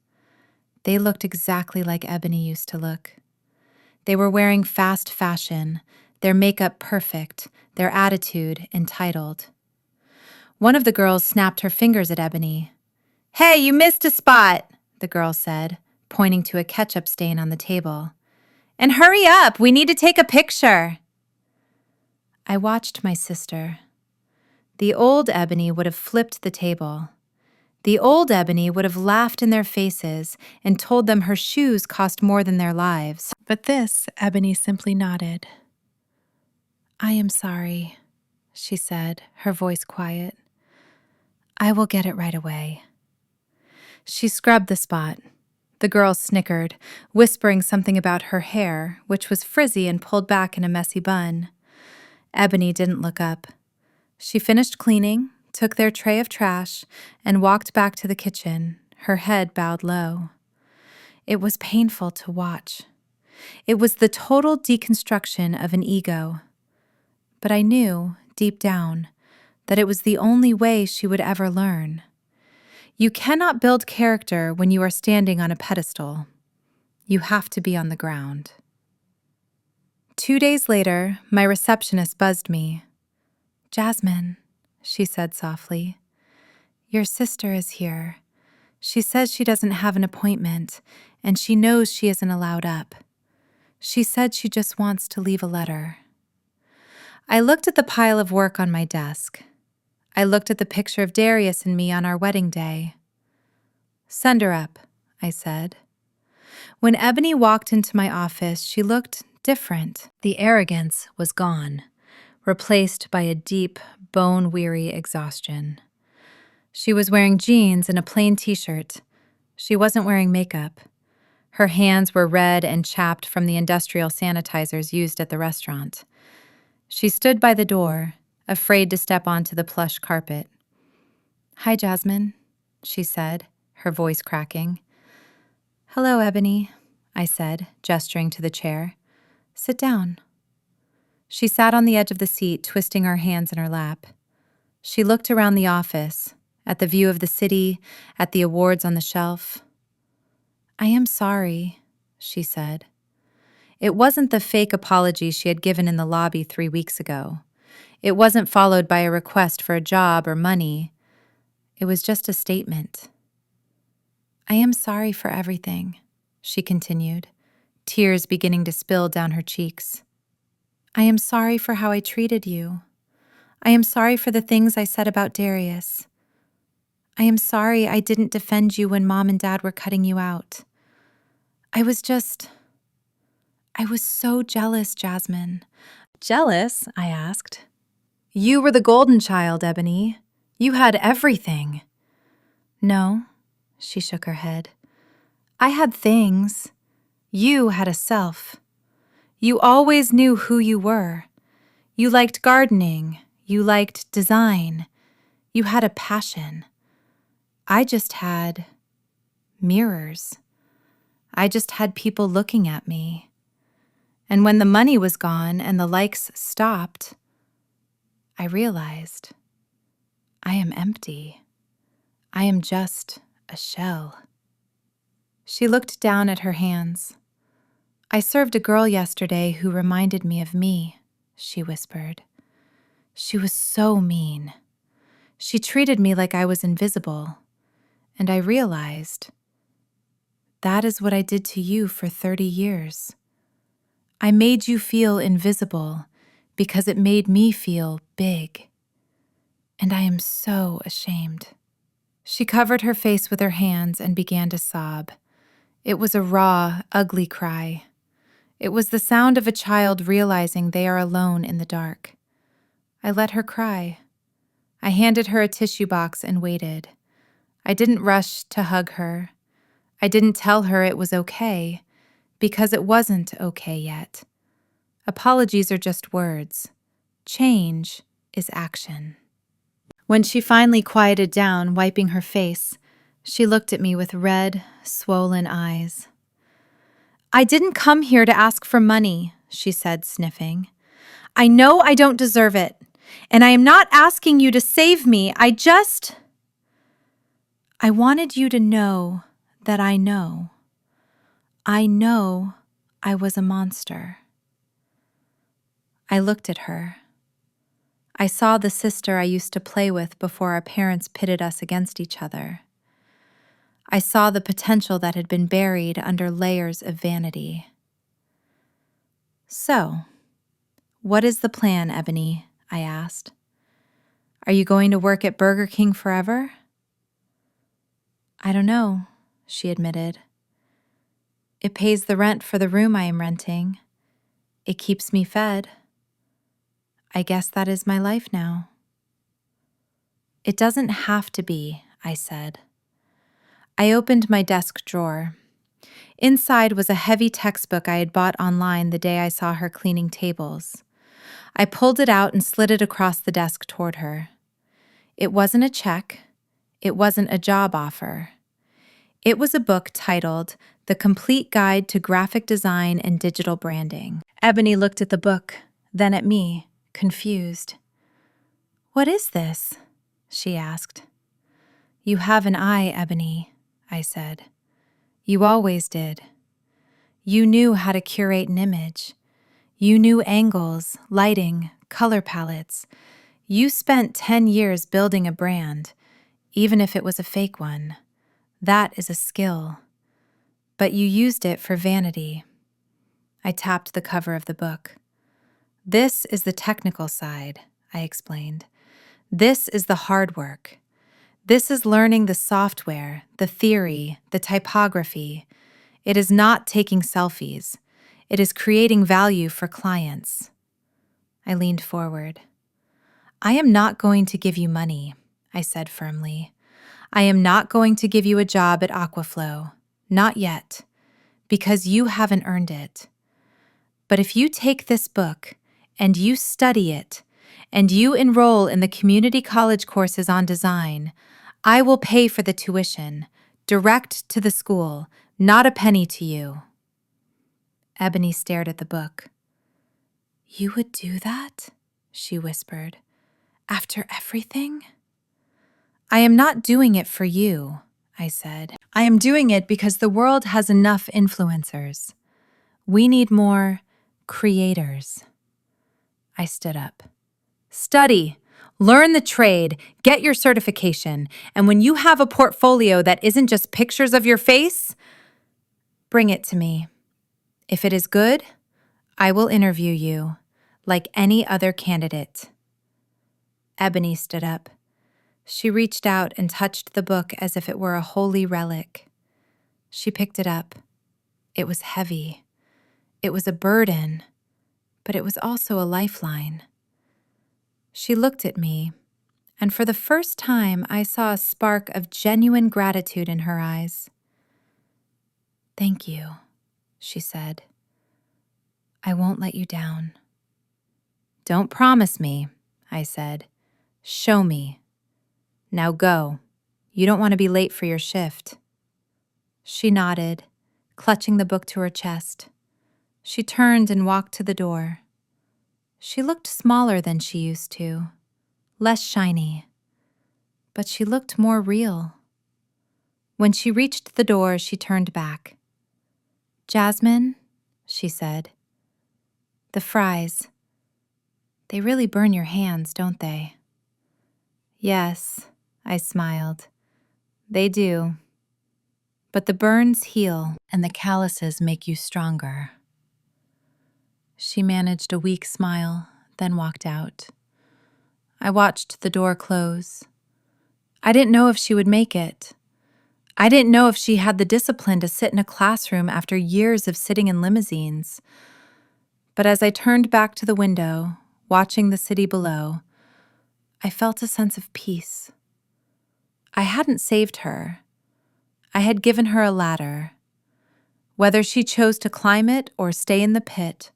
They looked exactly like Ebony used to look. They were wearing fast fashion, their makeup perfect, their attitude entitled. One of the girls snapped her fingers at Ebony. "Hey, you missed a spot," the girl said, pointing to a ketchup stain on the table. "And hurry up, we need to take a picture." I watched my sister. The old Ebony would have flipped the table. The old Ebony would have laughed in their faces and told them her shoes cost more than their lives. But this, Ebony simply nodded. "I am sorry," she said, her voice quiet. "I will get it right away." She scrubbed the spot. The girl snickered, whispering something about her hair, which was frizzy and pulled back in a messy bun. Ebony didn't look up. She finished cleaning, took their tray of trash, and walked back to the kitchen, her head bowed low. It was painful to watch. It was the total deconstruction of an ego. But I knew, deep down, that it was the only way she would ever learn. You cannot build character when you are standing on a pedestal. You have to be on the ground. 2 days later, my receptionist buzzed me. "Jasmine," she said softly, "your sister is here. She says she doesn't have an appointment, and she knows she isn't allowed up. She said she just wants to leave a letter." I looked at the pile of work on my desk. I looked at the picture of Darius and me on our wedding day. "Send her up," I said. When Ebony walked into my office, she looked different. The arrogance was gone, replaced by a deep, bone-weary exhaustion. She was wearing jeans and a plain t-shirt. She wasn't wearing makeup. Her hands were red and chapped from the industrial sanitizers used at the restaurant. She stood by the door, afraid to step onto the plush carpet. "Hi, Jasmine," she said, her voice cracking. "Hello, Ebony," I said, gesturing to the chair. "Sit down." She sat on the edge of the seat, twisting her hands in her lap. She looked around the office, at the view of the city, at the awards on the shelf. "I am sorry," she said. It wasn't the fake apology she had given in the lobby 3 weeks ago. It wasn't followed by a request for a job or money. It was just a statement. "I am sorry for everything," she continued, tears beginning to spill down her cheeks. "I am sorry for how I treated you. I am sorry for the things I said about Darius. I am sorry I didn't defend you when Mom and Dad were cutting you out. I was so jealous, Jasmine." "Jealous?" I asked. "You were the golden child, Ebony. You had everything." "No," she shook her head. "I had things. You had a self. You always knew who you were. You liked gardening. You liked design. You had a passion. I just had mirrors. I just had people looking at me. And when the money was gone and the likes stopped, I realized I am empty. I am just a shell. She looked down at her hands. I served a girl yesterday who reminded me of me, she whispered. She was so mean. She treated me like I was invisible, and I realized that is what I did to you for 30 years. I made you feel invisible because it made me feel big, and I am so ashamed. She covered her face with her hands and began to sob. It was a raw, ugly cry. It was the sound of a child realizing they are alone in the dark. I let her cry. I handed her a tissue box and waited. I didn't rush to hug her. I didn't tell her it was okay, because it wasn't okay yet. Apologies are just words. Change is action. When she finally quieted down, wiping her face, she looked at me with red, swollen eyes. I didn't come here to ask for money, she said, sniffing. I know I don't deserve it, and I am not asking you to save me. I wanted you to know that I know. I know I was a monster. I looked at her. I saw the sister I used to play with before our parents pitted us against each other. I saw the potential that had been buried under layers of vanity. So, what is the plan, Ebony? I asked. Are you going to work at Burger King forever? I don't know, she admitted. It pays the rent for the room I am renting. It keeps me fed. I guess that is my life now. It doesn't have to be, I said. I opened my desk drawer. Inside was a heavy textbook I had bought online the day I saw her cleaning tables. I pulled it out and slid it across the desk toward her. It wasn't a check. It wasn't a job offer. It was a book titled The Complete Guide to Graphic Design and Digital Branding. Ebony looked at the book, then at me, confused. What is this? She asked. You have an eye, Ebony, I said. You always did. You knew how to curate an image. You knew angles, lighting, color palettes. You spent 10 years building a brand, even if it was a fake one. That is a skill. But you used it for vanity. I tapped the cover of the book. This is the technical side, I explained. This is the hard work. This is learning the software, the theory, the typography. It is not taking selfies. It is creating value for clients. I leaned forward. I am not going to give you money, I said firmly. I am not going to give you a job at Aquaflow. Not yet, because you haven't earned it. But if you take this book and you study it and you enroll in the community college courses on design, I will pay for the tuition, direct to the school, not a penny to you. Ebony stared at the book. You would do that? She whispered. After everything? I am not doing it for you, I said. I am doing it because the world has enough influencers. We need more creators. I stood up. Study, learn the trade, get your certification, and when you have a portfolio that isn't just pictures of your face, bring it to me. If it is good, I will interview you, like any other candidate. Ebony stood up. She reached out and touched the book as if it were a holy relic. She picked it up. It was heavy. It was a burden, but it was also a lifeline. She looked at me, and for the first time I saw a spark of genuine gratitude in her eyes. Thank you, she said. I won't let you down. Don't promise me, I said. Show me. Now go. You don't want to be late for your shift. She nodded, clutching the book to her chest. She turned and walked to the door. She looked smaller than she used to, less shiny, but she looked more real. When she reached the door, she turned back. "Jasmine," she said, "the fries, they really burn your hands, don't they?" "Yes," I smiled. "They do. But the burns heal and the calluses make you stronger." She managed a weak smile, then walked out. I watched the door close. I didn't know if she would make it. I didn't know if she had the discipline to sit in a classroom after years of sitting in limousines. But as I turned back to the window, watching the city below, I felt a sense of peace. I hadn't saved her. I had given her a ladder. Whether she chose to climb it or stay in the pit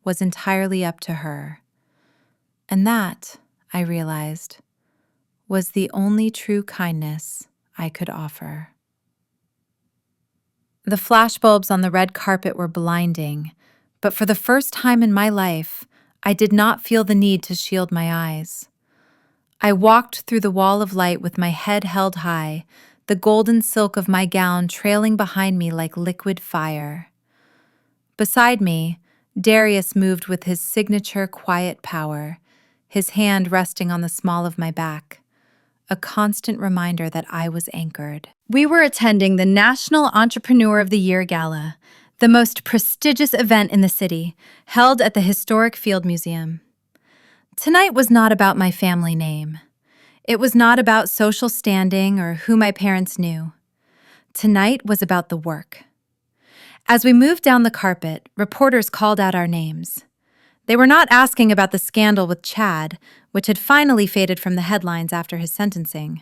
was entirely up to her. And that, I realized, was the only true kindness I could offer. The flashbulbs on the red carpet were blinding, but for the first time in my life, I did not feel the need to shield my eyes. I walked through the wall of light with my head held high, the golden silk of my gown trailing behind me like liquid fire. Beside me, Darius moved with his signature quiet power, his hand resting on the small of my back, a constant reminder that I was anchored. We were attending the National Entrepreneur of the Year Gala, the most prestigious event in the city, held at the historic Field Museum. Tonight was not about my family name. It was not about social standing or who my parents knew. Tonight was about the work. As we moved down the carpet, reporters called out our names. They were not asking about the scandal with Chad, which had finally faded from the headlines after his sentencing.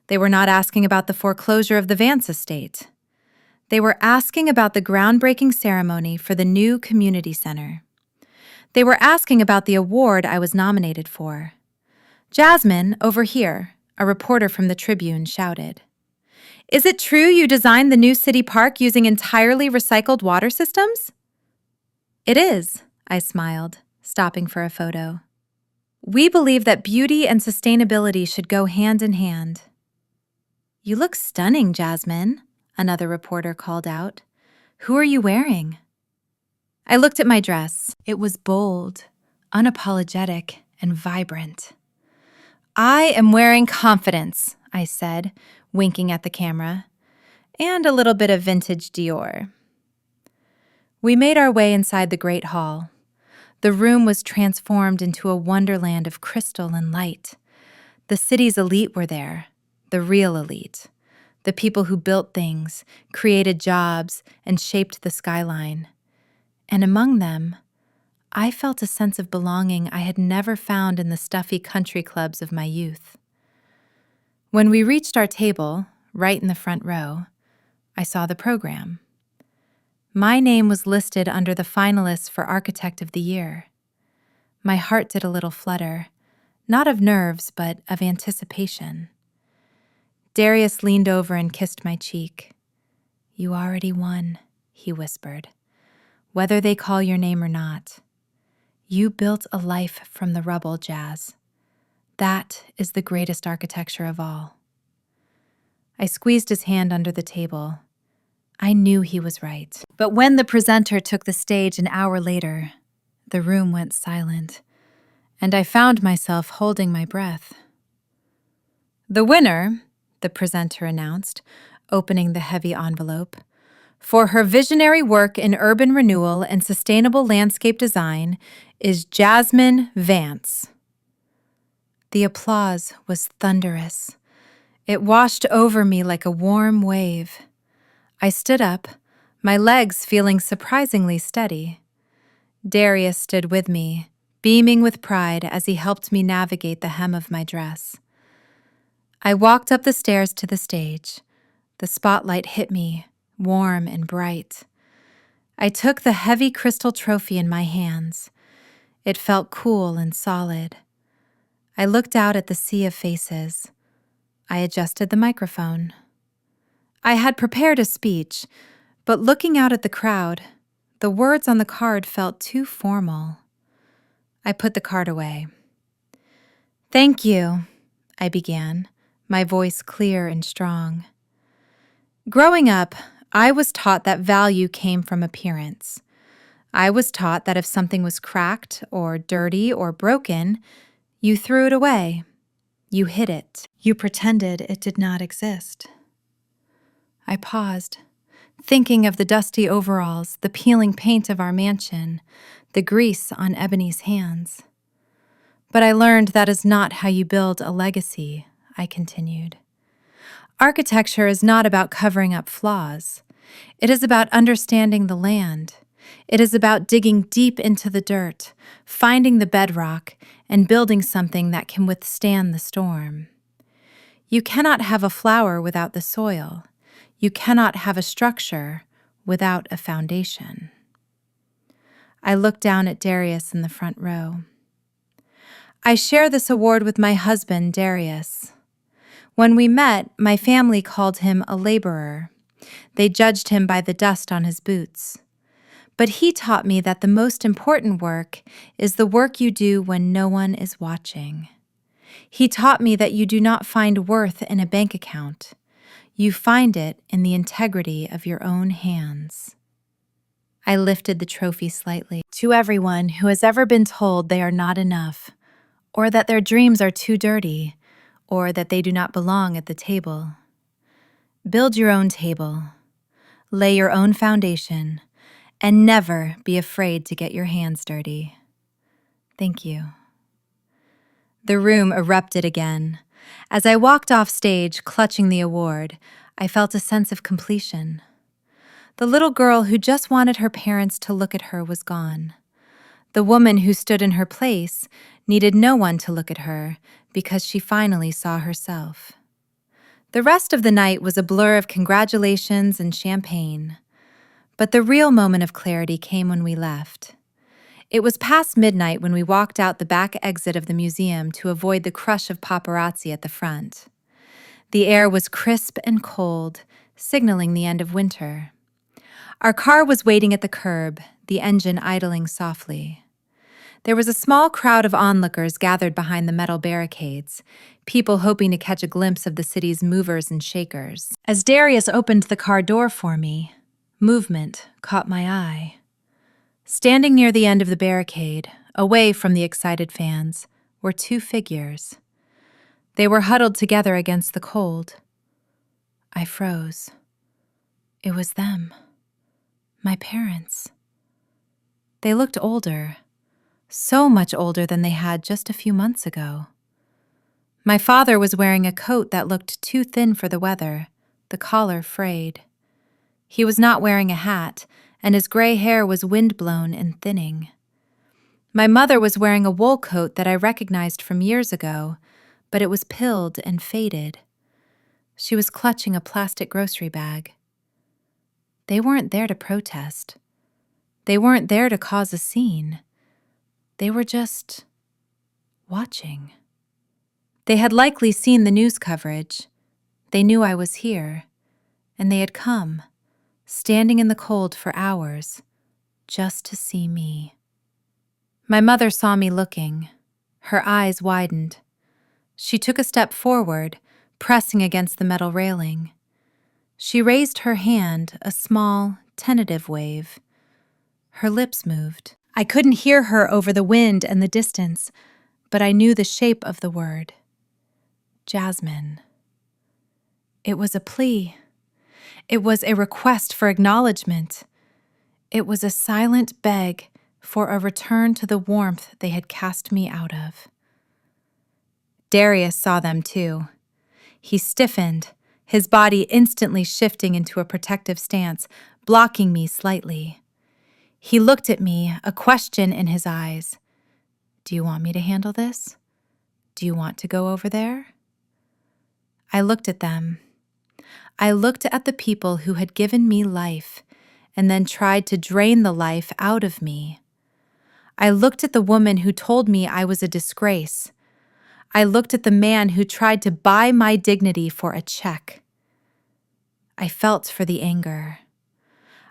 They were not asking about the foreclosure of the Vance estate. They were asking about the groundbreaking ceremony for the new community center. They were asking about the award I was nominated for. "Jasmine, over here," a reporter from the Tribune shouted. "Is it true you designed the new city park using entirely recycled water systems?" "It is," I smiled, stopping for a photo. "We believe that beauty and sustainability should go hand in hand." "You look stunning, Jasmine," another reporter called out. "Who are you wearing?" I looked at my dress. It was bold, unapologetic, and vibrant. "I am wearing confidence," I said, winking at the camera, "and a little bit of vintage Dior." We made our way inside the Great Hall. The room was transformed into a wonderland of crystal and light. The city's elite were there, the real elite, the people who built things, created jobs, and shaped the skyline. And among them, I felt a sense of belonging I had never found in the stuffy country clubs of my youth. When we reached our table, right in the front row, I saw the program. My name was listed under the finalists for Architect of the Year. My heart did a little flutter, not of nerves, but of anticipation. Darius leaned over and kissed my cheek. "You already won," he whispered. "Whether they call your name or not. You built a life from the rubble, Jazz. That is the greatest architecture of all." I squeezed his hand under the table. I knew he was right. But when the presenter took the stage an hour later, the room went silent, and I found myself holding my breath. "The winner," the presenter announced, opening the heavy envelope, "for her visionary work in urban renewal and sustainable landscape design is Jasmine Vance." The applause was thunderous. It washed over me like a warm wave. I stood up, my legs feeling surprisingly steady. Darius stood with me, beaming with pride as he helped me navigate the hem of my dress. I walked up the stairs to the stage. The spotlight hit me, warm and bright. I took the heavy crystal trophy in my hands. It felt cool and solid. I looked out at the sea of faces. I adjusted the microphone. I had prepared a speech, but looking out at the crowd, The words on the card felt too formal. I put the card away. "Thank you," I began, my voice clear and strong. Growing up, I was taught that value came from appearance. I was taught that if something was cracked or dirty or broken, you threw it away. You hid it. You pretended it did not exist. I paused, thinking of the dusty overalls, the peeling paint of our mansion, the grease on Ebony's hands. But I learned that is not how you build a legacy, I continued. Architecture is not about covering up flaws. It is about understanding the land. It is about digging deep into the dirt, finding the bedrock, and building something that can withstand the storm. You cannot have a flower without the soil. You cannot have a structure without a foundation. I looked down at Darius in the front row. I share this award with my husband, Darius. When we met, my family called him a laborer. They judged him by the dust on his boots. But he taught me that the most important work is the work you do when no one is watching. He taught me that you do not find worth in a bank account. You find it in the integrity of your own hands. I lifted the trophy slightly. To everyone who has ever been told they are not enough, or that their dreams are too dirty, or that they do not belong at the table. Build your own table, lay your own foundation, and never be afraid to get your hands dirty. Thank you. The room erupted again. As I walked off stage, clutching the award, I felt a sense of completion. The little girl who just wanted her parents to look at her was gone. The woman who stood in her place needed no one to look at her because she finally saw herself. The rest of the night was a blur of congratulations and champagne. But the real moment of clarity came when we left. It was past midnight when we walked out the back exit of the museum to avoid the crush of paparazzi at the front. The air was crisp and cold, signaling the end of winter. Our car was waiting at the curb, the engine idling softly. There was a small crowd of onlookers gathered behind the metal barricades, people hoping to catch a glimpse of the city's movers and shakers. As Darius opened the car door for me, movement caught my eye. Standing near the end of the barricade, away from the excited fans, were two figures. They were huddled together against the cold. I froze. It was them. My parents. They looked older. So much older than they had just a few months ago. My father was wearing a coat that looked too thin for the weather, the collar frayed. He was not wearing a hat, and his gray hair was wind-blown and thinning. My mother was wearing a wool coat that I recognized from years ago, but it was pilled and faded. She was clutching a plastic grocery bag. They weren't there to protest. They weren't there to cause a scene. They were just watching. They had likely seen the news coverage. They knew I was here, and they had come, standing in the cold for hours, just to see me. My mother saw me looking. Her eyes widened. She took a step forward, pressing against the metal railing. She raised her hand, a small, tentative wave. Her lips moved. I couldn't hear her over the wind and the distance, but I knew the shape of the word. Jasmine. It was a plea. It was a request for acknowledgement. It was a silent beg for a return to the warmth they had cast me out of. Darius saw them too. He stiffened, his body instantly shifting into a protective stance, blocking me slightly. He looked at me, a question in his eyes. Do you want me to handle this? Do you want to go over there? I looked at them. I looked at the people who had given me life and then tried to drain the life out of me. I looked at the woman who told me I was a disgrace. I looked at the man who tried to buy my dignity for a check. I felt for the anger.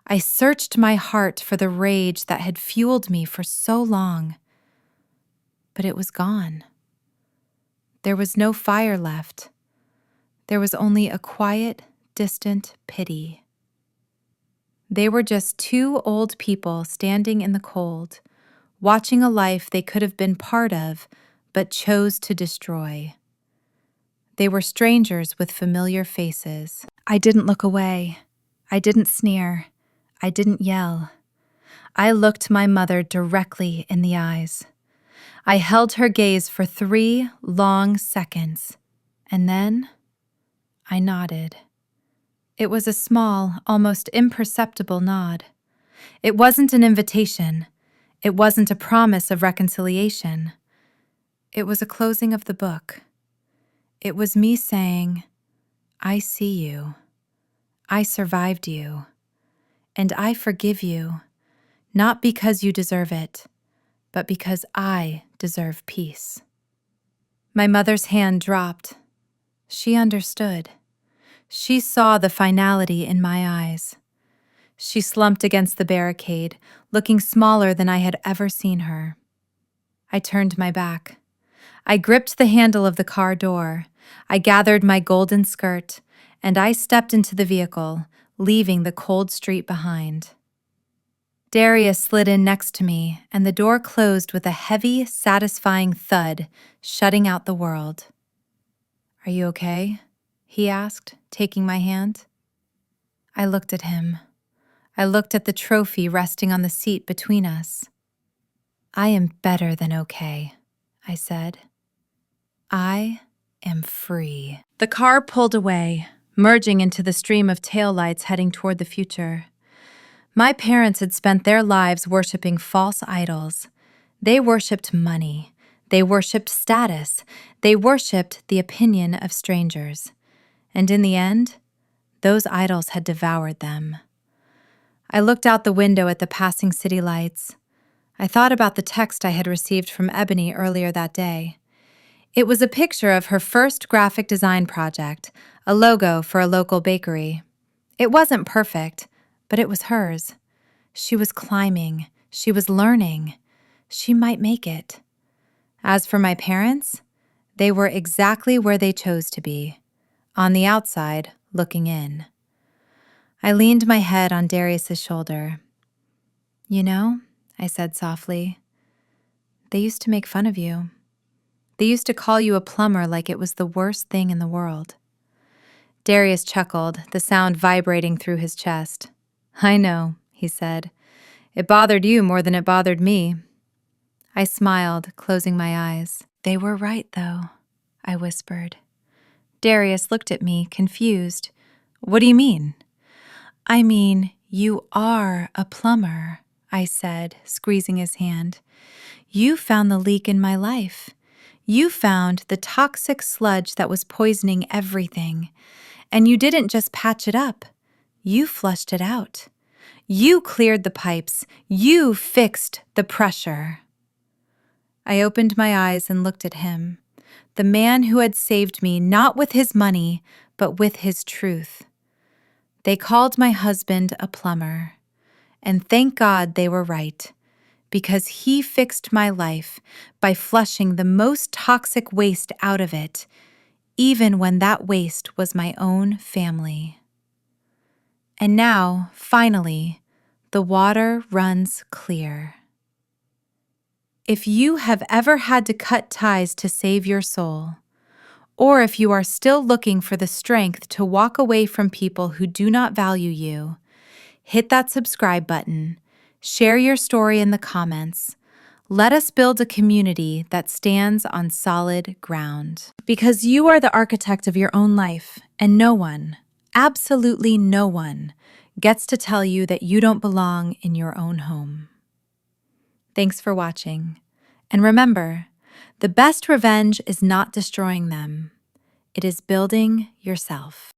I searched my heart for the rage that had fueled me for so long, but it was gone. There was no fire left. There was only a quiet, distant pity. They were just two old people standing in the cold, watching a life they could have been part of, but chose to destroy. They were strangers with familiar faces. I didn't look away. I didn't sneer. I didn't yell. I looked my mother directly in the eyes. I held her gaze for 3 long seconds, and then I nodded. It was a small, almost imperceptible nod. It wasn't an invitation. It wasn't a promise of reconciliation. It was a closing of the book. It was me saying, I see you. I survived you. And I forgive you, not because you deserve it, but because I deserve peace. My mother's hand dropped. She understood. She saw the finality in my eyes. She slumped against the barricade, looking smaller than I had ever seen her. I turned my back. I gripped the handle of the car door. I gathered my golden skirt, and I stepped into the vehicle, leaving the cold street behind. Darius slid in next to me, and the door closed with a heavy, satisfying thud, shutting out the world. "Are you okay?" he asked, taking my hand. I looked at him. I looked at the trophy resting on the seat between us. "I am better than okay," I said. "I am free." The car pulled away, merging into the stream of taillights heading toward the future. My parents had spent their lives worshiping false idols. They worshipped money. They worshipped status. They worshipped the opinion of strangers. And in the end, those idols had devoured them. I looked out the window at the passing city lights. I thought about the text I had received from Ebony earlier that day. It was a picture of her first graphic design project, a logo for a local bakery. It wasn't perfect, but it was hers. She was climbing. She was learning. She might make it. As for my parents, they were exactly where they chose to be, on the outside, looking in. I leaned my head on Darius's shoulder. "You know," I said softly, "they used to make fun of you. They used to call you a plumber like it was the worst thing in the world." Darius chuckled, the sound vibrating through his chest. "I know," he said. "It bothered you more than it bothered me." I smiled, closing my eyes. "They were right, though," I whispered. Darius looked at me, confused. "What do you mean?" "I mean, you are a plumber," I said, squeezing his hand. "You found the leak in my life. You found the toxic sludge that was poisoning everything. And you didn't just patch it up. You flushed it out. You cleared the pipes. You fixed the pressure." I opened my eyes and looked at him, the man who had saved me not with his money, but with his truth. They called my husband a plumber, and thank God they were right, because he fixed my life by flushing the most toxic waste out of it, even when that waste was my own family. And now, finally, the water runs clear. If you have ever had to cut ties to save your soul, or if you are still looking for the strength to walk away from people who do not value you, hit that subscribe button, share your story in the comments. Let us build a community that stands on solid ground. Because you are the architect of your own life, and no one, absolutely no one, gets to tell you that you don't belong in your own home. Thanks for watching. And remember, the best revenge is not destroying them. It is building yourself.